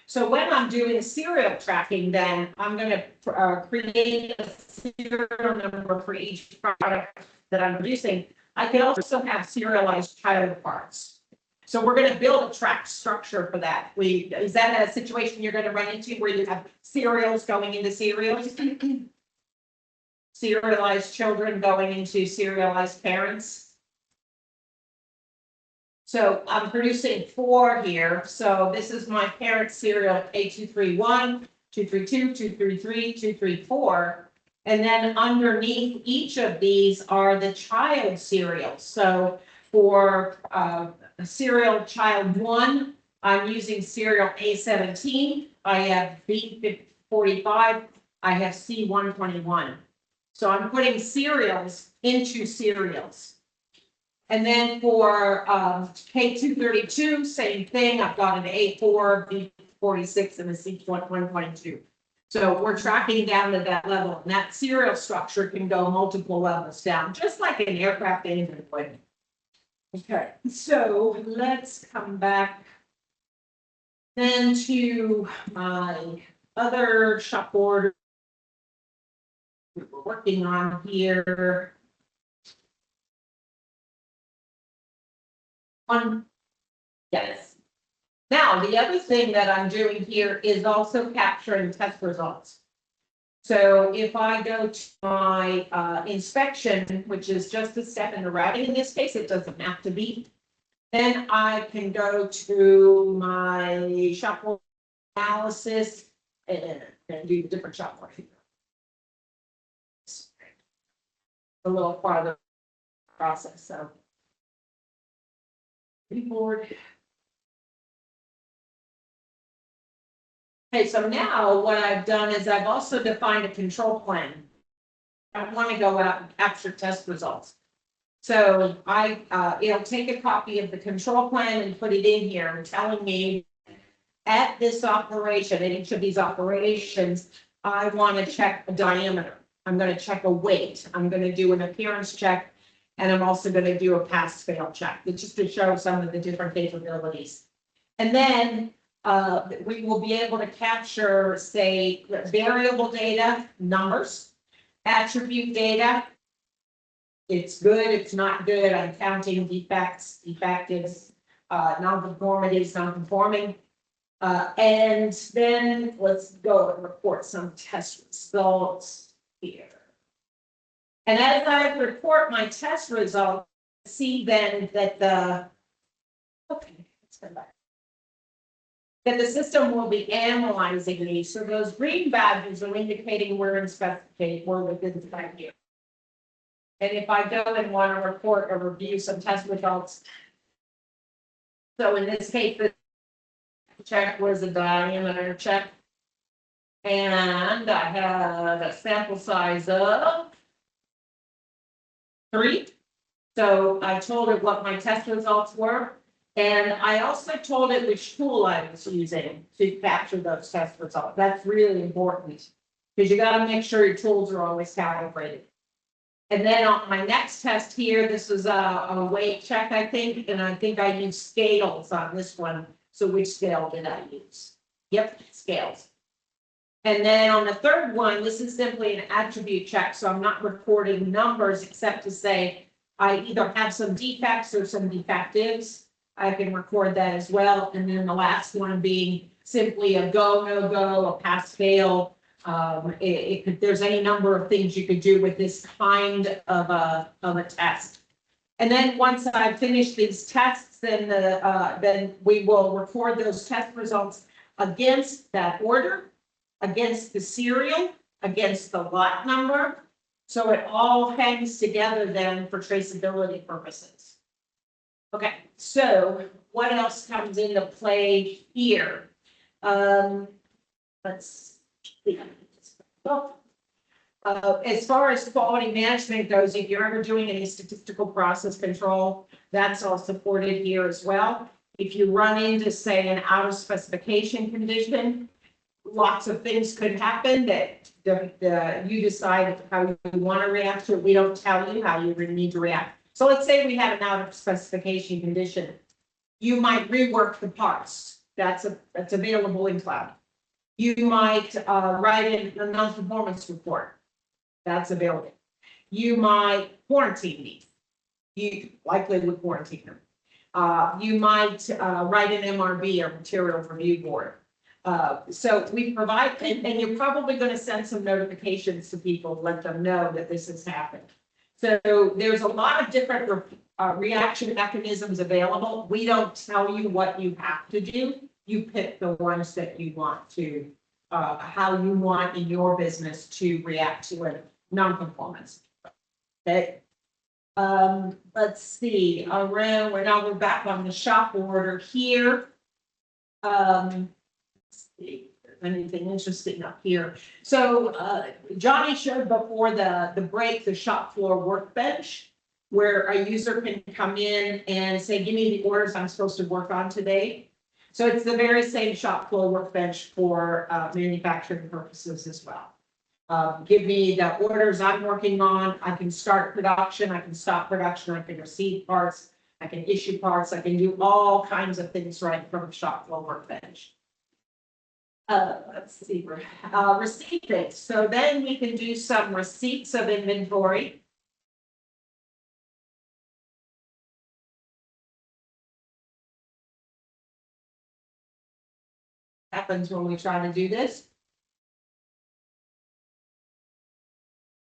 S12: So when I'm doing serial tracking, then I'm going to create a serial number for each product that I'm producing, I could also have serialized child parts. So we're gonna build a track structure for that. Is that a situation you're gonna run into where you have serials going into serials? Serialized children going into serialized parents? So I'm producing 4 here. So this is my parent serial A231, 232, 233, 234. And then underneath each of these are the child serials. So for serial child 1, I'm using serial A17. I have B45. I have C121. So I'm putting serials into serials. And then for K232, same thing. I've got an A4, B46, and a C122. So we're tracking down to that level, and that serial structure can go multiple levels down, just like an aircraft engine would. Okay, so let's come back then to my other shop order we're working on here. Yes. Now, the other thing that I'm doing here is also capturing test results. So if I go to my inspection, which is just a step in the routing, in this case, it doesn't have to be. Then I can go to my shop work analysis and do the different shop work. A little part of the process, so. Report. Okay, so now what I've done is I've also defined a control plan. I want to go out and capture test results. So it'll take a copy of the control plan and put it in here, telling me at this operation, at each of these operations, I want to check a diameter. I'm going to check a weight. I'm going to do an appearance check. And I'm also going to do a pass fail check, just to show some of the different capabilities. And then we will be able to capture, say, variable data, numbers, attribute data. It's good, it's not good. I'm counting defects, defectives, non-conformities, non-conforming. And then let's go and report some test results here. And as I report my test results, see then that okay, let's go back. That the system will be analyzing these. So those green badges are indicating we're in specification, we're within spec here. And if I go and want to report or review some test results. So in this case, the check was a diameter check. And I have a sample size of 3. So I told it what my test results were. And I also told it which tool I was using to capture those test results. That's really important because you got to make sure your tools are always calibrated. And then on my next test here, this is a weight check, I think, and I think I used scales on this one. So which scale did I use? Yep, scales. And then on the third one, this is simply an attribute check. So I'm not recording numbers except to say I either have some defects or some defectives. I can record that as well. And then the last one being simply a go, no go, a pass fail. There's any number of things you could do with this kind of a test. And then once I finish these tests, then we will record those test results against that order, against the serial, against the lot number. So it all hangs together then for traceability purposes. Okay, so what else comes into play here? Let's see. As far as quality management goes, if you're ever doing any statistical process control, that's all supported here as well. If you run into, say, an out of specification condition, lots of things could happen that you decide how you want to react to it. We don't tell you how you need to react. So let's say we had an out of specification condition. You might rework the parts. That's available in cloud. You might write in a non-conformance report. That's available. you might quarantine these. You likely would quarantine them. You might, write an MRB or material review board. So we provide, and you're probably gonna send some notifications to people, let them know that this has happened. So there's a lot of different, reaction mechanisms available. We don't tell you what you have to do. You pick the ones that you want to, how you want in your business to react to a non-conformance. Okay. Let's see, we're back on the shop order here. Let's see if there's anything interesting up here. So, Johnny showed before the break, the shop floor workbench, where a user can come in and say, give me the orders I'm supposed to work on today. So it's the very same shop floor workbench for, manufacturing purposes as well. Give me the orders I'm working on. I can start production. I can stop production. I can receive parts. I can issue parts. I can do all kinds of things right from the shop floor workbench. Let's see, receipts. So then we can do some receipts of inventory. Happens when we try to do this.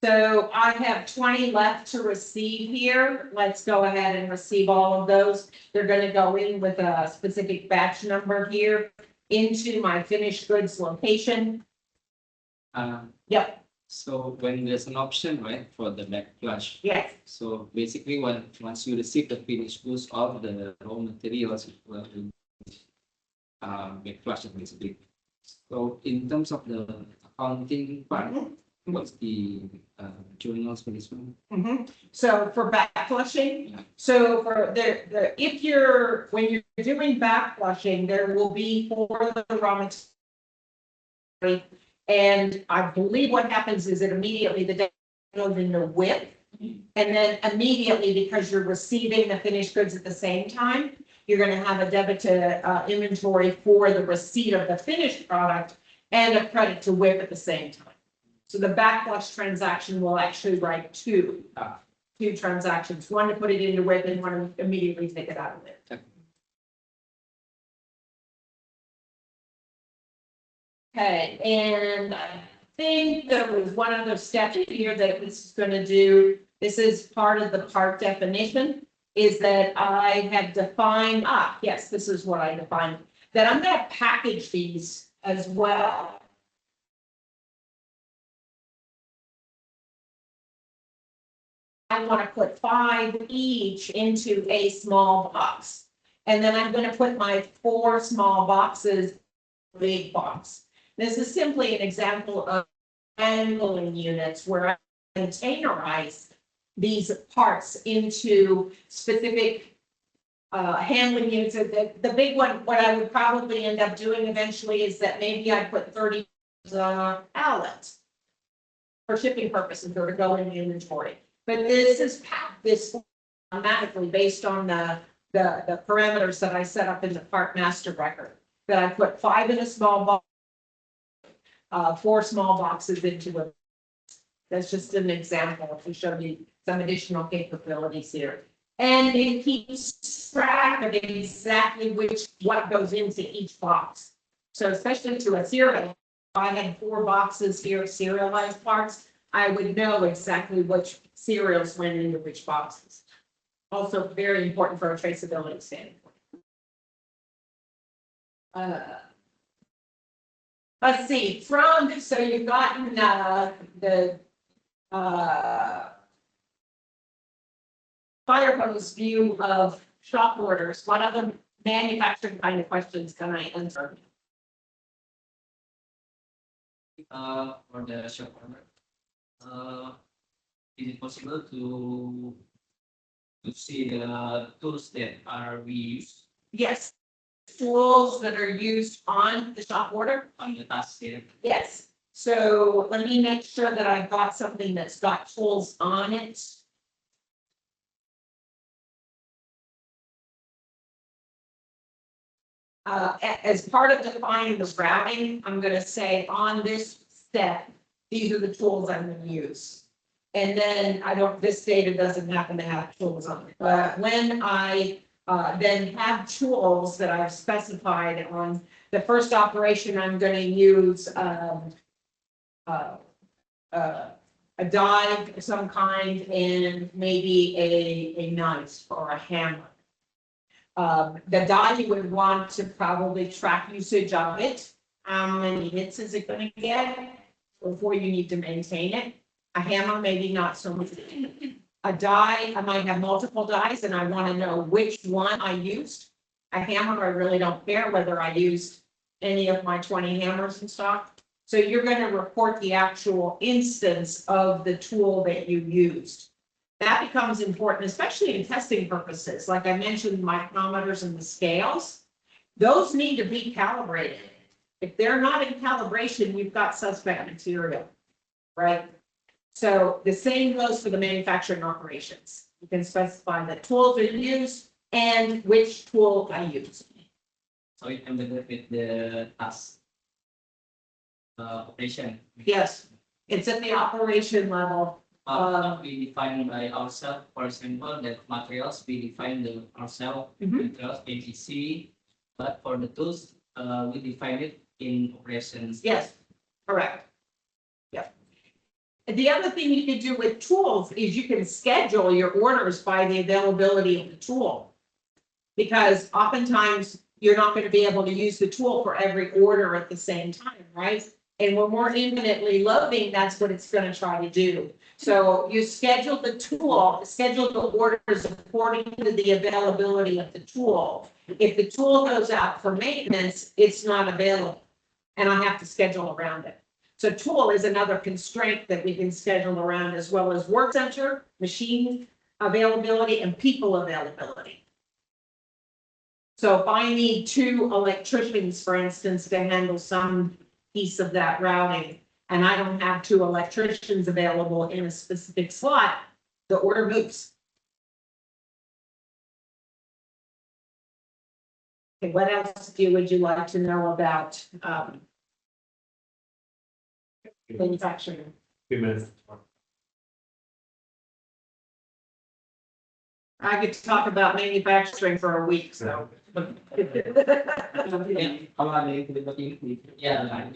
S12: So I have 20 left to receive here. Let's go ahead and receive all of those. They're going to go in with a specific batch number here into my finished goods location. Yep.
S2: So when there's an option, right, for the backflush.
S12: Yes.
S2: So basically, once you receive the finished goods of the raw materials, well, backflush basically. So in terms of the accounting part, what's the journals for this one?
S12: So for back flushing, so for when you're doing back flushing, there will be for the raw material. And I believe what happens is that immediately the data goes in the WIP. And then immediately, because you're receiving the finished goods at the same time, you're going to have a debit to inventory for the receipt of the finished product and a credit to WIP at the same time. So the backflush transaction will actually write two transactions, one to put it into WIP and one to immediately take it out of WIP. Okay, and I think there was one other step here that this is going to do. This is part of the part definition, is that I have defined, yes, this is what I defined, that I'm going to package these as well. I want to put 5 each into a small box. And then I'm going to put my 4 small boxes in a big box. This is simply an example of handling units where I containerize these parts into specific handling units. The big one, what I would probably end up doing eventually is that maybe I put 30 pallets for shipping purposes or to go in the inventory. But this is packed this automatically based on the parameters that I set up in the part master record. That I put 5 in a small box, 4 small boxes into it. That's just an example to show you some additional capabilities here. And it keeps track of exactly what goes into each box. So especially to a cereal, if I had 4 boxes here of serialized parts, I would know exactly which cereals went into which boxes. Also very important for a traceability standpoint. Let's see, so you've gotten the fire hose view of shop orders. What other manufacturing kind of questions can I answer?
S2: For the shop order. Is it possible to see the tools that are we use
S12: Yes, tools that are used on the shop order.
S2: on the task here?
S12: Yes, so let me make sure that I've got something that's got tools on it. As part of defining the routing, I'm going to say on this step, these are the tools I'm going to use. And then this data doesn't happen to have tools on it, but when I then have tools that I've specified on the first operation, I'm gonna use, a die of some kind and maybe a knife or a hammer. The die you would want to probably track usage of it. How many hits is it gonna get before you need to maintain it? A hammer, maybe not so much. A die, I might have multiple dies and I wanna know which one I used. A hammer, I really don't care whether I used any of my 20 hammers in stock. So you're gonna report the actual instance of the tool that you used. That becomes important, especially in testing purposes. Like I mentioned, micrometers and the scales, those need to be calibrated. If they're not in calibration, you've got suspect material, right? So the same goes for the manufacturing operations. You can specify the tools that you use and which tool I use.
S2: So it embedded with the task operation.
S12: Yes, it's at the operation level.
S2: We define by ourselves, for example, that materials, we define ourselves,
S12: Mhm.
S2: materials, ABC, but for the tools, we define it in operations.
S12: Yes, correct. Yep. The other thing you can do with tools is you can schedule your orders by the availability of the tool. Because oftentimes you're not going to be able to use the tool for every order at the same time, right? And when we're infinitely loading, that's what it's going to try to do. So you schedule the tool, schedule the orders according to the availability of the tool. If the tool goes out for maintenance, it's not available. And I have to schedule around it. So tool is another constraint that we can schedule around, as well as work center, machine availability, and people availability. So if I need 2 electricians, for instance, to handle some piece of that routing, and I don't have 2 electricians available in a specific slot, the order moves. Okay, what else would you like to know about manufacturing?
S4: 2 minutes.
S12: I could talk about manufacturing for a week, so.
S2: Yeah,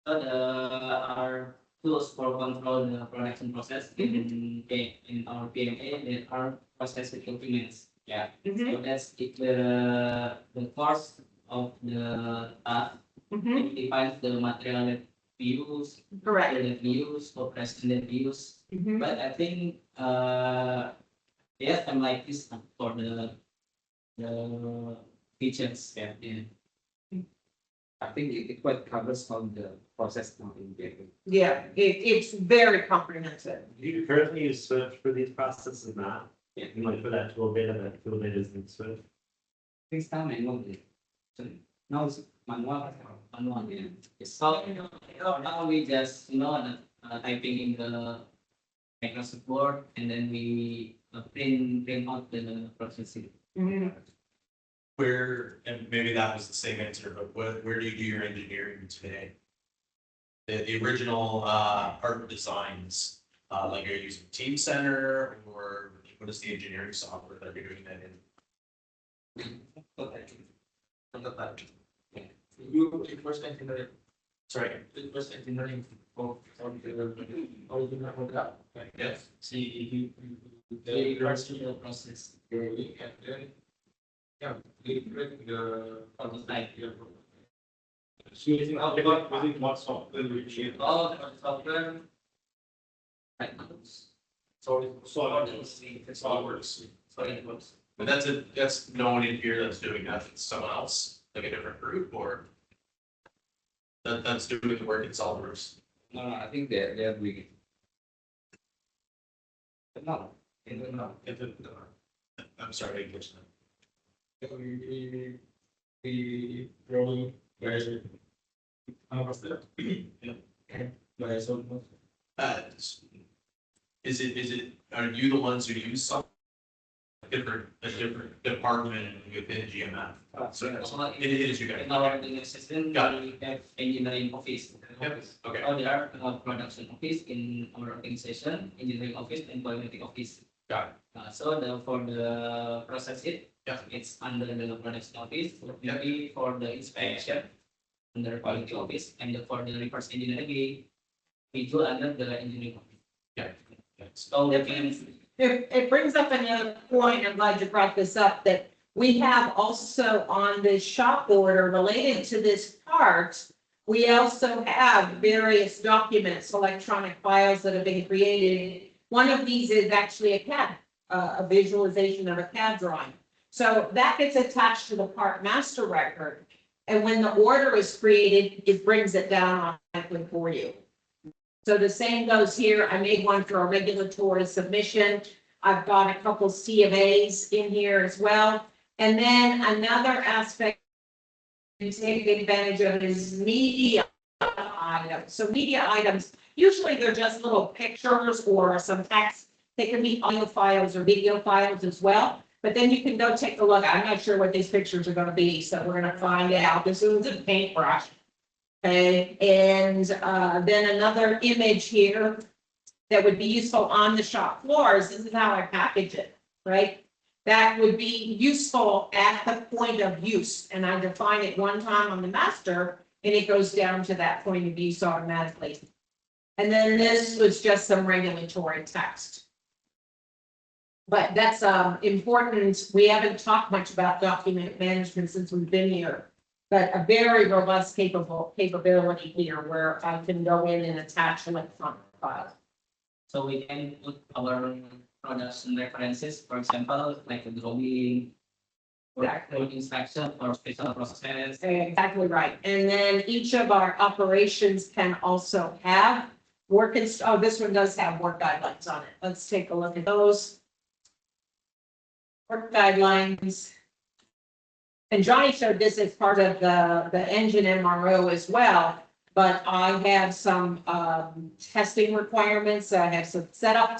S2: our tools for control the production process in our PMA, there are process documents. Yeah, so that's it, the course of the task. It defines the material that we use,
S12: Correct.
S2: that we use, operation that we use.
S12: Mhm.
S2: But I think yes, I'm like this for the features. Yeah, yeah.
S10: I think it quite covers all the process now in Vietnam.
S12: Yeah, it's very comprehensive.
S4: Do you currently use Swift for these processes now?
S2: Yeah.
S4: You like for that tool data, that tool data is in Swift?
S2: This time manually. So now it's manual. Yeah. So now we just typing in the Microsoft Word, and then we print out the processing.
S3: Where, and maybe that was the same answer, but where do you do your engineering today? The original art designs, like are you using Team Center, or what is the engineering software that you're doing that in?
S6: You first engineering.
S3: Sorry.
S6: First engineering of the original program.
S3: Yes.
S2: See,
S6: The
S2: the process.
S6: and then, yeah, they break the
S2: Prototype.
S6: using what software we use.
S2: Oh, for the software. Right.
S3: SolidWorks. But that's no one in here that's doing that, it's someone else, like a different group, or that's doing the work in SolidWorks.
S10: No, I think they're doing it. But no,
S3: I'm sorry, I didn't catch that.
S6: We rolling by what's that? By some.
S3: Is it, are you the ones who use some a different department within GMF? So it is you guys.
S2: In our system,
S3: Got
S2: we have engineering office. office.
S3: Okay.
S2: Oh, there are production office in our organization, engineering office, and quality office.
S3: Got
S2: So for the process
S3: Yeah.
S2: it's under the production office.
S3: Yeah.
S2: Maybe for the inspection under quality office, and for the reverse engineering we do under the engineering office.
S3: Yeah.
S2: So that means
S12: It brings up another point, I'm glad you brought this up, that we have also on the shop order related to this part, we also have various documents, electronic files that have been created. One of these is actually a CAD, a visualization of a CAD drawing. So that gets attached to the part master record. And when the order is created, it brings it down automatically for you. So the same goes here. I made one for a regulatory submission. I've got a couple C of As in here as well. And then another aspect to take advantage of is media items. So media items, usually they're just little pictures or some text. They can be audio files or video files as well. But then you can go take a look. I'm not sure what these pictures are going to be, so we're going to find out. This is a paintbrush. Okay, and then another image here that would be useful on the shop floors. This is how I package it, right? That would be useful at the point of use, and I define it one time on the master, and it goes down to that point of use automatically. And then this was just some regulatory text. But that's important. We haven't talked much about document management since we've been here. But a very robust capability here where I can go in and attach electronic files.
S2: so we can put our production references, for example, like a drawing, or
S12: Exactly.
S2: inspection, or special process.
S12: Exactly right. And then each of our operations can also have this one does have work guidelines on it. Let's take a look at those. Work guidelines. And Johnny showed this as part of the engine MRO as well, but I have some testing requirements. I have some setup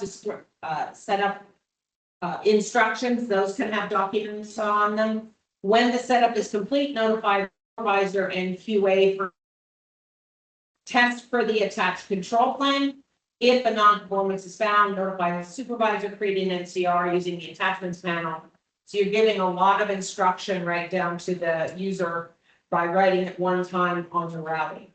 S12: instructions. Those can have documents on them. When the setup is complete, notify the supervisor and QA for test for the attached control plan. If a non-conformance is found, notify the supervisor, create an NCR using the attachments panel. So you're giving a lot of instruction right down to the user by writing it one time on the routing.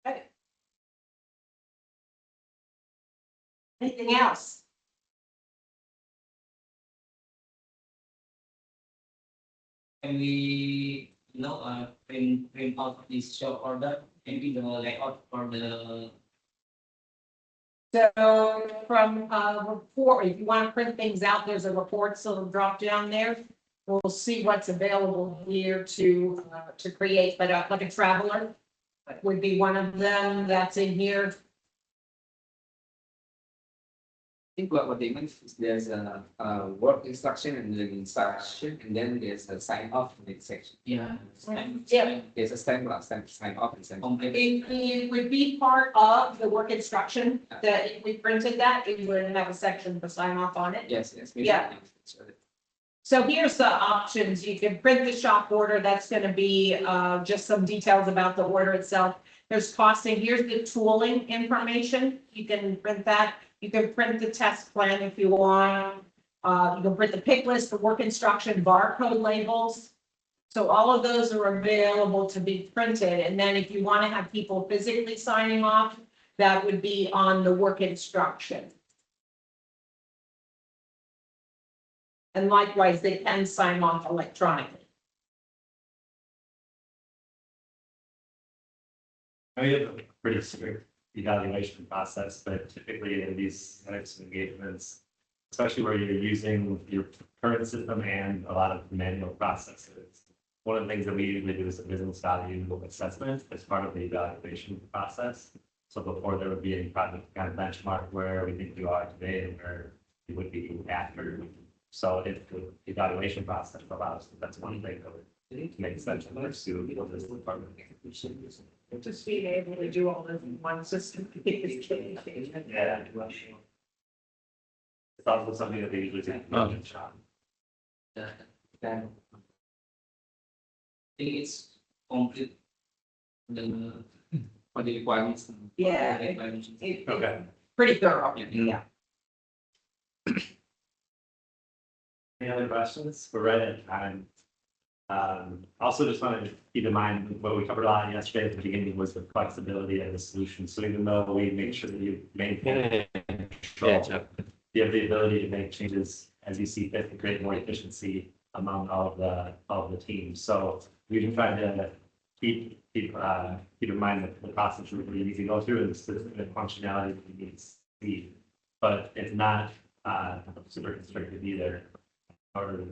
S12: Okay. Anything else?
S2: Can we, print out this shop order, maybe the layout for the.
S12: So from report, if you want to print things out, there's a reports little drop down there. We'll see what's available here to create, but like a traveler would be one of them that's in here.
S10: I think what they meant is there's a work instruction and then instruction, and then there's a sign off in the section.
S2: Yeah.
S12: Yeah.
S10: There's a sign off and sign off.
S12: It would be part of the work instruction that if we printed that, it would have a section for sign off on it.
S10: Yes, maybe.
S12: Yeah. So here's the options. You can print the shop order. That's going to be just some details about the order itself. There's costing. Here's the tooling information. You can print that. You can print the test plan if you want. You can print the pick list, the work instruction, barcode labels. So all of those are available to be printed. And then if you want to have people physically signing off, that would be on the work instruction. And likewise, they can sign off electronically.
S4: We have a pretty strict evaluation process, but typically in these types of engagements, especially where you're using your current system and a lot of manual processes, one of the things that we usually do is a business value assessment as part of the evaluation process. So before there would be any project kind of benchmark where we think you are today and where you would be after. So if the evaluation process allows, that's one thing that would make sense to pursue this department.
S12: Just being able to do all this in one system.
S4: Yeah. It's also something that they usually do in the shop.
S2: Then I think it's complete the for the requirements.
S12: Yeah,
S2: For the requirements.
S4: Okay.
S12: Pretty thorough,
S2: Yeah.
S12: yeah.
S4: Any other questions? We're right at time. Also just wanted to keep in mind what we covered a lot yesterday at the beginning was the flexibility of the solution. So even though we make sure that you maintain control, you have the ability to make changes as you see fit to create more efficiency among all of the teams. So we can try to keep in mind that the process is really easy to go through and the specific functionality that you need to see. But it's not super constricted either. Or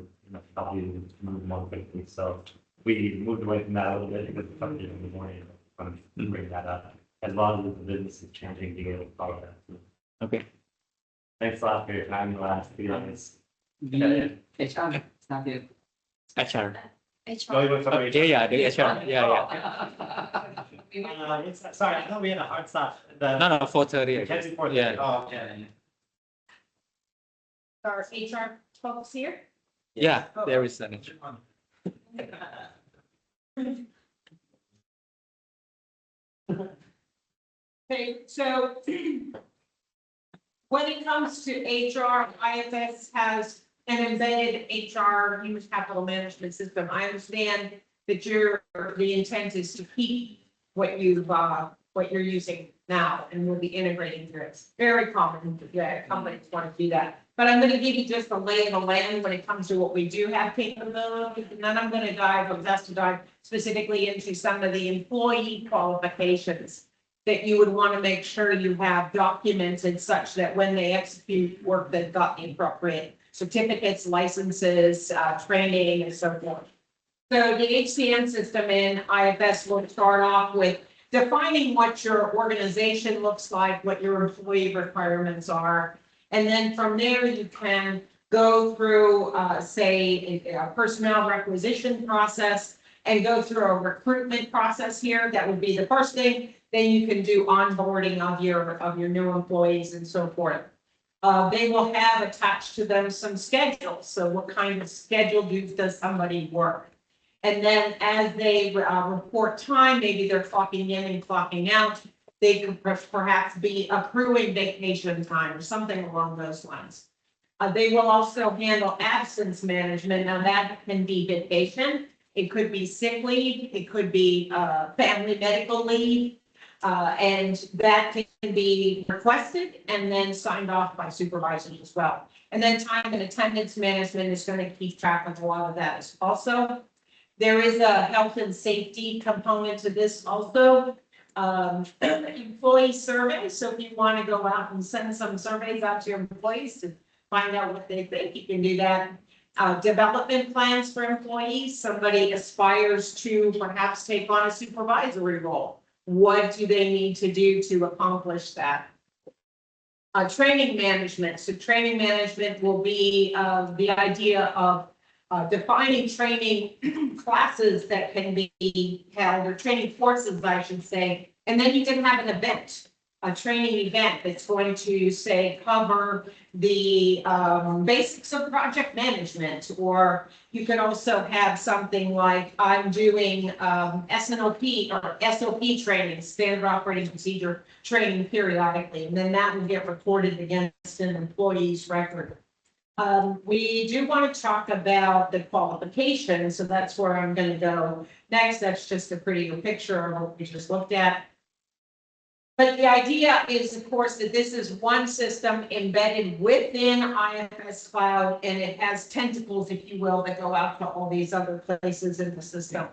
S4: help you move more quickly. So we moved away from that a little bit because it's something in the morning. I want to bring that up as long as the business is changing, being able to follow that.
S7: Okay.
S4: Thanks a lot for your time the last few days.
S2: The HR, it's not yet.
S7: HR.
S4: Oh, you want somebody?
S7: Yeah, the HR. Yeah.
S4: Sorry, I thought we had a hard stop.
S7: No, 4:30. I guess. Yeah.
S4: Oh, okay.
S12: Our HR folks here?
S7: Yeah, there is an HR.
S12: Okay, so when it comes to HR, IFS has an embedded HR human capital management system. I understand that the intent is to keep what you're using now and we'll be integrating through it. It's very common that companies want to do that. But I'm going to give you just a lay of the land when it comes to what we do have capability. And then I'm going to dive specifically into some of the employee qualifications that you would want to make sure you have documented such that when they execute work, they've got the appropriate certificates, licenses, training, and so forth. So the HCM system in IFS will start off with defining what your organization looks like, what your employee requirements are. And then from there, you can go through, say, a personnel requisition process and go through a recruitment process here. That would be the first thing. Then you can do onboarding of your new employees and so forth. They will have attached to them some schedules. So what kind of schedule does somebody work? And then as they report time, maybe they're clocking in and clocking out. They could perhaps be accruing vacation time or something along those lines. They will also handle absence management. Now that can be vacation. It could be sick leave. It could be family medical leave. And that can be requested and then signed off by supervisors as well. And then time and attendance management is going to keep track of a lot of that also. There is a health and safety component to this also. Employee surveys. So if you want to go out and send some surveys out to your employees to find out what they think, you can do that. Development plans for employees. Somebody aspires to perhaps take on a supervisory role. What do they need to do to accomplish that? Training management. So training management will be the idea of defining training classes that can be held, or training courses, I should say. And then you can have an event, a training event that's going to, say, cover the basics of project management. Or you could also have something like, I'm doing SNOP or SOP training, standard operating procedure training periodically. And then that will get recorded against an employee's record. We do want to talk about the qualifications, so that's where I'm going to go next. That's just a prettier picture of what we just looked at. But the idea is, of course, that this is one system embedded within IFS Cloud, and it has tentacles, if you will, that go out to all these other places in the system.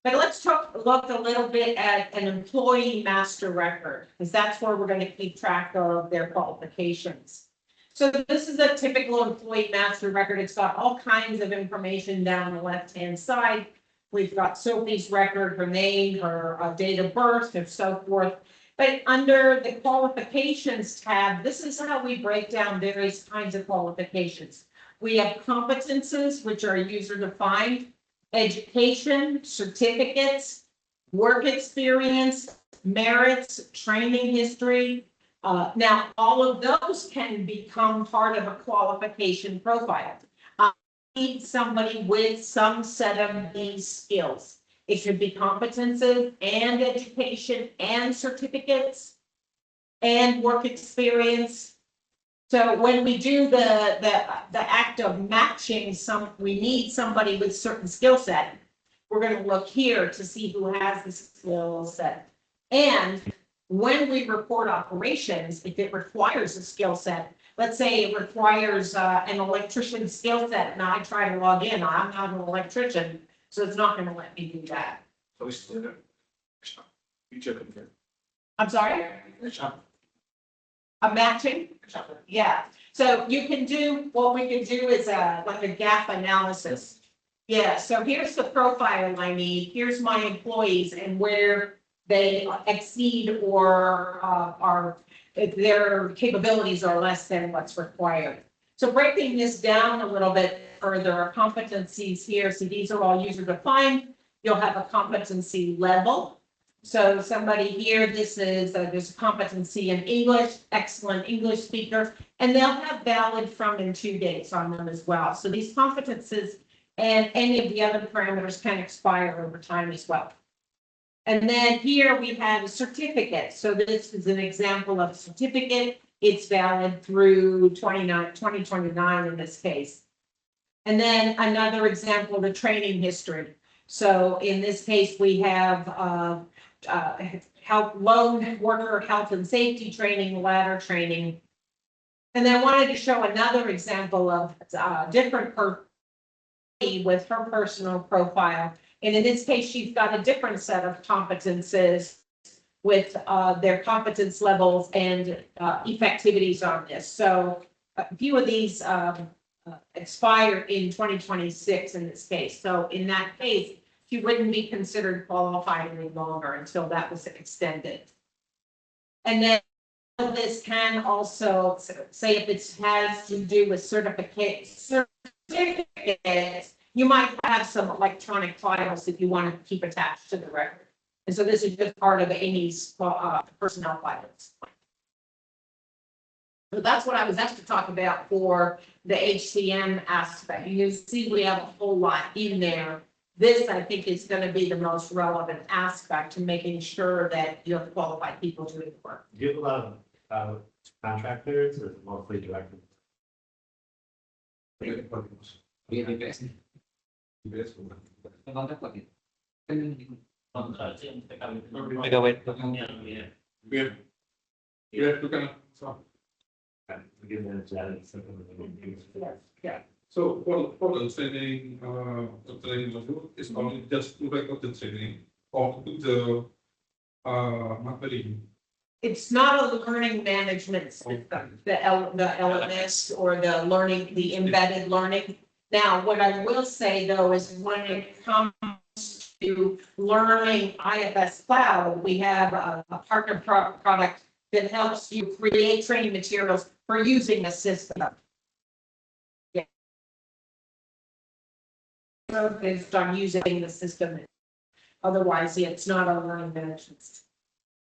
S12: But let's look a little bit at an employee master record, because that's where we're going to keep track of their qualifications. So this is a typical employee master record. It's got all kinds of information down the left-hand side. We've got Sophie's record, her name, her date of birth, and so forth. But under the qualifications tab, this is how we break down various kinds of qualifications. We have competences, which are user-defined, education, certificates, work experience, merits, training history, Now, all of those can become part of a qualification profile. I need somebody with some set of these skills. It should be competences and education and certificates and work experience. So when we do the act of matching we need somebody with certain skill set. We're going to look here to see who has the skill set. And when we report operations, if it requires a skill set, let's say it requires an electrician skill set, and I try to log in, I'm not an electrician, so it's not going to let me do that.
S6: So it's still future confirm.
S12: I'm sorry? A matching? Yeah, so you can do, what we can do is like a gap analysis. Yeah, so here's the profile I need, here's my employees and where they exceed or are, if their capabilities are less than what's required. So breaking this down a little bit further, our competencies here, so these are all user defined. You'll have a competency level. So somebody here, this is, there's a competency in English, excellent English speaker, and they'll have valid from and to dates on them as well. So these competences and any of the other parameters can expire over time as well. And then here we have a certificate. So this is an example of a certificate. It's valid through 2029 in this case. And then another example, the training history. So in this case, we have lone worker health and safety training, ladder training. And then I wanted to show another example of different person with her personal profile. And in this case, she's got a different set of competences with their competence levels and effectivities on this. So a few of these expire in 2026 in this case. So in that case, she wouldn't be considered qualified any longer until that was extended. And then this can also say if it has to do with certificates, you might have some electronic files if you want to keep attached to the record. And so this is just part of Amy's personnel files. So that's what I was asked to talk about for the HCM aspect. You see, we have a whole lot in there. This, I think, is going to be the most relevant aspect to making sure that you have qualified people doing the work.
S4: Do you have a lot of contractors or mostly direct?
S12: Yeah.
S6: So for the training, the training module is only just to record the training or the monthly.
S12: It's not a learning management system, the LMS or the embedded learning. Now, what I will say though is when it comes to learning IFS Cloud, we have a partner product that helps you create training materials for using the system. Yeah. Based on using the system. Otherwise, it's not a learning management system.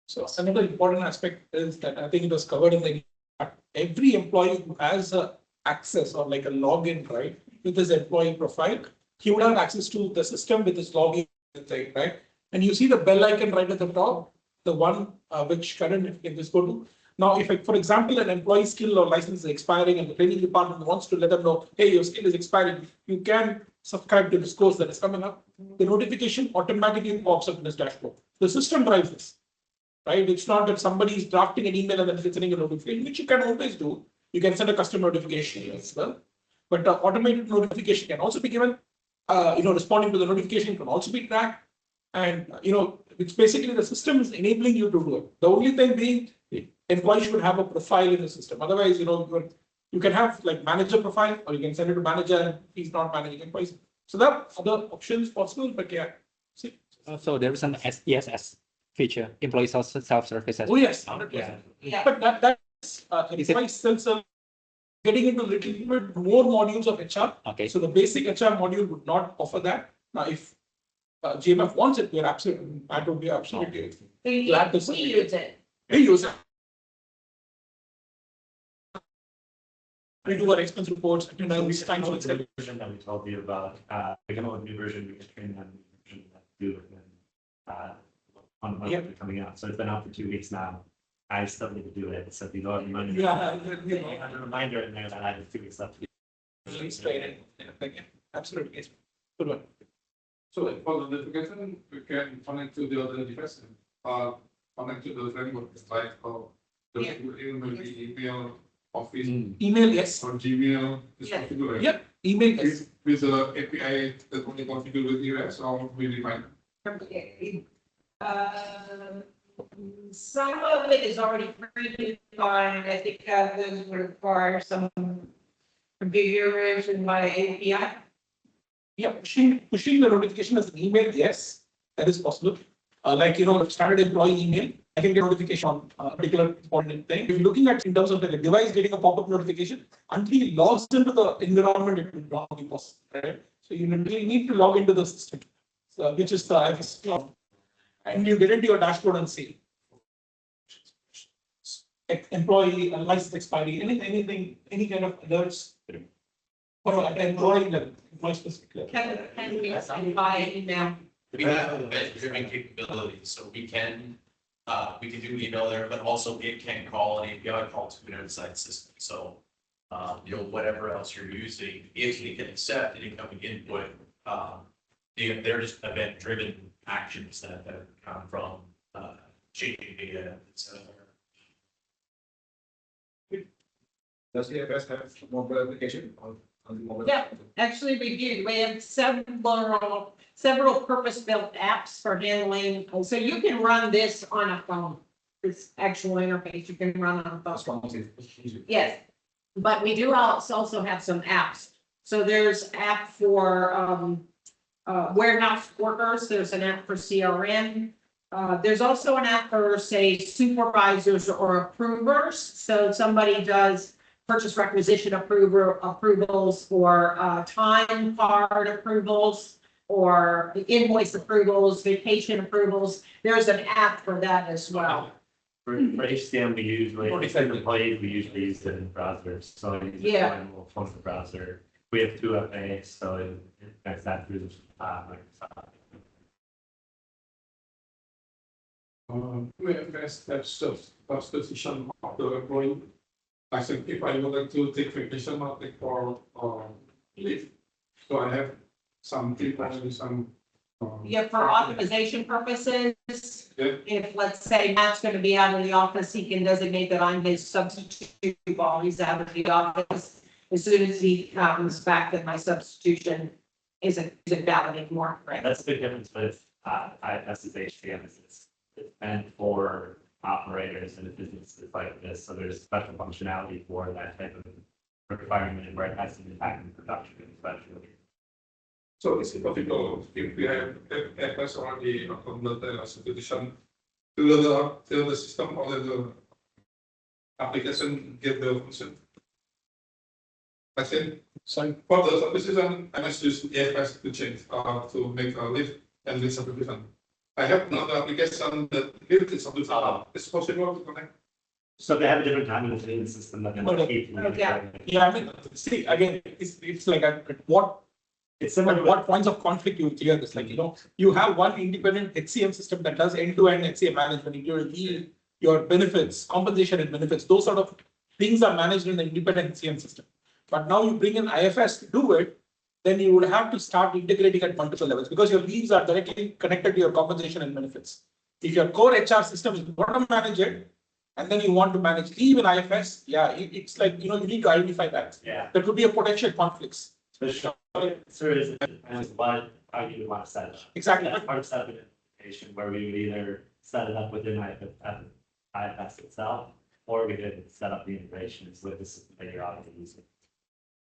S6: So another important aspect is that I think it was covered in the, every employee who has a access or like a login, right, with his employee profile, he would have access to the system with his login, right? And you see the bell icon right at the top, the one which Karan can just go to. Now, if, for example, an employee skill or license is expiring and the training department wants to let them know, hey, your skill is expiring, you can subscribe to this course that is coming up. The notification automatically pops up in this dashboard. The system drives this, right? It's not that somebody is drafting an email and then sending a notification, which you can always do. You can send a custom notification as well. But the automated notification can also be given, responding to the notification can also be tracked. And, it's basically the system is enabling you to do it. The only thing being, employee should have a profile in the system. Otherwise, you can have like manager profile, or you can send it to manager and he's not managing employees. So there are other options possible, but yeah. See.
S7: So there is an ESS feature, employee self-service.
S6: Oh, yes, 100%.
S12: Yeah.
S6: But that's employee self-service. Getting into a little bit more modules of HR.
S7: Okay.
S6: So the basic HR module would not offer that. Now, if GMF wants it, we're absolutely, I would be absolutely glad to see
S12: We use it.
S6: We use it. We do our expense reports, and I was trying to
S4: The version that we told you about, we come up with a new version, we can train them, new version that do it, and, on the
S6: Yep.
S4: coming out, so it's been out for 2 weeks now. I still need to do it, so if you go, you
S6: Yeah,
S4: have a reminder in there that I have 2 weeks left.
S6: Please train it. Yeah, absolutely. Yes. Good one.
S13: So for the notification, we can connect to the other device, connect to the framework, like, the
S12: Yeah.
S13: email, office,
S6: Email, yes.
S13: or Gmail. is
S12: Yeah.
S13: configured, right?
S6: Yep. Email, yes.
S13: With the API that only configured with US, or we define.
S12: Uh, Some of it is already predefined. I think those would require some configuration by API.
S6: Yeah, pushing the notification as an email, yes, that is possible. Like, standard employee email, I can get notification on a particular important thing. If you're looking at in terms of the device getting a pop-up notification, until he logs into the environment, it will not be possible, right? So you really need to log into the system, so, which is the IFS cloud. And you get into your dashboard and see. Employee, license expiry, anything, any kind of alerts. For an employee level, employee specific level.
S12: Can we send by email?
S3: We have event-driven capabilities, so we can do email there, but also it can call an API call to an inside system. So, whatever else you're using, if we can accept any incoming input, they're just event-driven actions that come from changing data, etc.
S13: Does the IFS have mobile application on the mobile?
S12: Yeah. Actually, we do. We have several purpose-built apps for handling. So you can run this on a phone. This actual interface you can run on a phone. Yes, but we do also have some apps. So there's app for warehouse workers. There's an app for CRM. There's also an app for, say, supervisors or approvers. So somebody does purchase requisition approvals for time card approvals or invoice approvals, vacation approvals. There's an app for that as well.
S4: For HCM, we usually, employees, we usually use it in browsers, so I use
S12: Yeah.
S4: We'll phone the browser. We have 2 FAs, so it connects that through Microsoft.
S13: IFS have substitution of the employee. I think if I would like to take vacation or take for leave, so I have some people and some.
S12: Yeah, for optimization purposes,
S13: Yeah.
S12: if, let's say, Matt's gonna be out of the office, he can designate that I'm his substitute while he's out of the office. As soon as he comes back, then my substitution isn't valid anymore, right?
S4: That's the big difference with IFS is HCM, it's meant for operators and businesses like this, so there's special functionality for that type of requirement where it has an impact in production, especially.
S13: So is it possible if we have IFS already on the substitution to the system or the application get the function? I think so for the substitution, I must use IFS to change to make a lift and the substitution. I have another application that lift is substitution. It's possible to connect.
S4: So they have a different time in the system that they keep.
S12: Okay.
S6: Yeah, I mean, see, again, it's like at what,
S4: It's
S6: at
S4: similar.
S6: what points of conflict you clear this, like, you have one independent HCM system that does end-to-end HCM management, your benefits, compensation and benefits, those sort of things are managed in the independent HCM system. But now you bring in IFS to do it, then you would have to start integrating at multiple levels because your leaves are directly connected to your compensation and benefits. If your core HR system is want to manage it, and then you want to manage leave in IFS, yeah, it's like, you need to identify that.
S4: Yeah.
S6: There could be a potential conflicts.
S4: So there is, and what, how you would want to set it up.
S6: Exactly.
S4: That's part of set up an implementation where we would either set it up within IFS itself, or we could set up the integrations with the system that you're already using.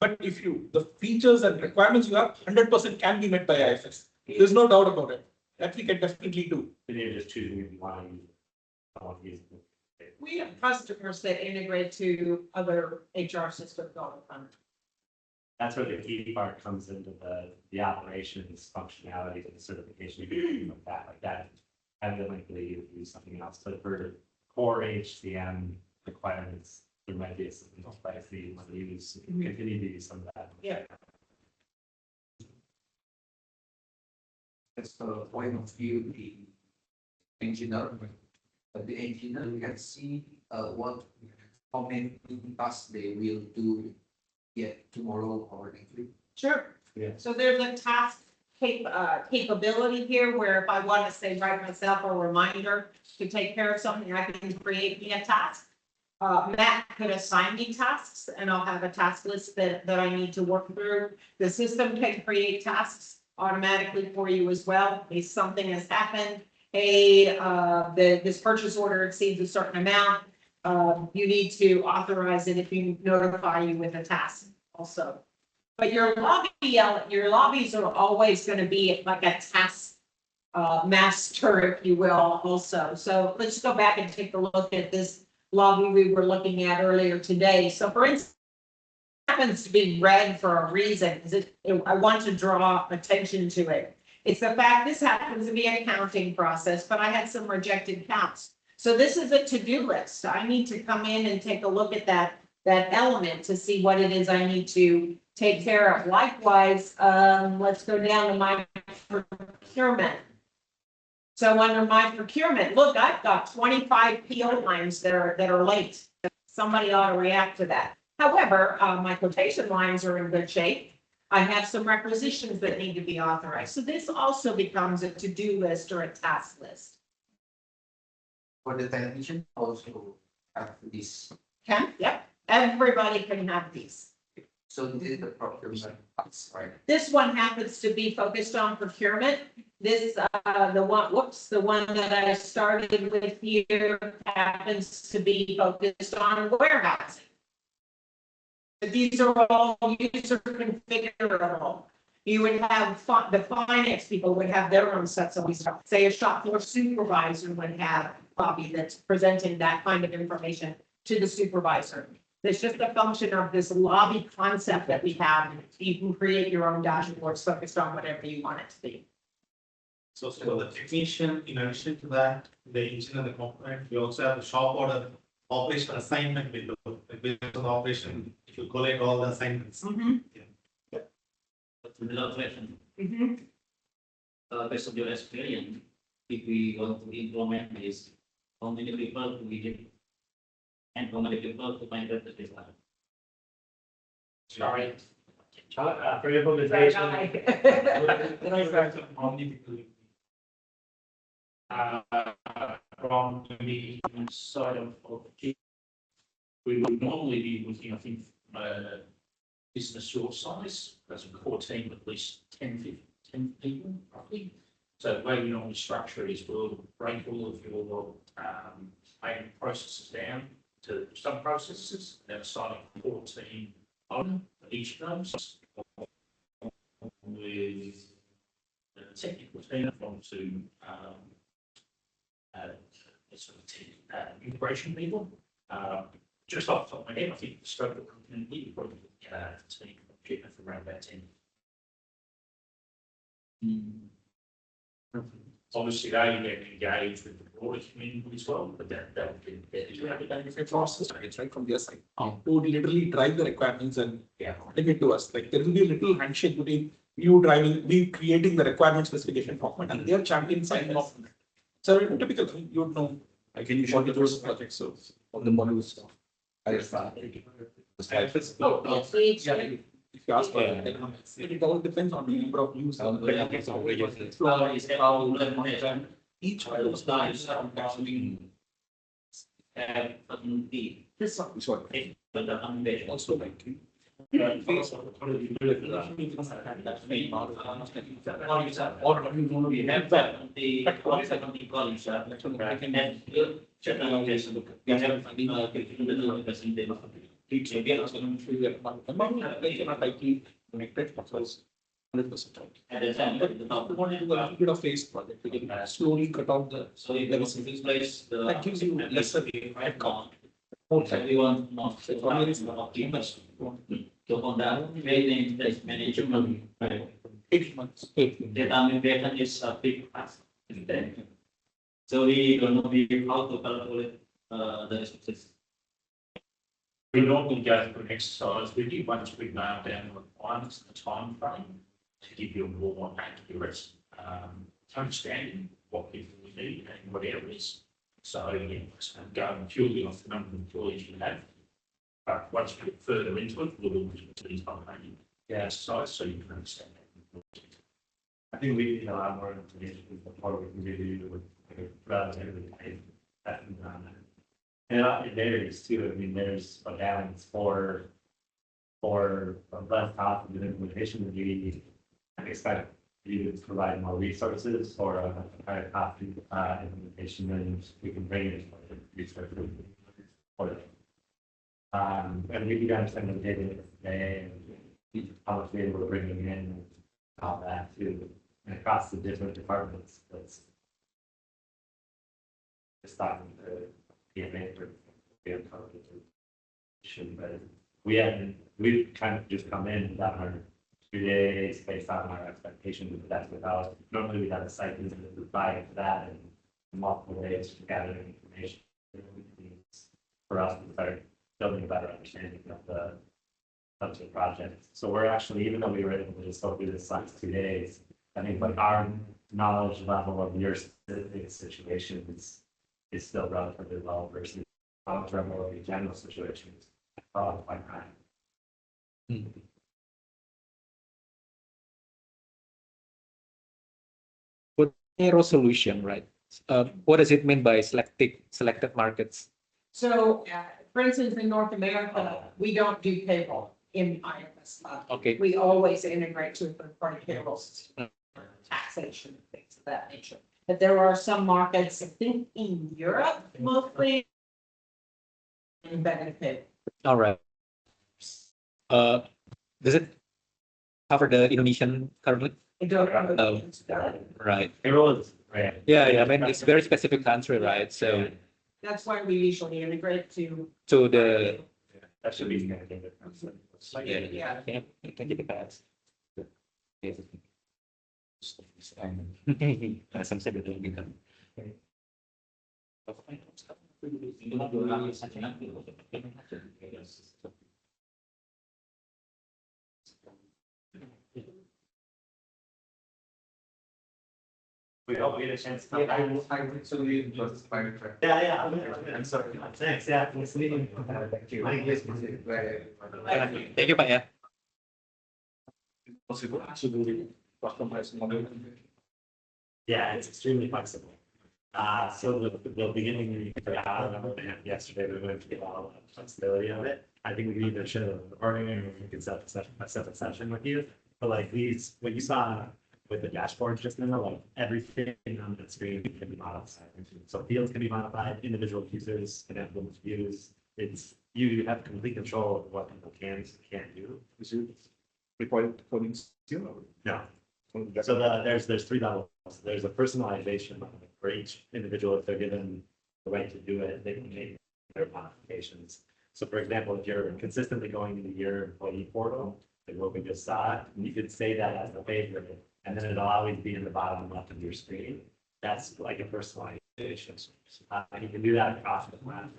S6: But if the features and requirements you have, 100% can be met by IFS. There's no doubt about it. That we can definitely do.
S4: Then you're just choosing if you want to use it. I want to use it.
S12: We have customers that integrate to other HR systems all the time.
S4: That's where the key part comes into the operations functionality and the certification like that. Evidently, you use something else, but for core HCM requirements, there might be some spicy, want to use, continue to use some of that.
S12: Yeah.
S10: That's the point of view, the engineer. But the engineer can see what, how many tasks they will do yet tomorrow or next week.
S12: Sure.
S4: Yeah.
S12: So there's a task capability here where if I want to say, write myself a reminder to take care of something, I can create me a task. Matt could assign me tasks and I'll have a task list that I need to work through. The system can create tasks automatically for you as well. If something has happened, hey, this purchase order exceeds a certain amount. You need to authorize it if you notify you with a task also. But your lobbies are always going to be like a task master, if you will, also. So let's go back and take a look at this lobby we were looking at earlier today. So for instance, it happens to be red for a reason. I want to draw attention to it. It's the fact this happens to be an accounting process, but I had some rejected counts. So this is a to-do list. I need to come in and take a look at that element to see what it is I need to take care of. Likewise, let's go down to my procurement. So under my procurement, look, I've got 25 PO lines that are late. Somebody ought to react to that. However, my quotation lines are in good shape. I have some requisitions that need to be authorized. So this also becomes a to-do list or a task list.
S10: For the technician also have this.
S12: Yep, everybody can have these.
S10: So this is the procurement parts, right?
S12: This one happens to be focused on procurement. This, the one that I started with here happens to be focused on warehousing. But these are all user configurable. You would have, the finance people would have their own sets of these, say a shop floor supervisor would have a copy that's presenting that kind of information to the supervisor. It's just a function of this lobby concept that we have. You can create your own dashboards focused on whatever you want it to be.
S8: So for the technician, in addition to that, the engineer, the component, we also have the shop order operation assignment window. Based on the operation, if you collect all the assignments.
S1: Without question,
S12: Mm-hmm.
S1: based on your experience, if we want to implement this, how many people do we need? And how many people to find out the design?
S6: Sorry.
S4: For implementation,
S1: From the side of we would normally be looking, I think, business your size, as a core team, at least 10 people roughly. So the way we normally structure is we'll break all of your main processes down to some processes, and then assign a core team on each of those. With the technical team onto sort of integration people. Just off the top of my head, I think the scope of company probably team objective for around about 10. Obviously, they get engaged with the broader community as well, but that would be
S6: Different process, right, from their side. Who would literally drive the requirements and bring it to us. Like there will be a little handshake between you driving, me creating the requirement specification document and their champion signing off. So a typical thing, you would know. Like can you show those projects, so all the modules. If you ask for it, it all depends on the number of users. Each of those guys are actually
S12: This one.
S6: sorry.
S1: but the foundation.
S6: Also like.
S1: Or you know, we have the concept of the college, and then general case, we have teach again, also
S6: Connected process. 100%.
S1: at the time,
S6: But
S1: the
S6: we want to do a little bit of phased project, we can slowly cut out the.
S1: so if there was in this place, the.
S6: That gives you lesser
S1: headcount.
S6: more time.
S1: Everyone wants to.
S6: So for me, it's
S1: too much. So on that, training, test management,
S6: 18 months.
S1: data migration is a big task. So we don't know how to calculate the resources. We normally go through an exercise with you once we've nailed down the requirements and the time frame to give you a more accurate understanding what people we need and what areas. So again, going purely off the number of employees you have. But once we get further into it, we'll look into these exercise so you can understand that.
S4: I think we need a lot more information before we can really do it relatively tight. And it varies too. I mean, there's a balance for less cost of implementation that you expect you to provide more resources or a higher cost implementation than we can bring in resources for it. And we can understand the data today and how much data we're bringing in and all that too. And across the different departments, that's just talking to PMA for but we've kind of just come in without our 2 days based on our expectations, but that's without, normally we have a site visit prior to that and multiple days to gather information for us to start building a better understanding of the project. So we're actually, even though we were able to just go through this last 2 days, I think like our knowledge level of your specific situation is still relatively low versus more of the general situations. Quite high.
S14: Narrow solution, right? What does it mean by selected markets?
S12: So, for instance, in North America, we don't do payroll in IFS.
S14: Okay.
S12: We always integrate to a third-party payroll system, taxation, things of that nature. But there are some markets, I think in Europe, mostly benefit.
S14: All right. Does it cover the Indonesian currently?
S12: I don't know.
S14: Right.
S4: Payroll is right.
S14: Yeah. I mean, it's very specific country, right? So
S12: That's why we usually integrate to.
S14: the
S4: That should be significant.
S14: yeah. Can get it fast. Some say betul gitu.
S4: We hope we get a chance to.
S10: I actually just find it.
S4: Yeah. I'm sorry. Thanks. Yeah. Nice meeting you. Thank you.
S14: Thank you, Pak ya.
S6: Possible to customize model.
S4: Yeah, it's extremely flexible. So the beginning, yesterday, we went through all the flexibility of it. I think we can either show the recording or we can set a separate session with you. But like these, what you saw with the dashboard just now, like everything on the screen can be modified. So fields can be modified, individual users can have those views. It's, you have complete control of what people can and can't do.
S6: Required coding skill.
S4: No. So there's 3 levels. There's a personalization for each individual. If they're given the right to do it, they can make their modifications. So for example, if you're consistently going into your employee portal, like what we just saw, you could say that as a favorite, and then it'll always be in the bottom left of your screen. That's like a personalization. You can do that across the platform.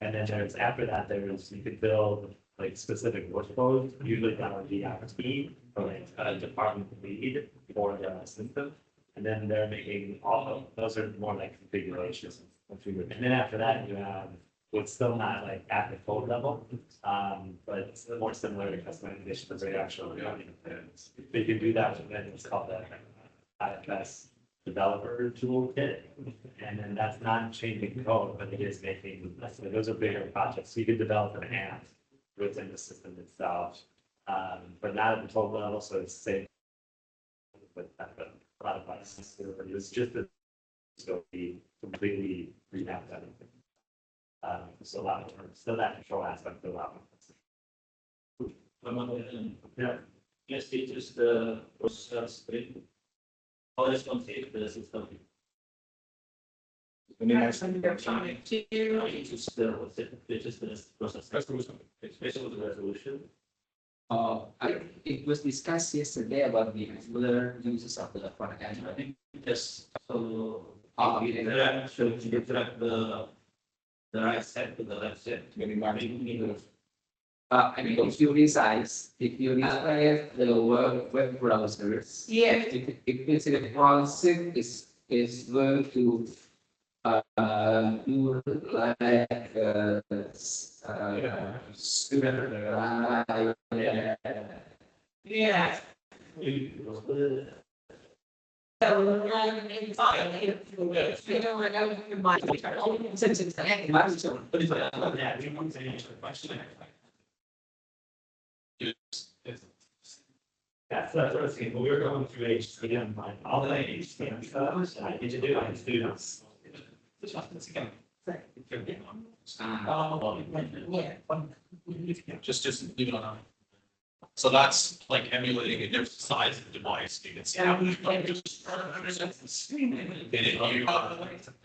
S4: And then after that, you could build like specific workflows, usually that would be IT or like a department lead for the system. And then they're making all of those are more like configurations. And then after that, you have what's still not like at the code level, but it's more similar to customization because they actually running things. But you can do that, and then it's called the IFS developer toolkit. And then that's not changing code, but it is making, those are bigger projects. So you can develop an app within the system itself, but not at the total level, so it's safe. But a lot of places, it's just to be completely revamped everything. So a lot of terms, still that control aspect of a lot of
S1: Yeah. Yes, it is the process. How responsive the system.
S12: That's when they're trying to.
S1: It is the process. Resolution.
S10: It was discussed yesterday about the regular uses of the front end. I think
S1: Yes, so should you drag the right set to the left set, maybe marking
S2: I mean, if you resize the web browsers.
S12: Yeah.
S2: If it's in a browser is going to do like
S12: Yeah.
S4: That's what I was saying, when we were going through HCM, like all the HCM stuff, I need to do my students.
S3: Just leave it on. So that's like emulating a different size of device. You can see how. And if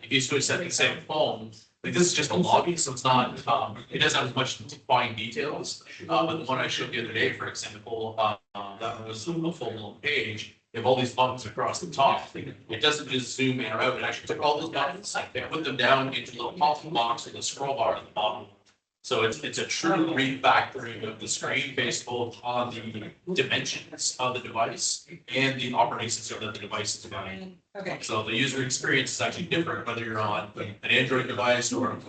S3: you switch that to the same phone, like this is just a lobby, so it's not, it doesn't have as much fine details. But the one I showed the other day, for example, that was a full page. You have all these buttons across the top. It doesn't just zoom in or out. It actually took all those buttons, they put them down into a little pop-up box with a scroll bar at the bottom. So it's a true refactoring of the screen based both on the dimensions of the device and the operating system that the device is running.
S12: Okay.
S3: So the user experience is actually different whether you're on an Android device or an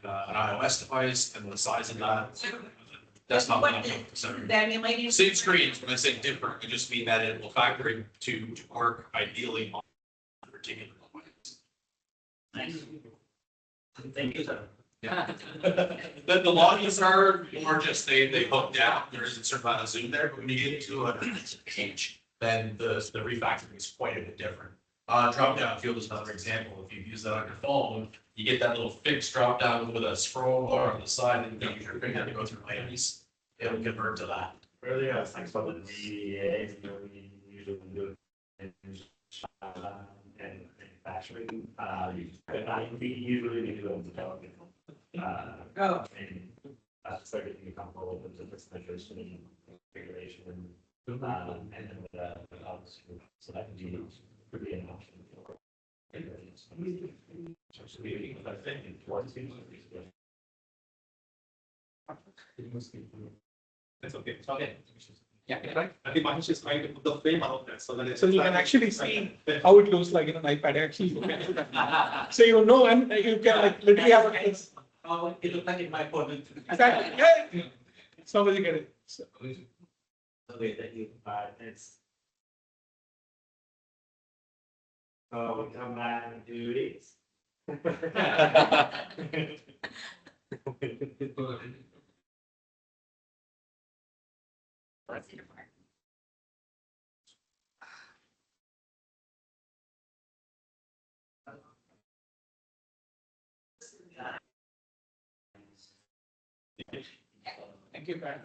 S3: iOS device, and the size of that. That's not what I'm concerned. Same screens, when I say different, I just mean that it will factor in to work ideally on a particular device. Nice. Thank you, sir. Yeah. The logins are more just they hook down, there isn't a certain amount of zoom there, but when you get into a page, then the refactoring is quite a bit different. Drop down field is another example. If you've used that on your phone, you get that little fixed drop down with a scroll bar on the side, and you use your finger to go through items. It'll convert to that.
S4: Earlier, I was talking about the DDA, we usually do it in and manufacturing, we usually do it in development. And that's everything you come forward with the presentation and configuration and then the so that can be pretty an option.
S8: That's okay. It's okay.
S2: Yeah.
S8: Right. I think Mahesh is trying to put the frame out there so that it's.
S6: So you can actually see how it looks like in an iPad, actually. So you know, and you can like literally have a.
S1: Oh, it looked like it might put it.
S6: Exactly, yeah. Somebody get it. So.
S4: The way that you provide it's. So we come back and do these.
S6: Thank you, Brad.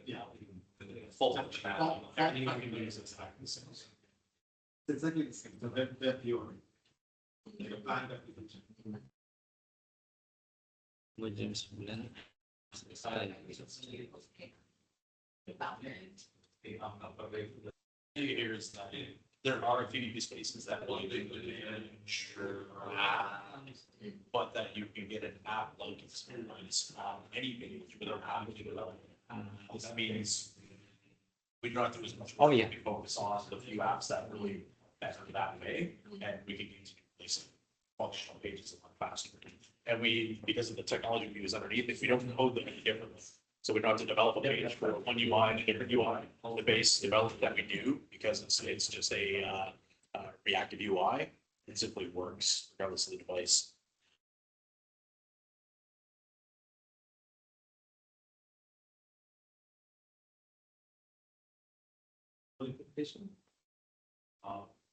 S3: Yeah. Full functionality. Everything you can use exactly the same.
S8: It's exactly the same, the web viewer. Like a planned application.
S3: Here is that there are a few use cases that will manage but that you can get an app like experience on any page without having to develop. That means we don't have to do as much.
S14: Oh, yeah.
S3: We focus on the few apps that really better that way, and we can get to place functional pages a lot faster. And we, because of the technology we use underneath, if we don't code them any differently. So we don't have to develop a page for one UI and a different UI. The base development that we do, because it's just a reactive UI, it simply works regardless of the device.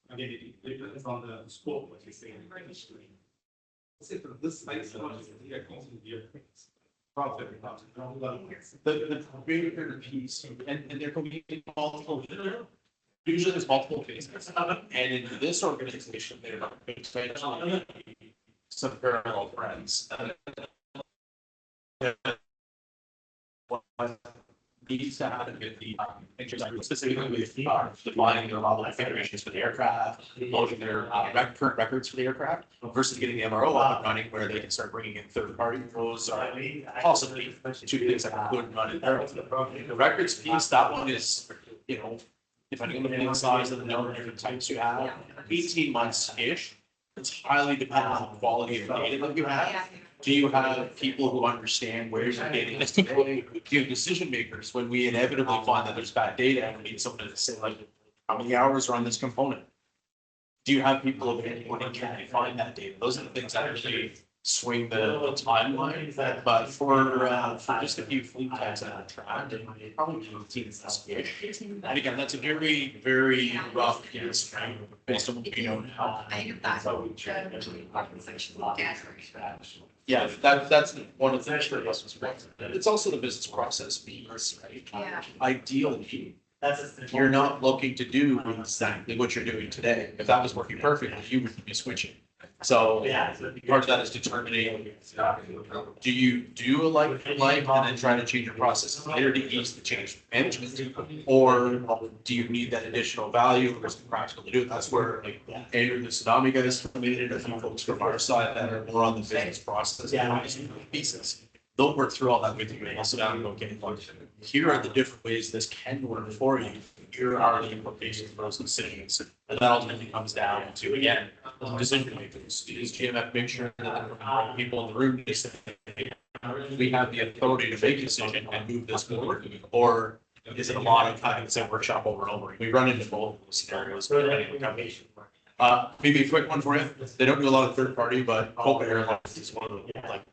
S8: Again, it depends on the scope, what you're saying. Let's say for this size, here comes in here. Profit.
S3: The bigger piece, and there can be multiple, usually there's multiple phases. And in this organization, there are potentially some parallel friends. Needs to happen with the specifically with defining their level of configurations for the aircraft, loading their current records for the aircraft, versus getting the MRO up and running where they can start bringing in third party. Those are possibly two things that could run in parallel. The records piece, that one is, you know, depending on the fleet size and the number of different types you have, 18 months-ish. It's highly dependent on the quality of data that you have. Do you have people who understand where you're getting this? Do you have decision makers when we inevitably find that there's bad data and we need someone to say like, how many hours are on this component? Do you have people available and can they find that data? Those are the things that actually swing the timeline. But for just a few fleet types that are tracked, probably 18 months-ish. And again, that's a very, very rough guess, right? Based on what we know now. Yeah, that's one of the things for us. It's also the business process piece, right?
S5: Yeah.
S3: Ideally, you're not looking to do exactly what you're doing today. If that was working perfectly, you would be switching. So part of that is determining, do you do a like and then try to change your processes later to ease the change management? Or do you need that additional value or is it practical to do it? That's where like Andrew, the Tsunami guys come in, a few folks from our side that are more on the business process pieces. They'll work through all that with you and they'll sit down and go, okay, look, here are the different ways this can work for you. Here are the implications for those decisions. And that ultimately comes down to, again, decision makers. Does GMF make sure that the people in the room say, we have the authority to make a decision and move this forward? Or is it a lot of having the same workshop over and over? We run into both of those scenarios. Maybe a quick one for you. They don't do a lot of third party, but Copa Airlines is one of the like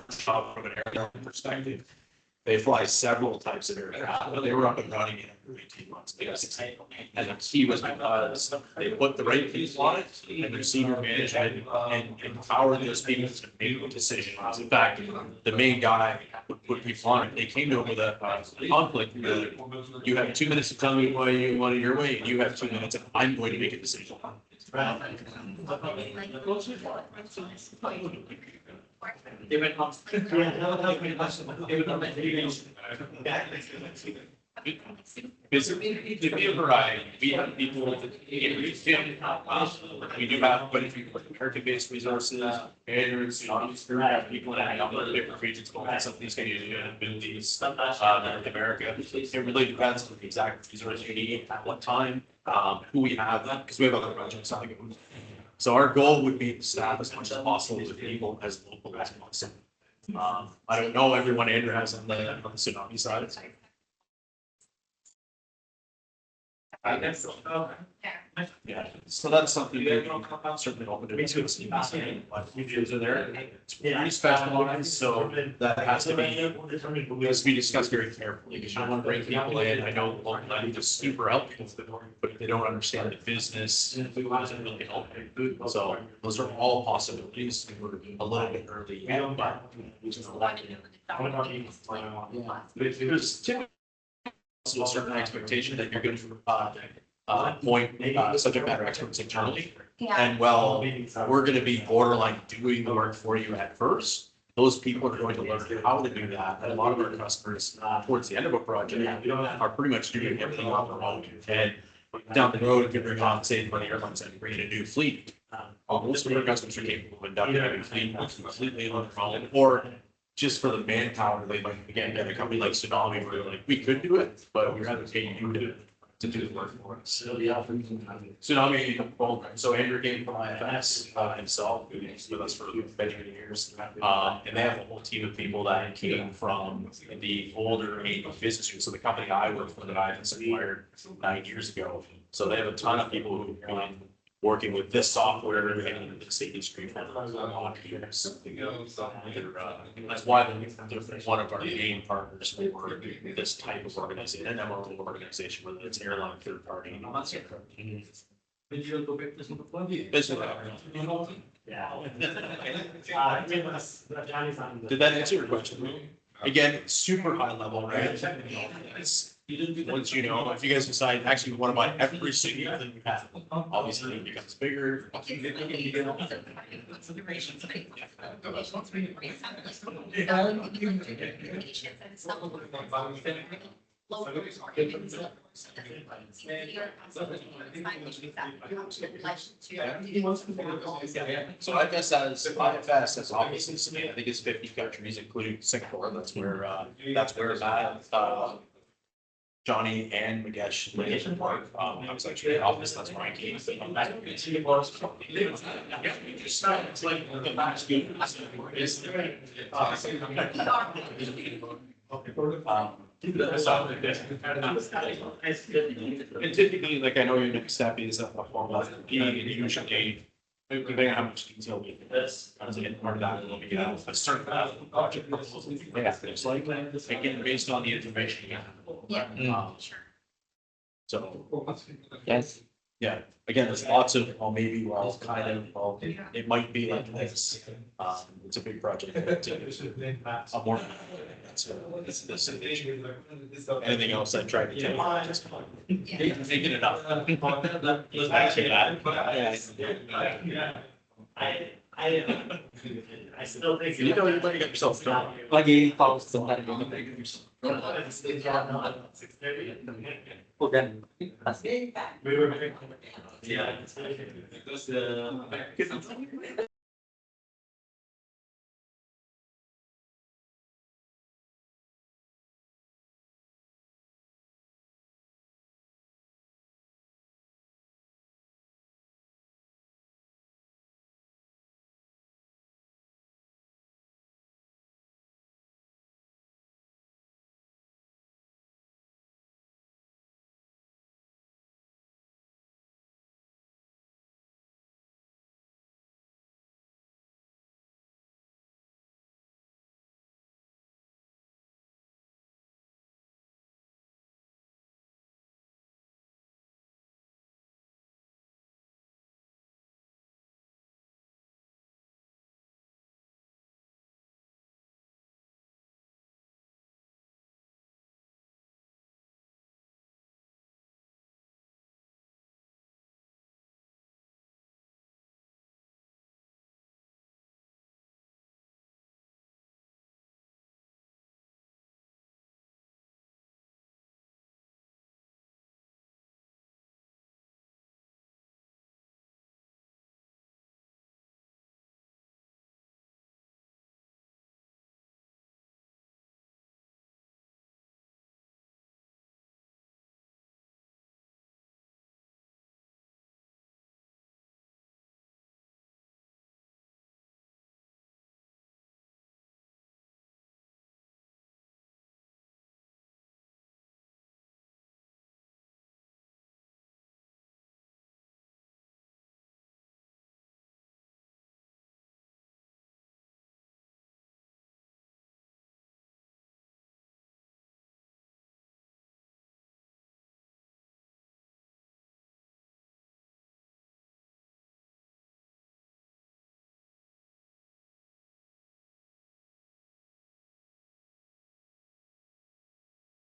S3: from an airline perspective. They fly several types of aircraft, but they were up and running in under 18 months. And the key was because they put the right people on it and their senior management and empowered those people to make decisions. In fact, the main guy would put people on it. They came to him with a conflict. You have 2 minutes to tell me why you want it your way, and you have 2 minutes, and I'm going to make a decision. To be a variety, we have people with we do have quite a few American-based resources, and we have people in a number of different regions, both in Southeast Asia and Middle East, North America. It really depends on the exact resource you need at what time, who we have, because we have other projects. So our goal would be to staff as much as possible with people as local as possible. I don't know everyone Andrew has on the Tsunami side. Yeah, so that's something that certainly open to discussing. But reviews are there. It's pretty specialized, so that has to be discussed very carefully because you don't want to bring people in. I know the local language is super helpful, but if they don't understand the business, it doesn't really help. So those are all possibilities. We're a little bit early yet, but there's typically also a certain expectation that you're going to point subject matter experts internally. And well, we're going to be borderline doing the work for you at first. Those people are going to learn how to do that. And a lot of our customers towards the end of a project are pretty much doing everything on their own. And down the road, if you're bringing on, say, for the airlines and bringing a new fleet, most of our customers are capable of inducting a new fleet completely on their own, or just for the manpower, they like, again, get a company like Tsunami where they're like, we could do it, but we'd rather pay you to do the work for us. Tsunami, well, so Andrew came from IFS himself, who was with us for many, many years. And they have a whole team of people that came from the older business unit. So the company I work for that IFS acquired 9 years ago. So they have a ton of people who've been working with this software and the safety screen for a lot of years. That's why they're one of our main partners for this type of organization, an MRO organization, whether it's airline, third party. Did that answer your question? Again, super high level, right? Once you know, if you guys decide actually we want to buy every single thing we have, obviously it becomes bigger. So I guess as IFS as offices, I think it's 50 countries, including Singapore. That's where Johnny and Mukesh live. I was actually in the office, that's where I came. And typically, like I know your next step is a form of P, and usually, depending on how much detail we get this, as a part of that will be a certain project proposal. Yeah, it's like, again, based on the information. So.
S14: Yes.
S3: Yeah, again, there's lots of, well, maybe, well, kind of, well, it might be like this. It's a big project. A more. This. Anything else I tried to tell you, just make it enough. Actually,
S8: I still think.
S3: You know, you might get yourself done.
S14: Lagi pause sebentar. Udah.
S8: We were. Yeah.